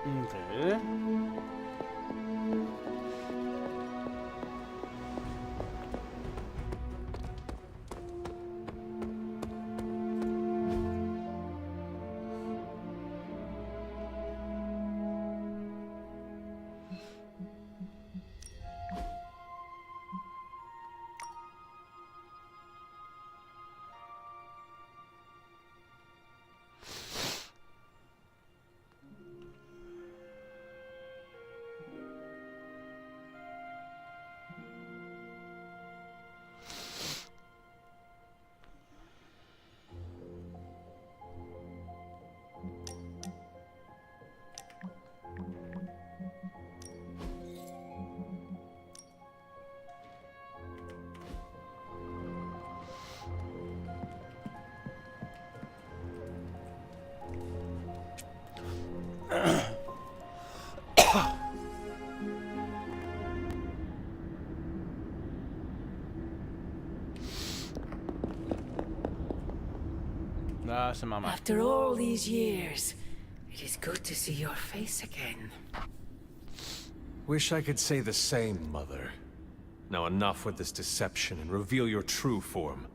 Okay. Ah, c'est maman. After all these years, it is good to see your face again. Wish I could say the same, Mother. Now enough with this deception and reveal your true form.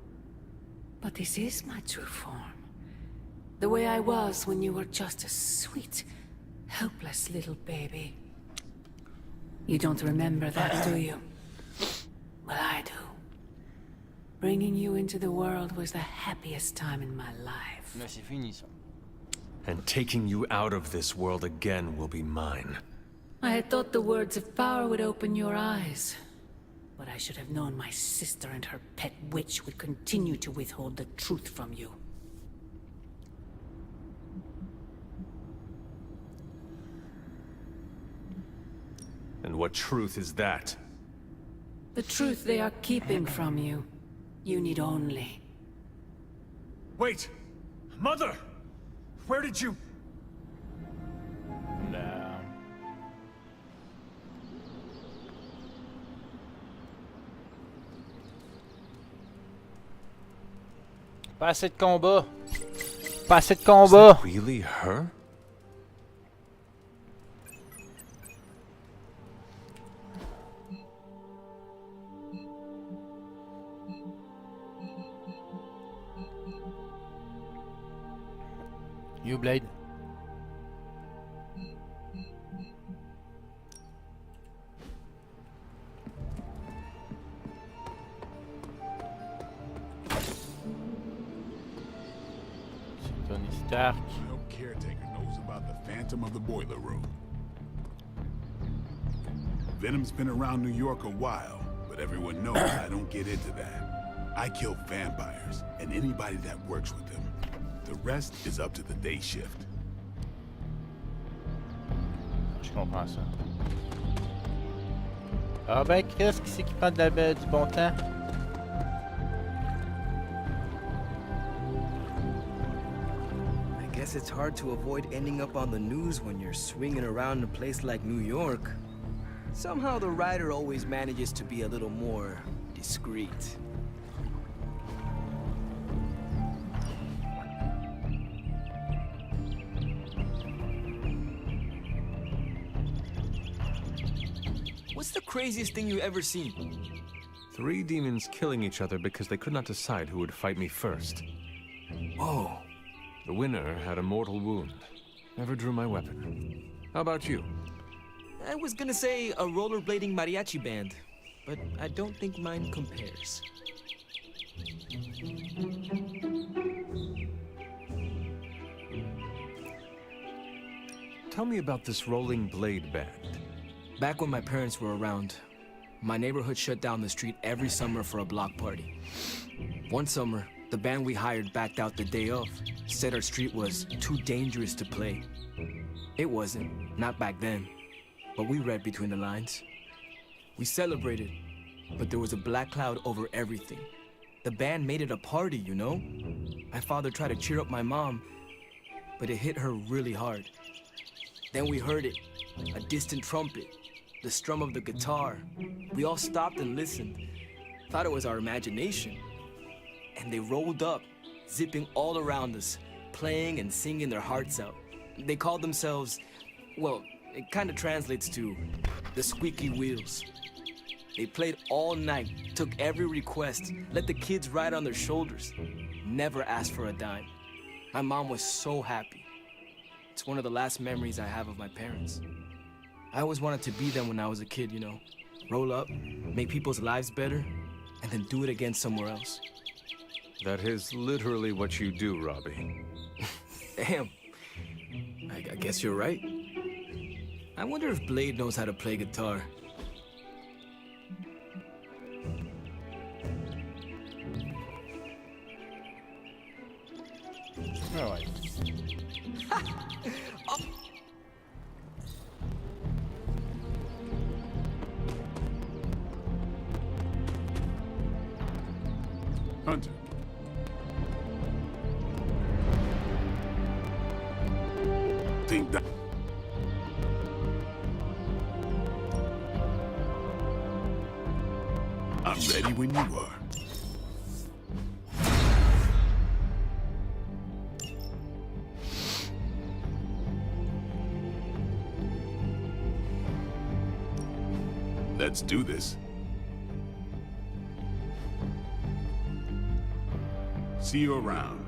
But this is my true form. The way I was when you were just a sweet, helpless little baby. You don't remember that, do you? Well, I do. Bringing you into the world was the happiest time in my life. Mais c'est fini ça. And taking you out of this world again will be mine. I had thought the words of power would open your eyes. But I should have known my sister and her pet witch would continue to withhold the truth from you. And what truth is that? The truth they are keeping from you. You need only. Wait! Mother! Where did you... No. Pas assez de combat. Pas assez de combat. Is that really her? You Blade. C'est Tony Stark. No caretaker knows about the Phantom of the Boiler Room. Venom's been around New York a while, but everyone knows I don't get into that. I kill vampires and anybody that works with them. The rest is up to the day shift. Je comprends ça. Ah ben Chris, qui c'est qui prend du bon temps? I guess it's hard to avoid ending up on the news when you're swinging around a place like New York. Somehow the writer always manages to be a little more discreet. What's the craziest thing you've ever seen? 3 demons killing each other because they could not decide who would fight me first. Whoa. The winner had a mortal wound. Never drew my weapon. How about you? I was gonna say a rollerblading mariachi band, but I don't think mine compares. Tell me about this rolling blade band. Back when my parents were around, my neighborhood shut down the street every summer for a block party. One summer, the band we hired backed out the day of, said our street was too dangerous to play. It wasn't, not back then, but we read between the lines. We celebrated, but there was a black cloud over everything. The band made it a party, you know? My father tried to cheer up my mom, but it hit her really hard. Then we heard it, a distant trumpet, the strum of the guitar. We all stopped and listened, thought it was our imagination. And they rolled up, zipping all around us, playing and singing their hearts out. They called themselves, well, it kind of translates to the Squeaky Wheels. They played all night, took every request, let the kids ride on their shoulders, never asked for a dime. My mom was so happy. It's one of the last memories I have of my parents. I always wanted to be them when I was a kid, you know. Roll up, make people's lives better, and then do it again somewhere else. That is literally what you do, Robbie. Damn. I guess you're right. I wonder if Blade knows how to play guitar. All right. Hunter. Think that... I'm ready when you are. Let's do this. See you around.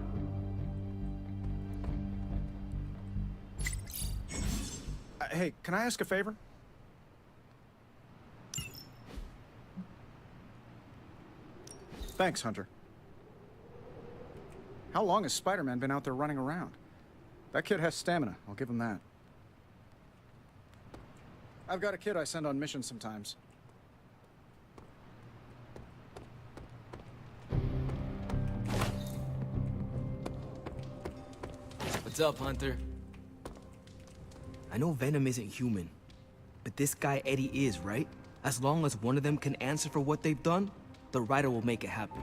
Hey, can I ask a favor? Thanks, Hunter. How long has Spider-Man been out there running around? That kid has stamina, I'll give him that. I've got a kid I send on missions sometimes. What's up, Hunter? I know Venom isn't human, but this guy Eddie is, right? As long as one of them can answer for what they've done, the writer will make it happen.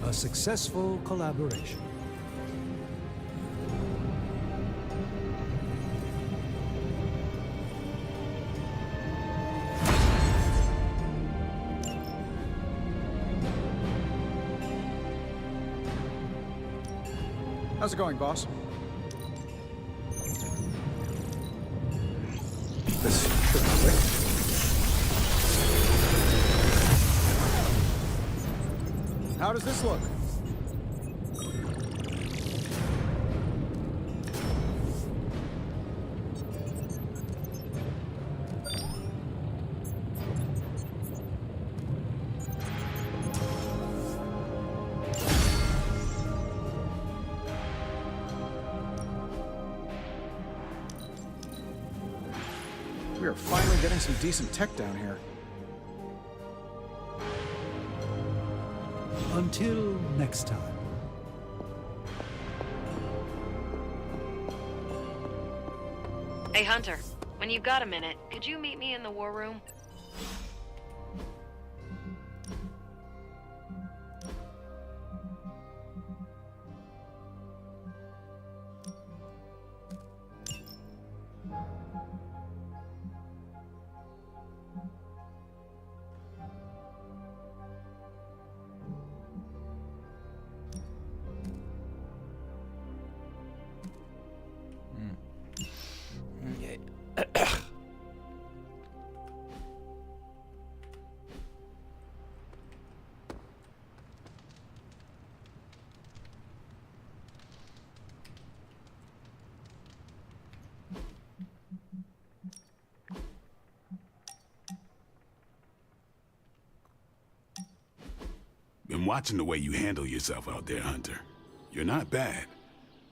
A successful collaboration. How's it going, boss? This should be quick. How does this look? We are finally getting some decent tech down here. Until next time. Hey, Hunter, when you've got a minute, could you meet me in the war room? Been watching the way you handle yourself out there, Hunter. You're not bad.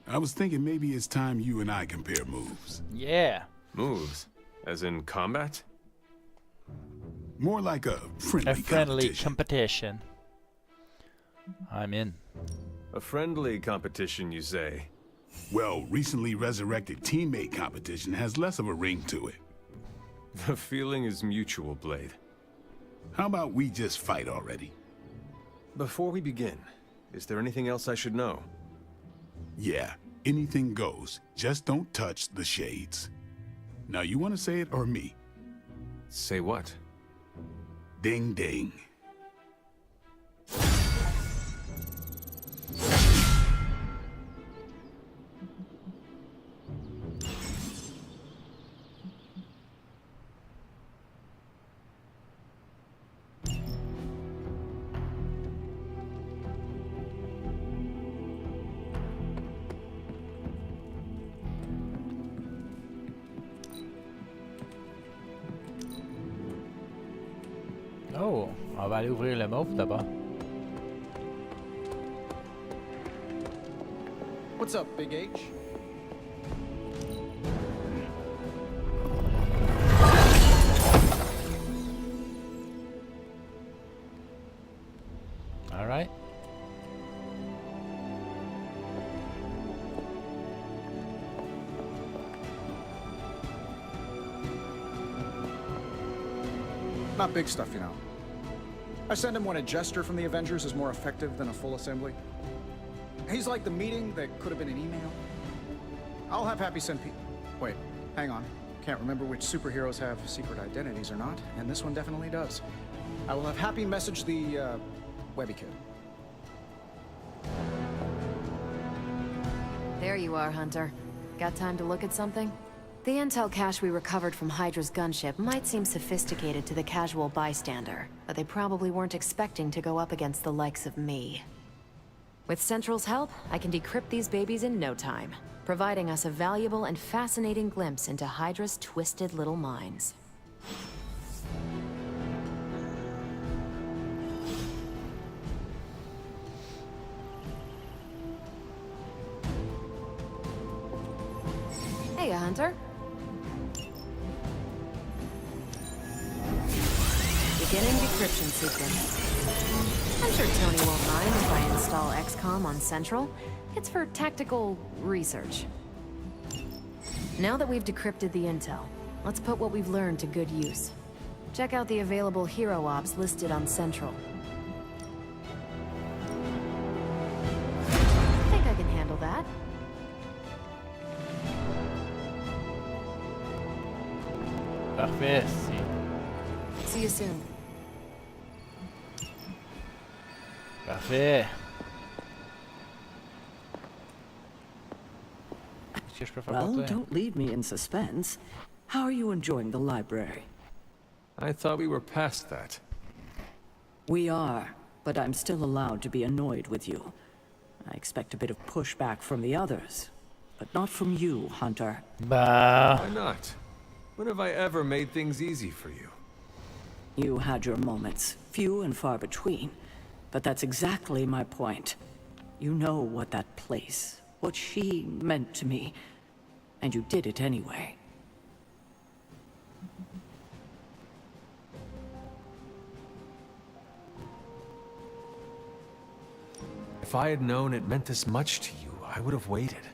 I was thinking maybe it's time you and I compare moves. Yeah. Moves? As in combat? More like a friendly competition. I'm in. A friendly competition, you say? Well, recently resurrected teammate competition has less of a ring to it. The feeling is mutual, Blade. How about we just fight already? Before we begin, is there anything else I should know? Yeah, anything goes. Just don't touch the shades. Now, you want to say it or me? Say what? Ding ding. Oh, on va aller ouvrir le mauve d'abord. What's up, Big H? All right. Not big stuff, you know. I send him when a gesture from the Avengers is more effective than a full assembly. He's like the meeting that could have been an email. I'll have Happy send Wait, hang on. Can't remember which superheroes have secret identities or not, and this one definitely does. I will have Happy message the, Webby Kid. There you are, Hunter. Got time to look at something? The intel cache we recovered from Hydra's gunship might seem sophisticated to the casual bystander, but they probably weren't expecting to go up against the likes of me. With Central's help, I can decrypt these babies in no time, providing us a valuable and fascinating glimpse into Hydra's twisted little minds. Hey, Hunter. Beginning decryption sequence. I'm sure Tony won't mind if I install XCOM on Central. It's for tactical research. Now that we've decrypted the intel, let's put what we've learned to good use. Check out the available hero ops listed on Central. I think I can handle that. Parfait. See you soon. Parfait. Qu'est-ce que je peux faire pour Well, toi? don't leave me in suspense. How are you enjoying the library? I thought we were past that. We are, but I'm still allowed to be annoyed with you. I expect a bit of pushback from the others, but not from you, Hunter. Bah. Why not? When have I ever made things easy for you? You had your moments, few and far between, but that's exactly my point. You know what that place, what she meant to me, and you did it anyway. If I had known it meant this much to you, I would have waited.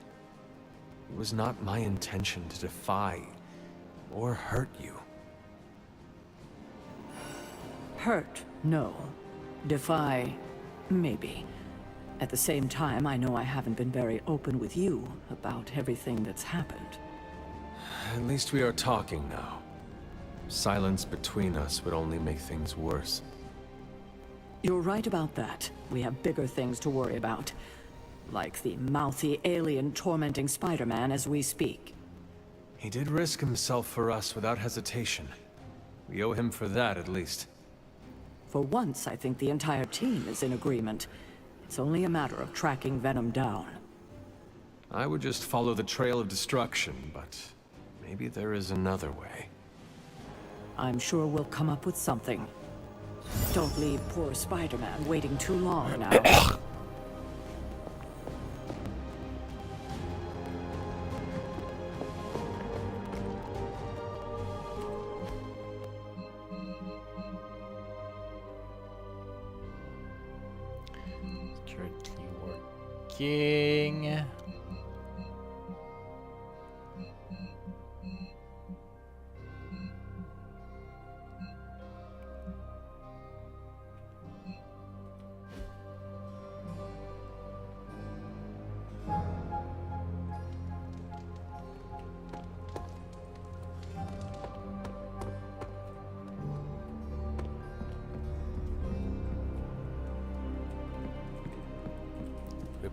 It was not my intention to defy or hurt you. Hurt, no. Defy, maybe. At the same time, I know I haven't been very open with you about everything that's happened. At least we are talking now. Silence between us would only make things worse. You're right about that. We have bigger things to worry about. Like the mouthy alien tormenting Spider-Man as we speak. He did risk himself for us without hesitation. We owe him for that, at least. For once, I think the entire team is in agreement. It's only a matter of tracking Venom down. I would just follow the trail of destruction, but maybe there is another way. I'm sure we'll come up with something. Don't leave poor Spider-Man waiting too long now. Currently working.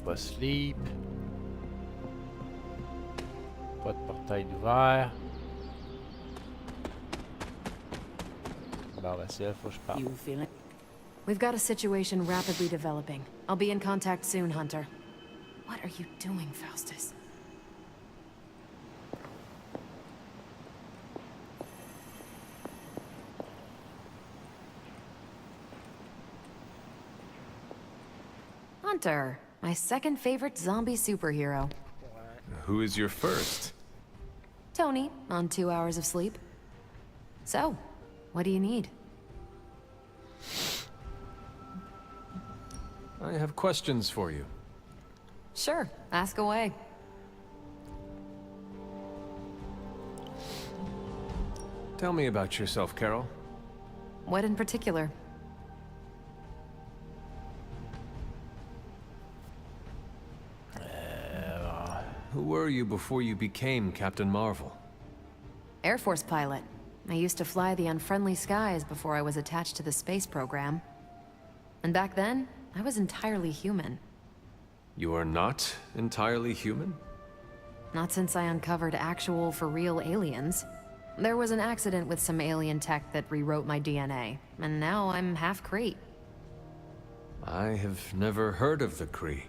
Pas sleep. Pas de portail d'ouvert. Barre à ciel, faut que je parte. You feeling? We've got a situation rapidly developing. I'll be in contact soon, Hunter. What are you doing, Faustus? Hunter, my second favorite zombie superhero. Who is your first? Tony, on 2 hours of sleep. So, what do you need? I have questions for you. Sure, ask away. Tell me about yourself, Carol. What in particular? Who were you before you became Captain Marvel? Air Force pilot. I used to fly the unfriendly skies before I was attached to the space program. And back then, I was entirely human. You are not entirely human? Not since I uncovered actual, for-real aliens. There was an accident with some alien tech that rewrote my DNA, and now I'm half Kree. I have never heard of the Kree.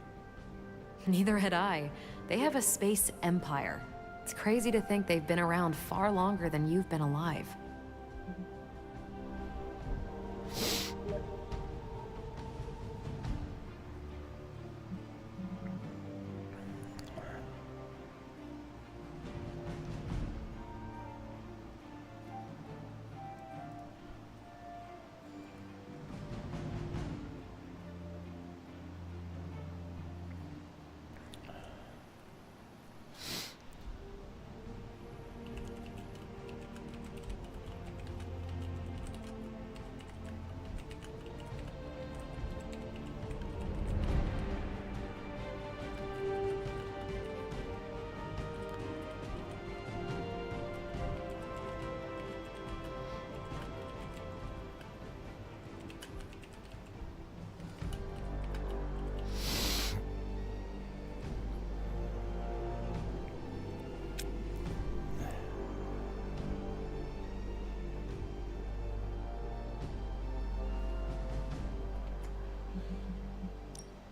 Neither had I. They have a space empire. It's crazy to think they've been around far longer than you've been alive.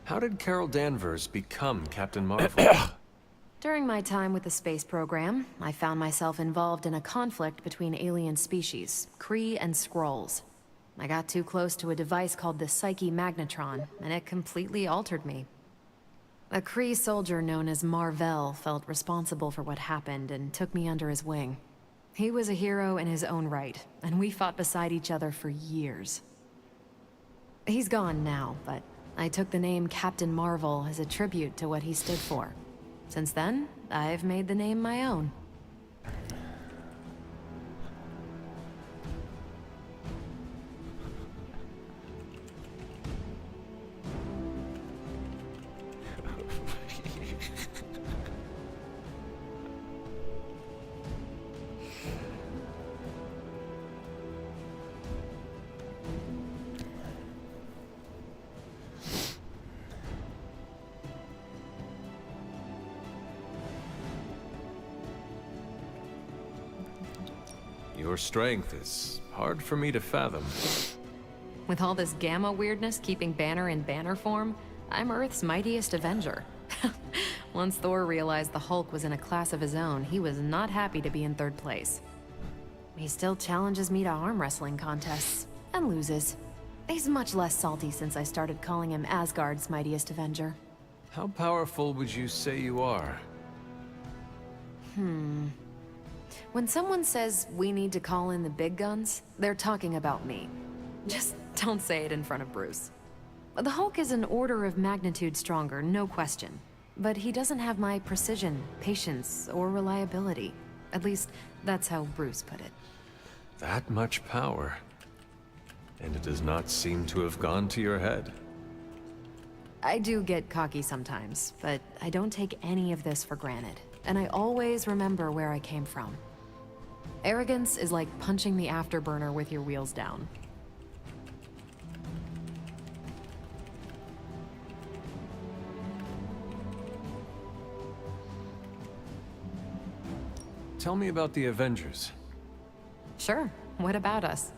How did Carol Danvers become Captain Marvel? During my time with the space program, I found myself involved in a conflict between alien species, Kree and Skrulls. I got too close to a device called the Psyche Magnetron, and it completely altered me. A Kree soldier known as Mar-Vell felt responsible for what happened and took me under his wing. He was a hero in his own right, and we fought beside each other for years. He's gone now, but I took the name Captain Marvel as a tribute to what he stood for. Since then, I've made the name my own. Your strength is hard for me to fathom. With all this gamma weirdness keeping Banner in banner form, I'm Earth's mightiest Avenger. Once Thor realized the Hulk was in a class of his own, he was not happy to be in third place. He still challenges me to arm wrestling contests, and loses. He's much less salty since I started calling him Asgard's mightiest Avenger. How powerful would you say you are? When someone says we need to call in the big guns, they're talking about me. Just don't say it in front of Bruce. The Hulk is an order of magnitude stronger, no question. But he doesn't have my precision, patience, or reliability. At least, that's how Bruce put it. That much power. And it does not seem to have gone to your head. I do get cocky sometimes, but I don't take any of this for granted. And I always remember where I came from. Arrogance is like punching the afterburner with your wheels down. Tell me about the Avengers. Sure, what about us?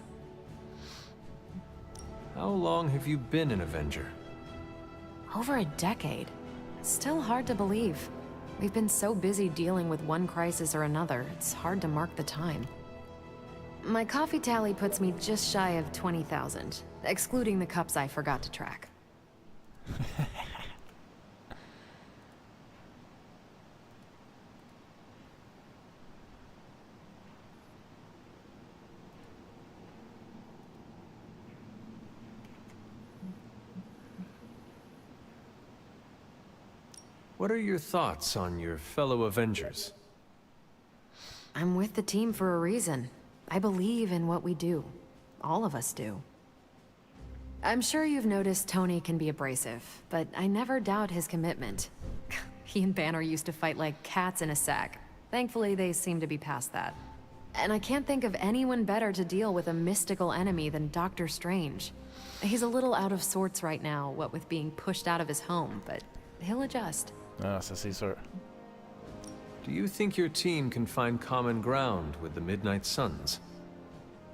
How long have you been an Avenger? Over a decade. Still hard to believe. We've been so busy dealing with one crisis or another, it's hard to mark the time. My coffee tally puts me just shy of 20,000, excluding the cups I forgot to track. What are your thoughts on your fellow Avengers? I'm with the team for a reason. I believe in what we do. All of us do. I'm sure you've noticed Tony can be abrasive, but I never doubt his commitment. He and Banner used to fight like cats in a sack. Thankfully, they seem to be past that. And I can't think of anyone better to deal with a mystical enemy than Doctor Strange. He's a little out of sorts right now, what with being pushed out of his home, but he'll adjust. Ah, ça c'est sûr. Do you think your team can find common ground with the Midnight Suns?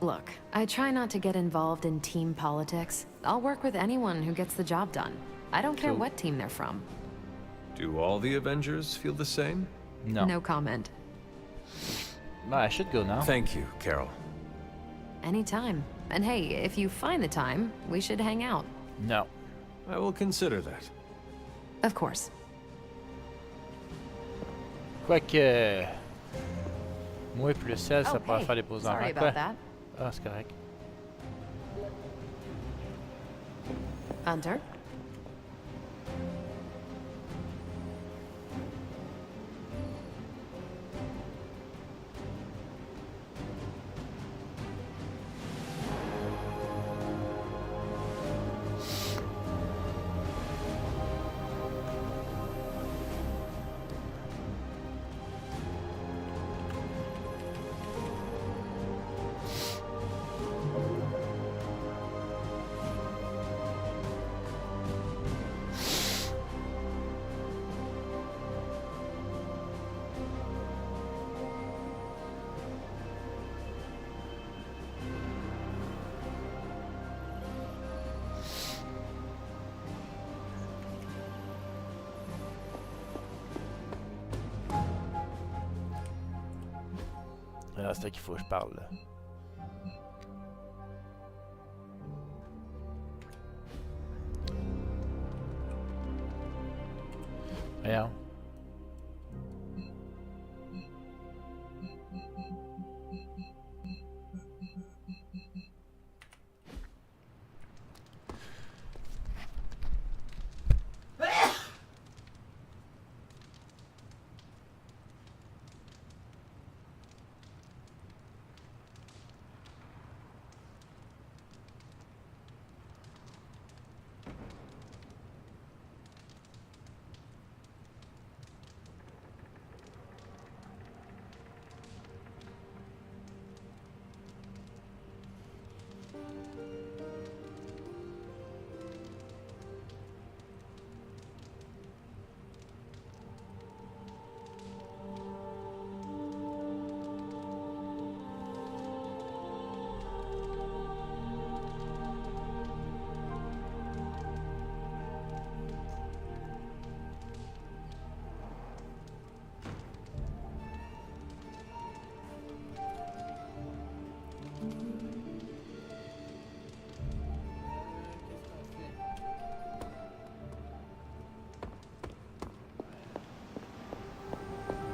Look, I try not to get involved in team politics. I'll work with anyone who gets the job done. I don't care Cool. what team they're from. Do all the Avengers feel the same? No. No comment. I should go now. Thank you, Carol. Anytime. And hey, if you find the time, we should hang out. No. I will consider that. Of course. Quoique... Moi plus 16, ça pourrait hey, faire des pauses en sorry rang. about that. Ah, c'est correct. Hunter? Ah, c'est là qu'il faut que je parle, là. Voyons.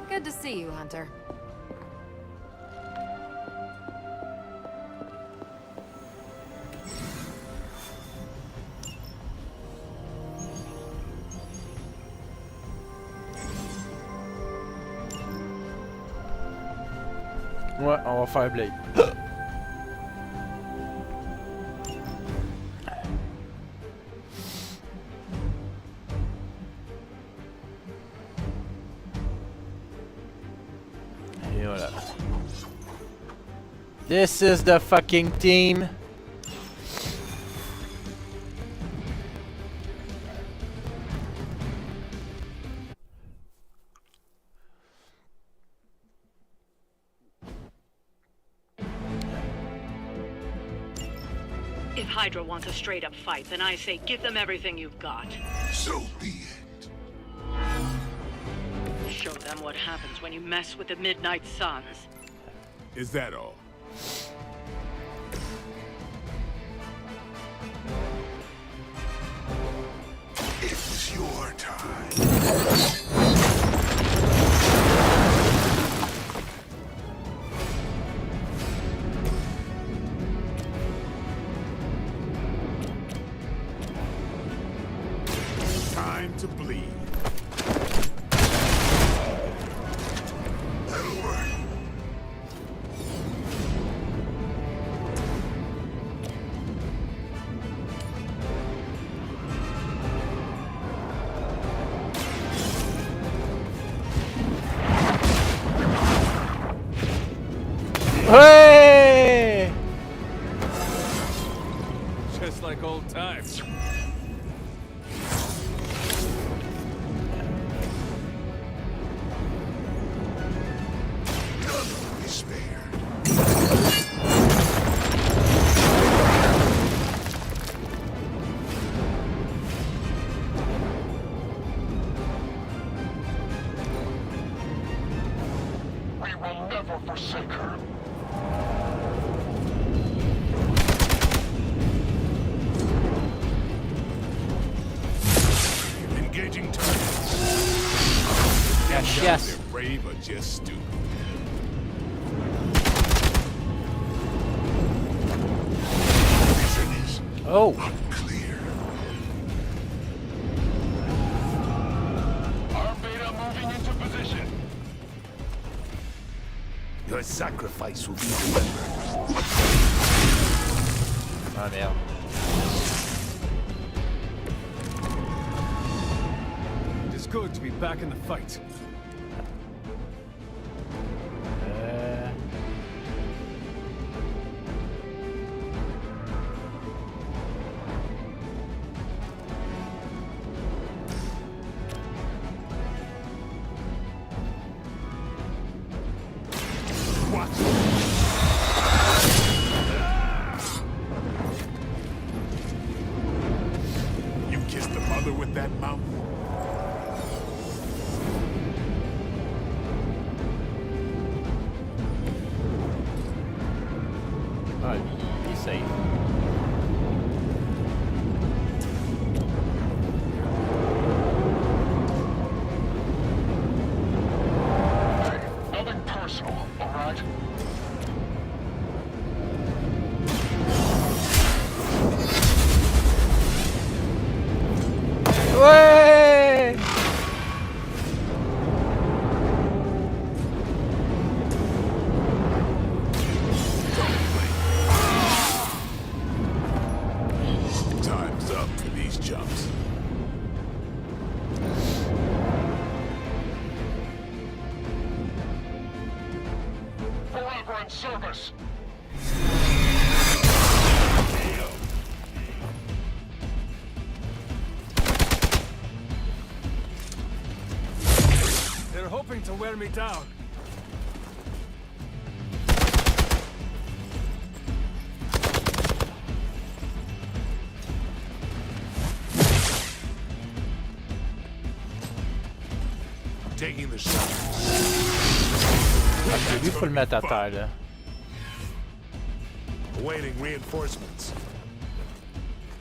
Good to see you, Hunter. Ouais, on va faire Blade. Et voilà. This is the fucking team. If Hydra wants a straight-up fight, then I say give them everything you've got. So be it. Show them what happens when you mess with the Midnight Suns. Is that all? It was your time. Time to bleed. That'll work. Hey! Just like old times. We will never forsake her. Engaging targets. Yes, yes. They're brave or just stupid. Oh. Our beta moving into position. Your sacrifice will be remembered. Ah merde. It's good to be back in the fight. You kissed the mother with that mouth? Ah, il essaye. Nothing personal, all right? Ouais! Time's up for these chumps. Forever in service. They're hoping to wear me down. Taking the shot. Ok, lui faut le mettre à terre là. Awaiting reinforcements.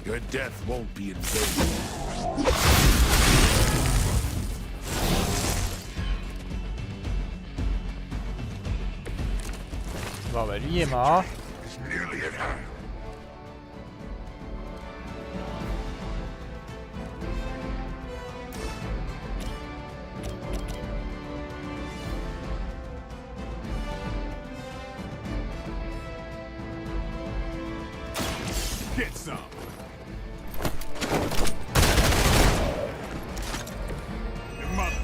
Your death won't be in vain. Bon ben lui il est mort. Nearly at hand. Get some. Your mother.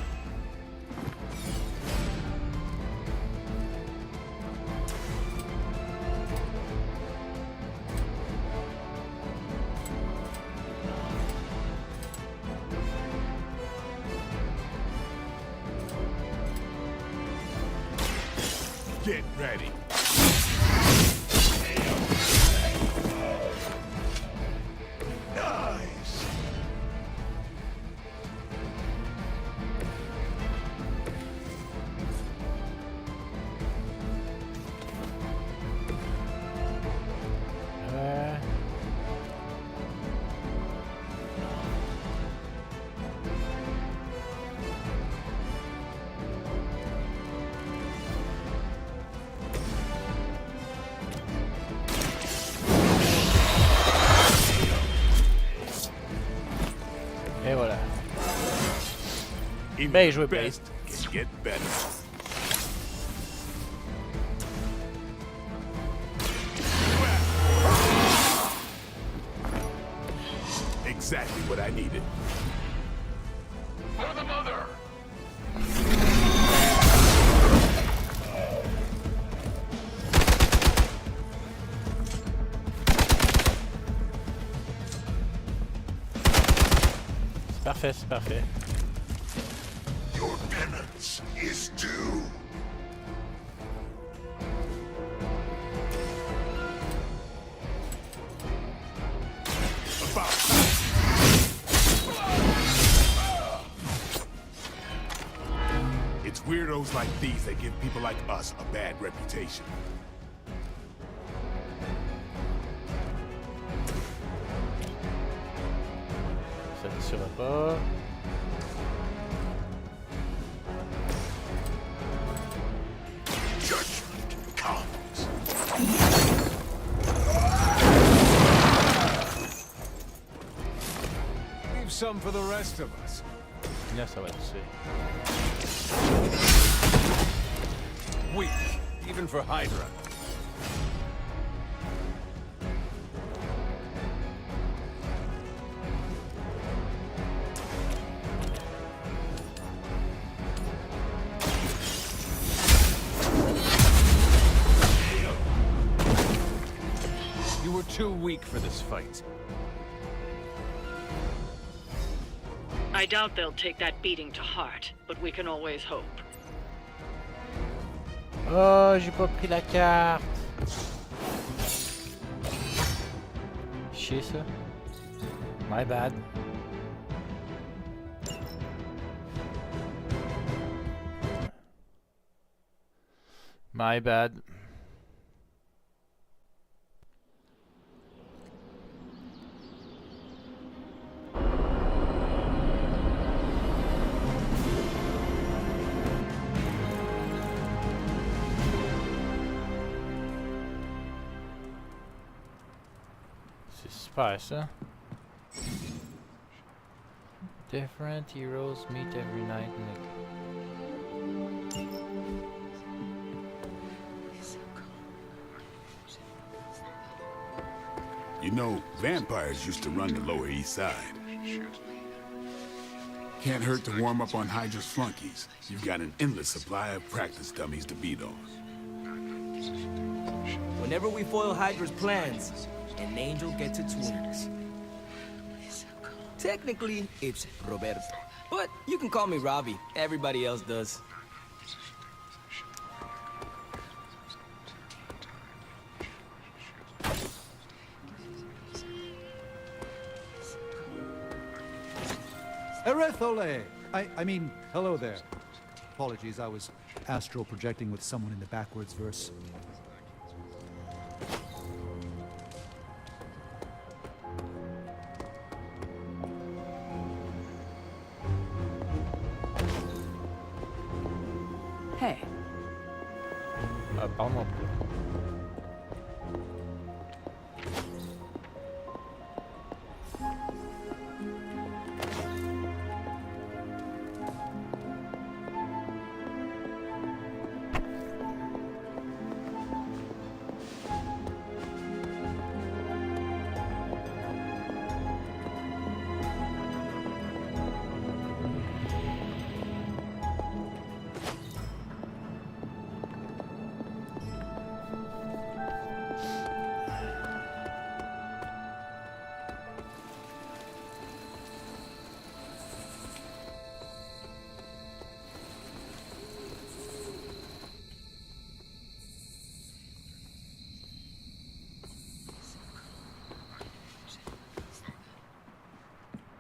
Get ready. Nice. Et voilà. Ben joué, Ben. Best can get better. Exactly what I needed. For the mother. parfait, c'est parfait. Your penance is due. It's weirdos like these that give people like us a bad reputation. Ça ne sera pas. Judgment comes. Leave some for the rest of us. Là, ça va tuer. Weak, even for Hydra. You were too weak for this fight. I doubt they'll take that beating to heart, but we can always hope. Oh, j'ai pas pris la carte. Chier ça. My bad. My bad. C'est super ça. Different heroes meet every night in the... You know, vampires used to run the Lower East Side. Can't hurt to warm up on Hydra's flunkies. You've got an endless supply of practice dummies to beat on. Whenever we foil Hydra's plans, an angel gets its wings. Technically, it's Roberto. But you can call me Robbie. Everybody else does. Erethole! I mean, hello there. Apologies, I was astral projecting with someone in the backwards verse. Hey. Pardon.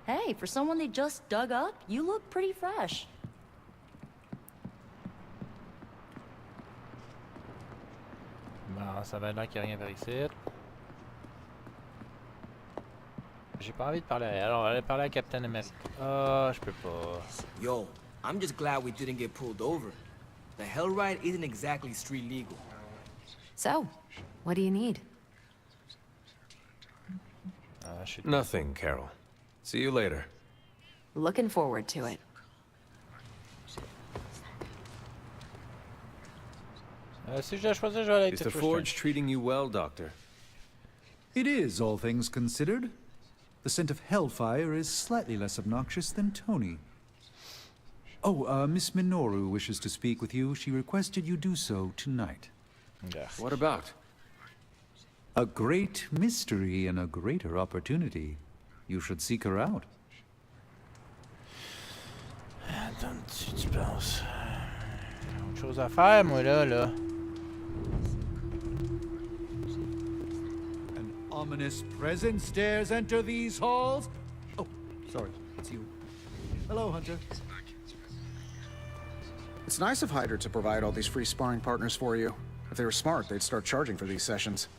Hey, for someone they just dug up, you look pretty fresh. Bon, ça va là qu'il n'y a rien vers ici. J'ai pas envie de parler. Alors, on va aller parler à Captain America. Oh, je peux pas. Yo, I'm just glad we didn't get pulled over. The hell ride isn't exactly street legal. So, what do you need? Nothing, Carol. See you later. Looking forward to it. Si je dois choisir, je vais aller Is the Forge treating you well, Doctor? It is, all things considered. The scent of hellfire is slightly less obnoxious than Tony. Oh, Miss Minoru wishes to speak with you. She requested you do so tonight. What about? A great mystery and a greater opportunity. You should seek her out. Attends, tu penses? Autre chose à faire, moi, là. An ominous presence dares enter these halls? Oh, sorry, it's you. Hello, Hunter. It's nice of Hyder to provide all these free sparring partners for you. If they were smart, they'd start charging for these sessions.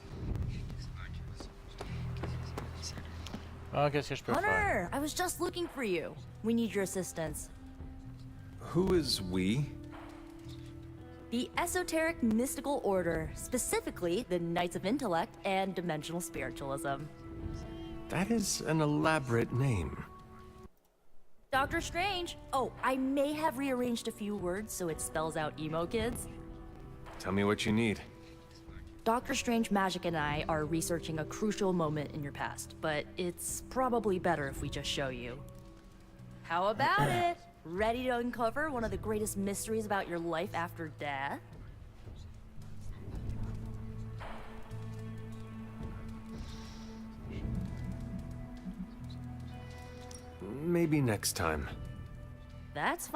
Ah, qu'est-ce que je peux faire? Hunter, I was just looking for you. We need your assistance. Who is we? The Esoteric Mystical Order, specifically the Knights of Intellect and Dimensional Spiritualism. That is an elaborate name. Doctor Strange! Oh, I may have rearranged a few words so it spells out emo kids. Tell me what you need. Dr. Strange Magic and I are researching a crucial moment in your past, but it's probably better if we just show you. How about it? Ready to uncover one of the greatest mysteries about your life after death? Maybe next time. That's fine.